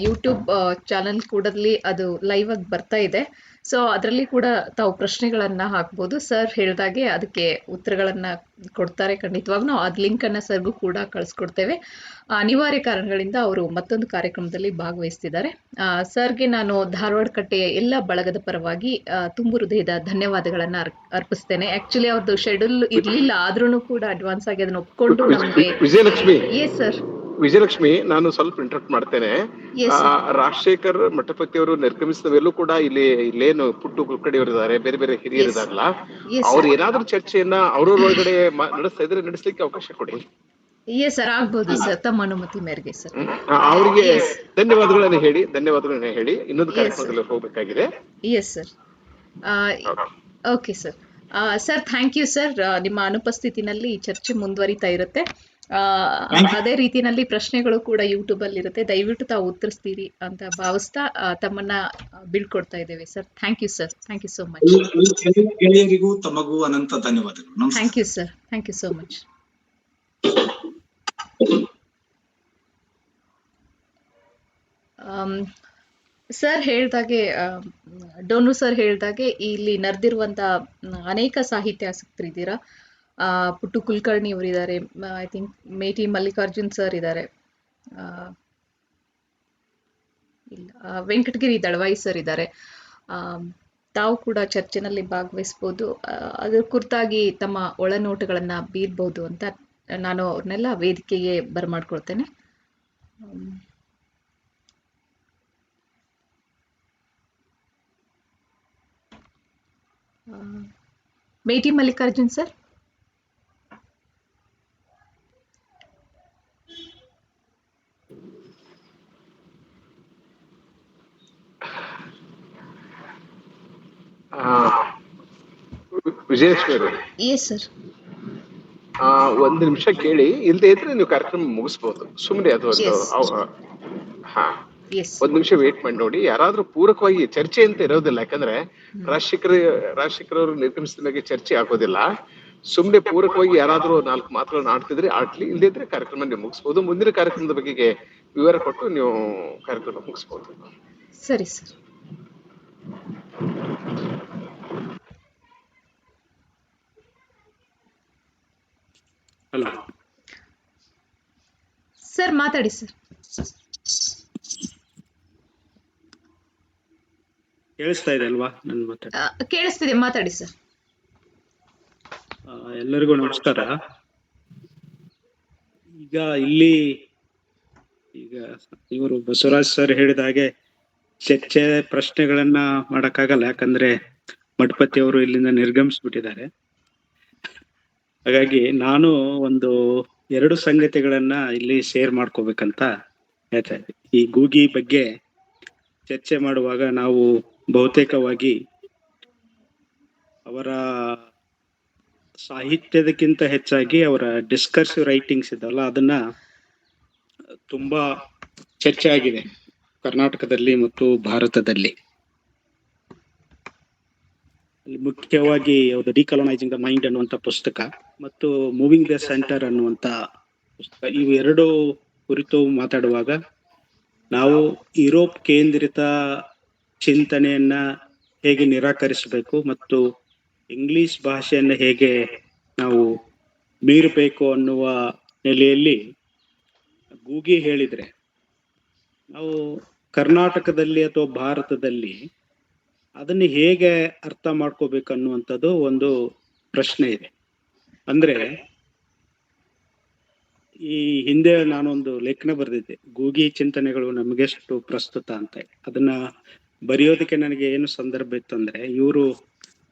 ಯೂಟ್ಯೂಬ್ ಚಾನಲ್ ಕೂಡಲ್ಲಿ ಅದು ಲೈವ್ ಆಗಿ ಬರ್ತಾ ಇದೆ. ಸೊ ಅದರಲ್ಲಿ ಕೂಡ ತಾವು ಪ್ರಶ್ನೆಗಳನ್ನ ಹಾಕ್ಬೋದು. ಸರ್ ಹೇಳ್ದಾಗೆ ಅದಕ್ಕೆ ಉತ್ತರಗಳನ್ನ ಕೊಡ್ತಾರೆ ಖಂಡಿತವಾಗ್ಲೂ. ನಾವು ಅದ್ ಲಿಂಕ್ ಅನ್ನ ಸರ್ಗೂ ಕೂಡ ಕಳಿಸ್ಕೊಡ್ತೇವೆ. ಅನಿವಾರ್ಯ ಕಾರಣಗಳಿಂದ ಅವರು ಮತ್ತೊಂದು ಕಾರ್ಯಕ್ರಮದಲ್ಲಿ ಭಾಗವಹಿಸ್ತಿದ್ದಾರೆ. ಸರ್ಗೆ ನಾನು ಧಾರವಾಡ ಕಟ್ಟೆಯ ಎಲ್ಲ ಬಳಗದ ಪರವಾಗಿ ತುಂಬು ಹೃದಯದ ಧನ್ಯವಾದಗಳನ್ನ ಅರ್ಪಿಸ್ತೇನೆ. ಆಕ್ಚುಲಿ ಅವ್ರದ್ದು ಶೆಡ್ಯೂಲ್ ಇರ್ಲಿಲ್ಲ, ಆದ್ರೂ ಕೂಡ ಅಡ್ವಾನ್ಸ್ ಆಗಿ ಅದನ್ನ ಒಪ್ಕೊಂಡು ನಮ್ಗೆ. Vijayalakshmi, yes sir. ವಿಜಯಲಕ್ಷ್ಮಿ, ನಾನು ಸ್ವಲ್ಪ ಇಂಟರಪ್ಟ್ ಮಾಡ್ತೇನೆ. Yes, sir. ರಾಜಶೇಖರ್ ಮಠಪತಿ ಅವರು ನಿರ್ಗಮಿಸಿದವೆಲ್ಲೂ ಕೂಡ ಇಲ್ಲೇನು ಪುಟ್ಟು ಕುಲಕರ್ಣಿಯವರು ಇದ್ದಾರೆ, ಬೇರೆ ಬೇರೆ ಹಿರಿಯರಿದಾರಲ್ಲ, Yes, ಅವ್ರು sir. ಏನಾದ್ರೂ ಚರ್ಚೆಯನ್ನ ಅವ್ರೊಳಗಡೆ ನಡೆಸ್ತಾ ಇದ್ರೆ ನಡೆಸ್ಲಿಕ್ಕೆ ಅವಕಾಶ ಕೊಡಿ. ಎಸ್ ಸರ್, ಆಗ್ಬೋದು ಸರ್, ತಮ್ಮ ಅನುಮತಿ ಮೇರೆಗೆ ಸರ್. ಅವರಿಗೆ Yes. ಧನ್ಯವಾದಗಳನ್ನ ಹೇಳಿ ಇನ್ನೊಂದು ಕಾರ್ಯಕ್ರಮದಲ್ಲಿ ಹೋಗ್ಬೇಕಾಗಿದೆ. Yes sir. Okay sir. Sir thank you sir. ನಿಮ್ಮ ಅನುಪಸ್ಥಿತಿನಲ್ಲಿ ಈ ಚರ್ಚೆ ಮುಂದುವರಿತಾ ಇರುತ್ತೆ. ಅದೇ ರೀತಿಯಲ್ಲಿ ಪ್ರಶ್ನೆಗಳು ಕೂಡ ಯೂಟ್ಯೂಬ್ ಅಲ್ಲಿ ಇರುತ್ತೆ. ದಯವಿಟ್ಟು ತಾವು ಉತ್ತರಿಸ್ತೀರಿ ಅಂತ ಭಾವಿಸ್ತಾ ತಮ್ಮನ್ನ ಬೀಳ್ಕೊಡ್ತಾ ಇದ್ದೇವೆ sir. Thank you sir. Thank you so much. ಗೆಳೆಯರಿಗೂ ತಮಗೂ ಅನಂತ ಧನ್ಯವಾದಗಳು. ನಮಸ್ಕಾರ. Thank you sir. Thank you so much. Sir ಹೇಳ್ದಾಗೆ, ಡೋನು ಸರ್ ಹೇಳ್ದಾಗೆ ಇಲ್ಲಿ ನಡೆದಿರುವಂತ ಅನೇಕ ಸಾಹಿತ್ಯಾಸಕ್ತರಿದ್ದೀರಾ. ಪುಟ್ಟು ಕುಲಕರ್ಣಿ ಅವರಿದ್ದಾರೆ, I think Meti Mallikarjun sir ಇದ್ದಾರೆ, ಇಲ್ಲ ವೆಂಕಟಗಿರಿ ದಳವಾಯಿ ಸರ್ ಇದ್ದಾರೆ. ತಾವು ಕೂಡ ಚರ್ಚೆನಲ್ಲಿ ಭಾಗವಹಿಸ್ಬೋದು. ಅದ್ರ ಕುರಿತಾಗಿ ತಮ್ಮ ಒಳನೋಟಗಳನ್ನ ಬೀರ್ಬೋದು ಅಂತ ನಾನು ಅವ್ರನ್ನೆಲ್ಲ ವೇದಿಕೆಗೆ ಬರಮಾಡ್ಕೊಳ್ತೇನೆ. ಮೇಟಿ ಮಲ್ಲಿಕಾರ್ಜುನ್ ಸರ್. ವಿಜಯಲಕ್ಷ್ಮಿ ಅವರು, ಎಸ್ ಸರ್. ಒಂದು ನಿಮಿಷ ಕೇಳಿ, ಇಲ್ಲದೆ ಇದ್ರೆ ನೀವು ಕಾರ್ಯಕ್ರಮ ಮುಗಿಸ್ಬೋದು. ಸುಮ್ಮನೆ ಅದು ಒಂದು ಒಂದ್ ನಿಮಿಷ ವೇಟ್ ಮಾಡಿ ನೋಡಿ. ಯಾರಾದ್ರೂ ಪೂರಕವಾಗಿ ಚರ್ಚೆ ಅಂತ ಇರೋದಿಲ್ಲ, ಯಾಕಂದ್ರೆ ರಾಜಶೇಖರ್ ಅವರು ನಿರ್ಗಮಿಸಿದ ಮೇಲೆ ಚರ್ಚೆ ಆಗೋದಿಲ್ಲ. ಸುಮ್ನೆ ಪೂರಕವಾಗಿ ಯಾರಾದ್ರೂ 4 ಮಾತುಗಳನ್ನ ಆಡ್ತಿದ್ರೆ ಆಡ್ಲಿ, ಇಲ್ಲದಿದ್ರೆ ಕಾರ್ಯಕ್ರಮ ನೀವು ಮುಗಿಸ್ಬೋದು. ಮುಂದಿನ ಕಾರ್ಯಕ್ರಮದ ಬಗೆಗೆ ವಿವರ ಕೊಟ್ಟು ನೀವು ಕಾರ್ಯಕ್ರಮ ಮುಗಿಸ್ಬೋದು. ಸರಿ ಸರ್. ಹಲೋ ಸರ್, ಮಾತಾಡಿ ಸರ್. ಕೇಳಿಸ್ತಾ ಇದೆ ಅಲ್ವಾ ನನ್ನ ಮಾತಾಡಿ? ಕೇಳಿಸ್ತಿದೆ, ಮಾತಾಡಿ ಸರ್. ಎಲ್ಲರಿಗೂ ನಮಸ್ಕಾರ. ಈಗ ಇವರು ಬಸವರಾಜ್ ಸರ್ ಹೇಳಿದ ಹಾಗೆ ಚರ್ಚೆ ಪ್ರಶ್ನೆಗಳನ್ನ ಮಾಡಕ್ಕಾಗಲ್ಲ, ಯಾಕಂದ್ರೆ ಮಠಪತಿ ಅವರು ಇಲ್ಲಿಂದ ನಿರ್ಗಮಿಸ್ಬಿಟ್ಟಿದ್ದಾರೆ. ಹಾಗಾಗಿ ನಾನು ಒಂದು 2 ಸಂಗತಿಗಳನ್ನ ಇಲ್ಲಿ ಶೇರ್ ಮಾಡ್ಕೋಬೇಕಂತ ಹೇಳ್ತಾ ಇದ್ದೆ. ಈ ಗೂಗಿ ಬಗ್ಗೆ ಚರ್ಚೆ ಮಾಡುವಾಗ ನಾವು ಬಹುತೇಕವಾಗಿ ಅವರ ಸಾಹಿತ್ಯದಕ್ಕಿಂತ ಹೆಚ್ಚಾಗಿ ಅವರ ಡಿಸ್ಕರ್ಸಿವ್ ರೈಟಿಂಗ್ಸ್ ಇದಲ್ಲ, ಅದನ್ನ ತುಂಬಾ ಚರ್ಚೆ ಆಗಿದೆ ಕರ್ನಾಟಕದಲ್ಲಿ ಮತ್ತು ಭಾರತದಲ್ಲಿ. ಮುಖ್ಯವಾಗಿ ಡಿಕಾಲೋನೈಸಿಂಗ್ ದ ಮೈಂಡ್ ಅನ್ನುವಂಥ ಪುಸ್ತಕ ಮತ್ತು ಮೂವಿಂಗ್ ದ ಸೆಂಟರ್ ಅನ್ನುವಂಥ ಪುಸ್ತಕ, ಇವೆರಡು ಕುರಿತು ಮಾತಾಡುವಾಗ ನಾವು ಯುರೋಪ್ ಕೇಂದ್ರಿತ ಚಿಂತನೆಯನ್ನ ಹೇಗೆ ನಿರಾಕರಿಸಬೇಕು ಮತ್ತು ಇಂಗ್ಲಿಷ್ ಭಾಷೆಯನ್ನು ಹೇಗೆ ನಾವು ಮೀರಬೇಕು ಅನ್ನುವ ನೆಲೆಯಲ್ಲಿ ಗೂಗಿ ಹೇಳಿದ್ರೆ, ನಾವು ಕರ್ನಾಟಕದಲ್ಲಿ ಅಥವಾ ಭಾರತದಲ್ಲಿ ಅದನ್ನು ಹೇಗೆ ಅರ್ಥ ಮಾಡ್ಕೋಬೇಕು ಅನ್ನುವಂಥದ್ದು ಒಂದು ಪ್ರಶ್ನೆ ಇದೆ. ಅಂದ್ರೆ ಈ ಹಿಂದೆ ನಾನೊಂದು ಲೇಖನ ಬರೆದಿದ್ದೆ, ಗೂಗಿ ಚಿಂತನೆಗಳು ನಮಗೆಷ್ಟು ಪ್ರಸ್ತುತ ಅಂತ. ಅದನ್ನ ಬರೆಯೋದಕ್ಕೆ ನನಗೆ ಏನು ಸಂದರ್ಭ ಇತ್ತು ಅಂದ್ರೆ, ಇವರು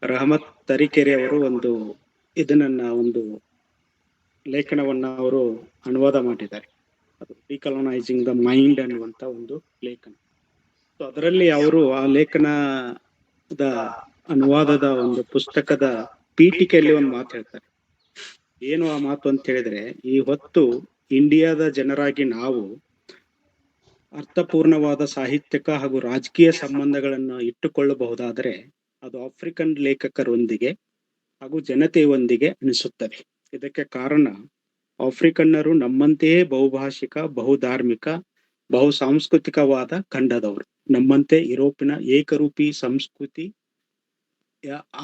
ರಹಮತ್ ತರೀಕೆರೆ ಅವರು ಒಂದು ಲೇಖನವನ್ನ ಅವರು ಅನುವಾದ ಮಾಡಿದ್ದಾರೆ. ಅದು ಡಿಕಾಲೋನೈಸಿಂಗ್ ದ ಮೈಂಡ್ ಅನ್ನುವಂತ ಒಂದು ಲೇಖನ. ಸೊ ಅದರಲ್ಲಿ ಅವರು ಆ ಲೇಖನದ ಅನುವಾದದ ಒಂದು ಪುಸ್ತಕದ ಪೀಠಿಕೆಯಲ್ಲಿ ಒಂದು ಮಾತು ಹೇಳ್ತಾರೆ. ಏನು ಆ ಮಾತು ಅಂತ ಹೇಳಿದ್ರೆ, ಈ ಹೊತ್ತು ಇಂಡಿಯಾದ ಜನರಾಗಿ ನಾವು ಅರ್ಥಪೂರ್ಣವಾದ ಸಾಹಿತ್ಯಿಕ ಹಾಗೂ ರಾಜಕೀಯ ಸಂಬಂಧಗಳನ್ನು ಇಟ್ಟುಕೊಳ್ಳಬಹುದಾದರೆ ಅದು ಆಫ್ರಿಕನ್ ಲೇಖಕರೊಂದಿಗೆ ಹಾಗೂ ಜನತೆಯೊಂದಿಗೆ ಅನಿಸುತ್ತದೆ. ಇದಕ್ಕೆ ಕಾರಣ ಆಫ್ರಿಕನ್ನರು ನಮ್ಮಂತೆಯೇ ಬಹುಭಾಷಿಕ, ಬಹುಧಾರ್ಮಿಕ, ಬಹು ಸಾಂಸ್ಕೃತಿಕವಾದ ಖಂಡದವರು. ನಮ್ಮಂತೆ ಯುರೋಪಿನ ಏಕರೂಪಿ ಸಂಸ್ಕೃತಿ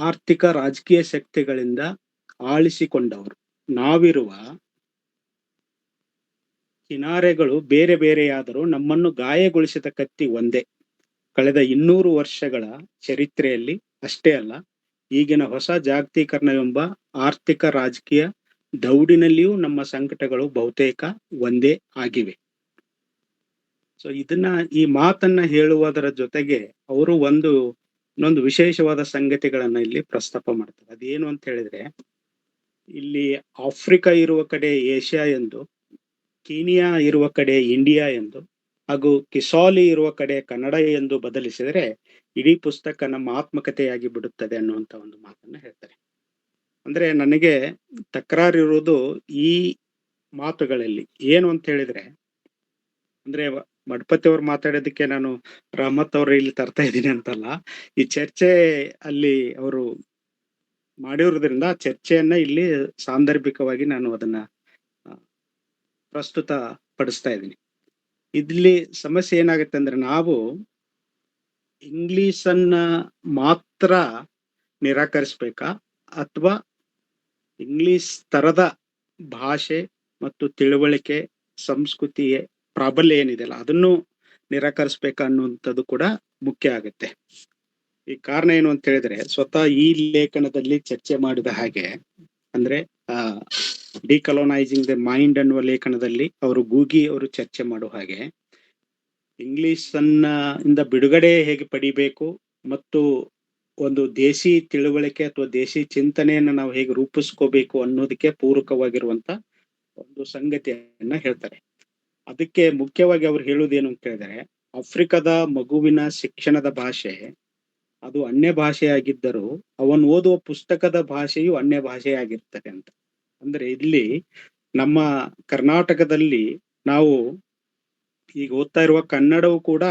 ಆರ್ಥಿಕ ರಾಜಕೀಯ ಶಕ್ತಿಗಳಿಂದ ಆಳಿಸಿಕೊಂಡವರು. ನಾವಿರುವ ಕಿನಾರೆಗಳು ಬೇರೆ ಬೇರೆಯಾದರೂ ನಮ್ಮನ್ನು ಗಾಯಗೊಳಿಸಿದ ಕತ್ತಿ ಒಂದೇ. ಕಳೆದ 200 ವರ್ಷಗಳ ಚರಿತ್ರೆಯಲ್ಲಿ ಅಷ್ಟೇ ಅಲ್ಲ, ಈಗಿನ ಹೊಸ ಜಾಗತೀಕರಣವೆಂಬ ಆರ್ಥಿಕ ರಾಜಕೀಯ ದೌಡಿನಲ್ಲಿಯೂ ನಮ್ಮ ಸಂಕಟಗಳು ಬಹುತೇಕ ಒಂದೇ ಆಗಿವೆ. ಸೊ ಈ ಮಾತನ್ನ ಹೇಳುವುದರ ಜೊತೆಗೆ ಅವರು ಇನ್ನೊಂದು ವಿಶೇಷವಾದ ಸಂಗತಿಗಳನ್ನ ಇಲ್ಲಿ ಪ್ರಸ್ತಾಪ ಮಾಡ್ತಾರೆ. ಅದೇನು ಅಂತ ಹೇಳಿದ್ರೆ, ಇಲ್ಲಿ ಆಫ್ರಿಕಾ ಇರುವ ಕಡೆ ಏಷ್ಯಾ ಎಂದು, ಕೀನಿಯಾ ಇರುವ ಕಡೆ ಇಂಡಿಯಾ ಎಂದು, ಹಾಗೂ ಕಿಸಾಲಿ ಇರುವ ಕಡೆ ಕನ್ನಡ ಎಂದು ಬದಲಿಸಿದರೆ ಇಡೀ ಪುಸ್ತಕ ನಮ್ಮ ಆತ್ಮಕಥೆಯಾಗಿ ಬಿಡುತ್ತದೆ ಅನ್ನುವಂತ ಒಂದು ಮಾತನ್ನ ಹೇಳ್ತಾರೆ. ಅಂದ್ರೆ ನನಗೆ ತಕರಾರಿರುವುದು ಈ ಮಾತುಗಳಲ್ಲಿ. ಏನು ಅಂತ ಹೇಳಿದ್ರೆ, ಅಂದ್ರೆ ಮಠಪತಿ ಅವ್ರು ಮಾತಾಡೋದಕ್ಕೆ ನಾನು ರಹಮತ್ ಅವ್ರ ಇಲ್ಲಿ ತರ್ತಾ ಇದ್ದೀನಿ ಅಂತಲ್ಲ, ಈ ಚರ್ಚೆ ಅಲ್ಲಿ ಅವರು ಮಾಡಿರೋದ್ರಿಂದ ಆ ಚರ್ಚೆಯನ್ನ ಇಲ್ಲಿ ಸಾಂದರ್ಭಿಕವಾಗಿ ನಾನು ಅದನ್ನ ಪ್ರಸ್ತುತ ಪಡಿಸ್ತಾ ಇದ್ದೀನಿ. ಇಲ್ಲಿ ಸಮಸ್ಯೆ ಏನಾಗುತ್ತೆ ಅಂದ್ರೆ, ನಾವು ಇಂಗ್ಲಿಷನ್ನ ಮಾತ್ರ ನಿರಾಕರಿಸ್ಬೇಕಾ ಅಥವಾ ಇಂಗ್ಲಿಷ್ ತರದ ಭಾಷೆ ಮತ್ತು ತಿಳುವಳಿಕೆ, ಸಂಸ್ಕೃತಿಯ ಪ್ರಾಬಲ್ಯ ಏನಿದೆಯಲ್ಲ ಅದನ್ನು ನಿರಾಕರಿಸ್ಬೇಕಾ ಅನ್ನುವಂಥದ್ದು ಕೂಡ ಮುಖ್ಯ ಆಗುತ್ತೆ. ಈ ಕಾರಣ ಏನು ಅಂತ ಹೇಳಿದ್ರೆ, ಸ್ವತಃ ಈ ಲೇಖನದಲ್ಲಿ ಚರ್ಚೆ ಮಾಡಿದ ಹಾಗೆ, ಅಂದ್ರೆ ಡಿಕಲೋನೈಸಿಂಗ್ ದ ಮೈಂಡ್ ಅನ್ನುವ ಲೇಖನದಲ್ಲಿ ಗೂಗಿ ಅವರು ಚರ್ಚೆ ಮಾಡುವ ಹಾಗೆ, ಇಂಗ್ಲಿಷ್ ಇಂದ ಬಿಡುಗಡೆ ಹೇಗೆ ಪಡಿಬೇಕು ಮತ್ತು ಒಂದು ದೇಶಿ ತಿಳುವಳಿಕೆ ಅಥವಾ ದೇಶಿ ಚಿಂತನೆಯನ್ನ ನಾವು ಹೇಗೆ ರೂಪಿಸ್ಕೋಬೇಕು ಅನ್ನೋದಕ್ಕೆ ಪೂರಕವಾಗಿರುವಂತ ಒಂದು ಸಂಗತಿಯನ್ನ ಹೇಳ್ತಾರೆ. ಅದಕ್ಕೆ ಮುಖ್ಯವಾಗಿ ಅವ್ರು ಹೇಳುವುದೇನು ಅಂತ ಹೇಳಿದ್ರೆ, ಆಫ್ರಿಕಾದ ಮಗುವಿನ ಶಿಕ್ಷಣದ ಭಾಷೆ ಅದು ಅನ್ಯ ಭಾಷೆಯಾಗಿದ್ದರೂ ಅವನು ಓದುವ ಪುಸ್ತಕದ ಭಾಷೆಯು ಅನ್ಯ ಭಾಷೆಯಾಗಿರ್ತದೆ ಅಂತ. ಅಂದ್ರೆ ಇಲ್ಲಿ ನಮ್ಮ ಕರ್ನಾಟಕದಲ್ಲಿ ನಾವು ಈಗ ಓದ್ತಾ ಇರುವ ಕನ್ನಡವು ಕೂಡ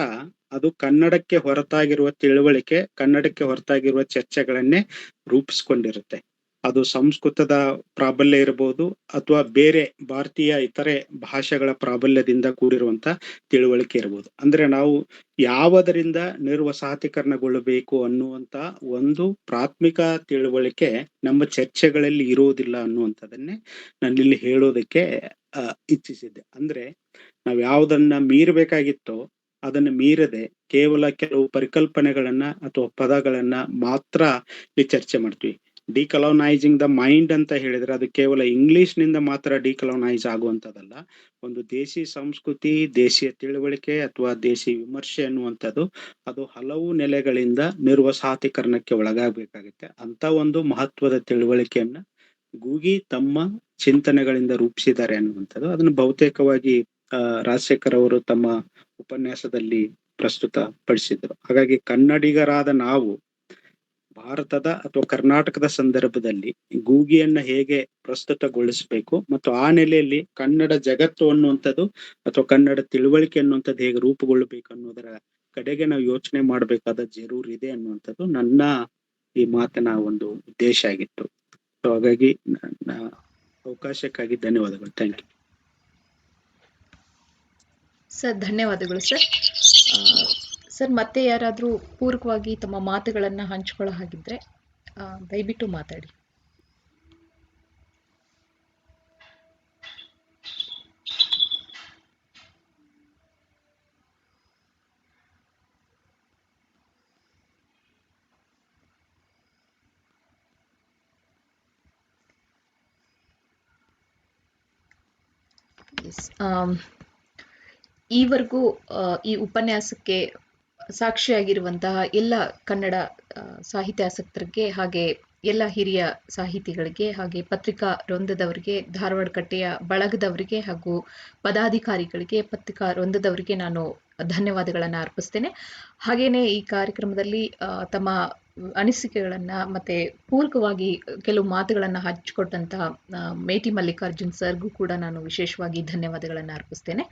ಅದು ಕನ್ನಡಕ್ಕೆ ಹೊರತಾಗಿರುವ ತಿಳುವಳಿಕೆ, ಕನ್ನಡಕ್ಕೆ ಹೊರತಾಗಿರುವ ಚರ್ಚೆಗಳನ್ನೇ ರೂಪಿಸ್ಕೊಂಡಿರುತ್ತೆ. ಅದು ಸಂಸ್ಕೃತದ ಪ್ರಾಬಲ್ಯ ಇರಬಹುದು ಅಥವಾ ಬೇರೆ ಭಾರತೀಯ ಇತರೆ ಭಾಷೆಗಳ ಪ್ರಾಬಲ್ಯದಿಂದ ಕೂಡಿರುವಂತ ತಿಳುವಳಿಕೆ ಇರಬಹುದು. ಅಂದ್ರೆ ನಾವು ಯಾವುದರಿಂದ ನಿರ್ವಸಾಹತೀಕರಣಗೊಳ್ಳಬೇಕು ಅನ್ನುವಂತ ಒಂದು ಪ್ರಾಥಮಿಕ ತಿಳುವಳಿಕೆ ನಮ್ಮ ಚರ್ಚೆಗಳಲ್ಲಿ ಇರುವುದಿಲ್ಲ ಅನ್ನುವಂಥದ್ದನ್ನೇ ನಾನಿಲ್ಲಿ ಹೇಳೋದಕ್ಕೆ ಇಚ್ಛಿಸಿದ್ದೆ. ಅಂದ್ರೆ ನಾವ್ ಯಾವುದನ್ನ ಮೀರಬೇಕಾಗಿತ್ತೋ ಅದನ್ನ ಮೀರದೆ ಕೇವಲ ಕೆಲವು ಪರಿಕಲ್ಪನೆಗಳನ್ನ ಅಥವಾ ಪದಗಳನ್ನ ಮಾತ್ರ ಇಲ್ಲಿ ಚರ್ಚೆ ಮಾಡ್ತೀವಿ. ಡಿಕಲೋನೈಸಿಂಗ್ ದ ಮೈಂಡ್ ಅಂತ ಹೇಳಿದ್ರೆ ಅದು ಕೇವಲ ಇಂಗ್ಲಿಷ್ ನಿಂದ ಮಾತ್ರ ಡಿಕಲೋನೈಸ್ ಆಗುವಂತದಲ್ಲ. ಒಂದು ದೇಶಿ ಸಂಸ್ಕೃತಿ, ದೇಶೀಯ ತಿಳುವಳಿಕೆ ಅಥವಾ ದೇಶಿ ವಿಮರ್ಶೆ ಅನ್ನುವಂಥದ್ದು ಅದು ಹಲವು ನೆಲೆಗಳಿಂದ ನಿರ್ವಸಾಹತೀಕರಣಕ್ಕೆ ಒಳಗಾಗಬೇಕಾಗುತ್ತೆ. ಅಂತ ಒಂದು ಮಹತ್ವದ ತಿಳುವಳಿಕೆಯನ್ನ ಗೂಗಿ ತಮ್ಮ ಚಿಂತನೆಗಳಿಂದ ರೂಪಿಸಿದ್ದಾರೆ ಅನ್ನುವಂಥದ್ದು ಅದನ್ನು ಬಹುತೇಕವಾಗಿ ರಾಜಶೇಖರ್ ಅವರು ತಮ್ಮ ಉಪನ್ಯಾಸದಲ್ಲಿ ಪ್ರಸ್ತುತ ಪಡಿಸಿದ್ರು. ಹಾಗಾಗಿ ಕನ್ನಡಿಗರಾದ ನಾವು ಭಾರತದ ಅಥವಾ ಕರ್ನಾಟಕದ ಸಂದರ್ಭದಲ್ಲಿ ಗೂಗಿಯನ್ನ ಹೇಗೆ ಪ್ರಸ್ತುತಗೊಳಿಸಬೇಕು ಮತ್ತು ಆ ನೆಲೆಯಲ್ಲಿ ಕನ್ನಡ ಜಗತ್ತು ಅನ್ನುವಂಥದ್ದು ಅಥವಾ ಕನ್ನಡ ತಿಳುವಳಿಕೆ ಅನ್ನುವಂಥದ್ದು ಹೇಗೆ ರೂಪುಗೊಳ್ಳಬೇಕು ಅನ್ನೋದರ ಕಡೆಗೆ ನಾವು ಯೋಚನೆ ಮಾಡಬೇಕಾದ ಜರೂರ್ ಇದೆ ಅನ್ನುವಂಥದ್ದು ನನ್ನ ಈ ಮಾತಿನ ಒಂದು ಉದ್ದೇಶ ಆಗಿತ್ತು. ಸೊ ಹಾಗಾಗಿ ಅವಕಾಶಕ್ಕಾಗಿ ಧನ್ಯವಾದಗಳು. Thank you sir. ಧನ್ಯವಾದಗಳು ಸರ್. ಸರ್, ಮತ್ತೆ ಯಾರಾದರೂ ಪೂರಕವಾಗಿ ತಮ್ಮ ಮಾತುಗಳನ್ನು ಹಂಚಿಕೊಳ್ಳೋ ಹಾಗಿದ್ರೆ ದಯವಿಟ್ಟು ಮಾತಾಡಿ. ಈವರೆಗೂ ಈ ಉಪನ್ಯಾಸಕ್ಕೆ ಸಾಕ್ಷಿಯಾಗಿರುವಂತಹ ಎಲ್ಲ ಕನ್ನಡ ಸಾಹಿತ್ಯಾಸಕ್ತರಿಗೆ, ಹಾಗೆ ಎಲ್ಲ ಹಿರಿಯ ಸಾಹಿತಿಗಳಿಗೆ, ಹಾಗೆ ಪತ್ರಿಕಾ ವೃಂದದವರಿಗೆ, ಧಾರವಾಡ ಕಟ್ಟೆಯ ಬಳಗದವರಿಗೆ ಹಾಗೂ ಪದಾಧಿಕಾರಿಗಳಿಗೆ, ಪತ್ರಿಕಾ ವೃಂದದವರಿಗೆ ನಾನು ಧನ್ಯವಾದಗಳನ್ನು ಅರ್ಪಿಸ್ತೇನೆ. ಹಾಗೇನೆ ಈ ಕಾರ್ಯಕ್ರಮದಲ್ಲಿ ತಮ್ಮ ಅನಿಸಿಕೆಗಳನ್ನು ಮತ್ತೆ ಪೂರಕವಾಗಿ ಕೆಲವು ಮಾತುಗಳನ್ನು ಹಂಚಿಕೊಟ್ಟಂತಹ ಮೇಟಿ ಮಲ್ಲಿಕಾರ್ಜುನ್ ಸರ್ಗೂ ಕೂಡ ನಾನು ವಿಶೇಷವಾಗಿ ಧನ್ಯವಾದಗಳನ್ನು ಅರ್ಪಿಸ್ತೇನೆ.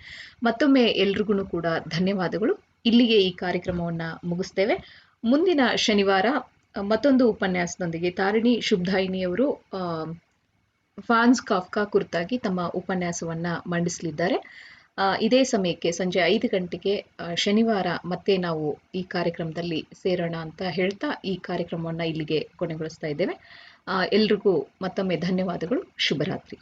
ಮತ್ತೊಮ್ಮೆ ಎಲ್ರಿಗೂ ಕೂಡ ಧನ್ಯವಾದಗಳು. ಇಲ್ಲಿಗೆ ಈ ಕಾರ್ಯಕ್ರಮವನ್ನು ಮುಗಿಸ್ತೇವೆ. ಮುಂದಿನ ಶನಿವಾರ ಮತ್ತೊಂದು ಉಪನ್ಯಾಸದೊಂದಿಗೆ ತಾರಿಣಿ ಶುಭದಾಯಿನಿಯವರು ಫ್ರಾನ್ಸ್ ಕಾಫ್ಕಾ ಕುರಿತಾಗಿ ತಮ್ಮ ಉಪನ್ಯಾಸವನ್ನ ಮಂಡಿಸಲಿದ್ದಾರೆ. ಇದೇ ಸಮಯಕ್ಕೆ ಸಂಜೆ 5 ಗಂಟೆಗೆ ಶನಿವಾರ ಮತ್ತೆ ನಾವು ಈ ಕಾರ್ಯಕ್ರಮದಲ್ಲಿ ಸೇರೋಣ ಅಂತ ಹೇಳ್ತಾ ಈ ಕಾರ್ಯಕ್ರಮವನ್ನು ಇಲ್ಲಿಗೆ ಕೊನೆಗೊಳಿಸ್ತಾ ಇದ್ದೇವೆ. ಎಲ್ರಿಗೂ ಮತ್ತೊಮ್ಮೆ ಧನ್ಯವಾದಗಳು. ಶುಭರಾತ್ರಿ.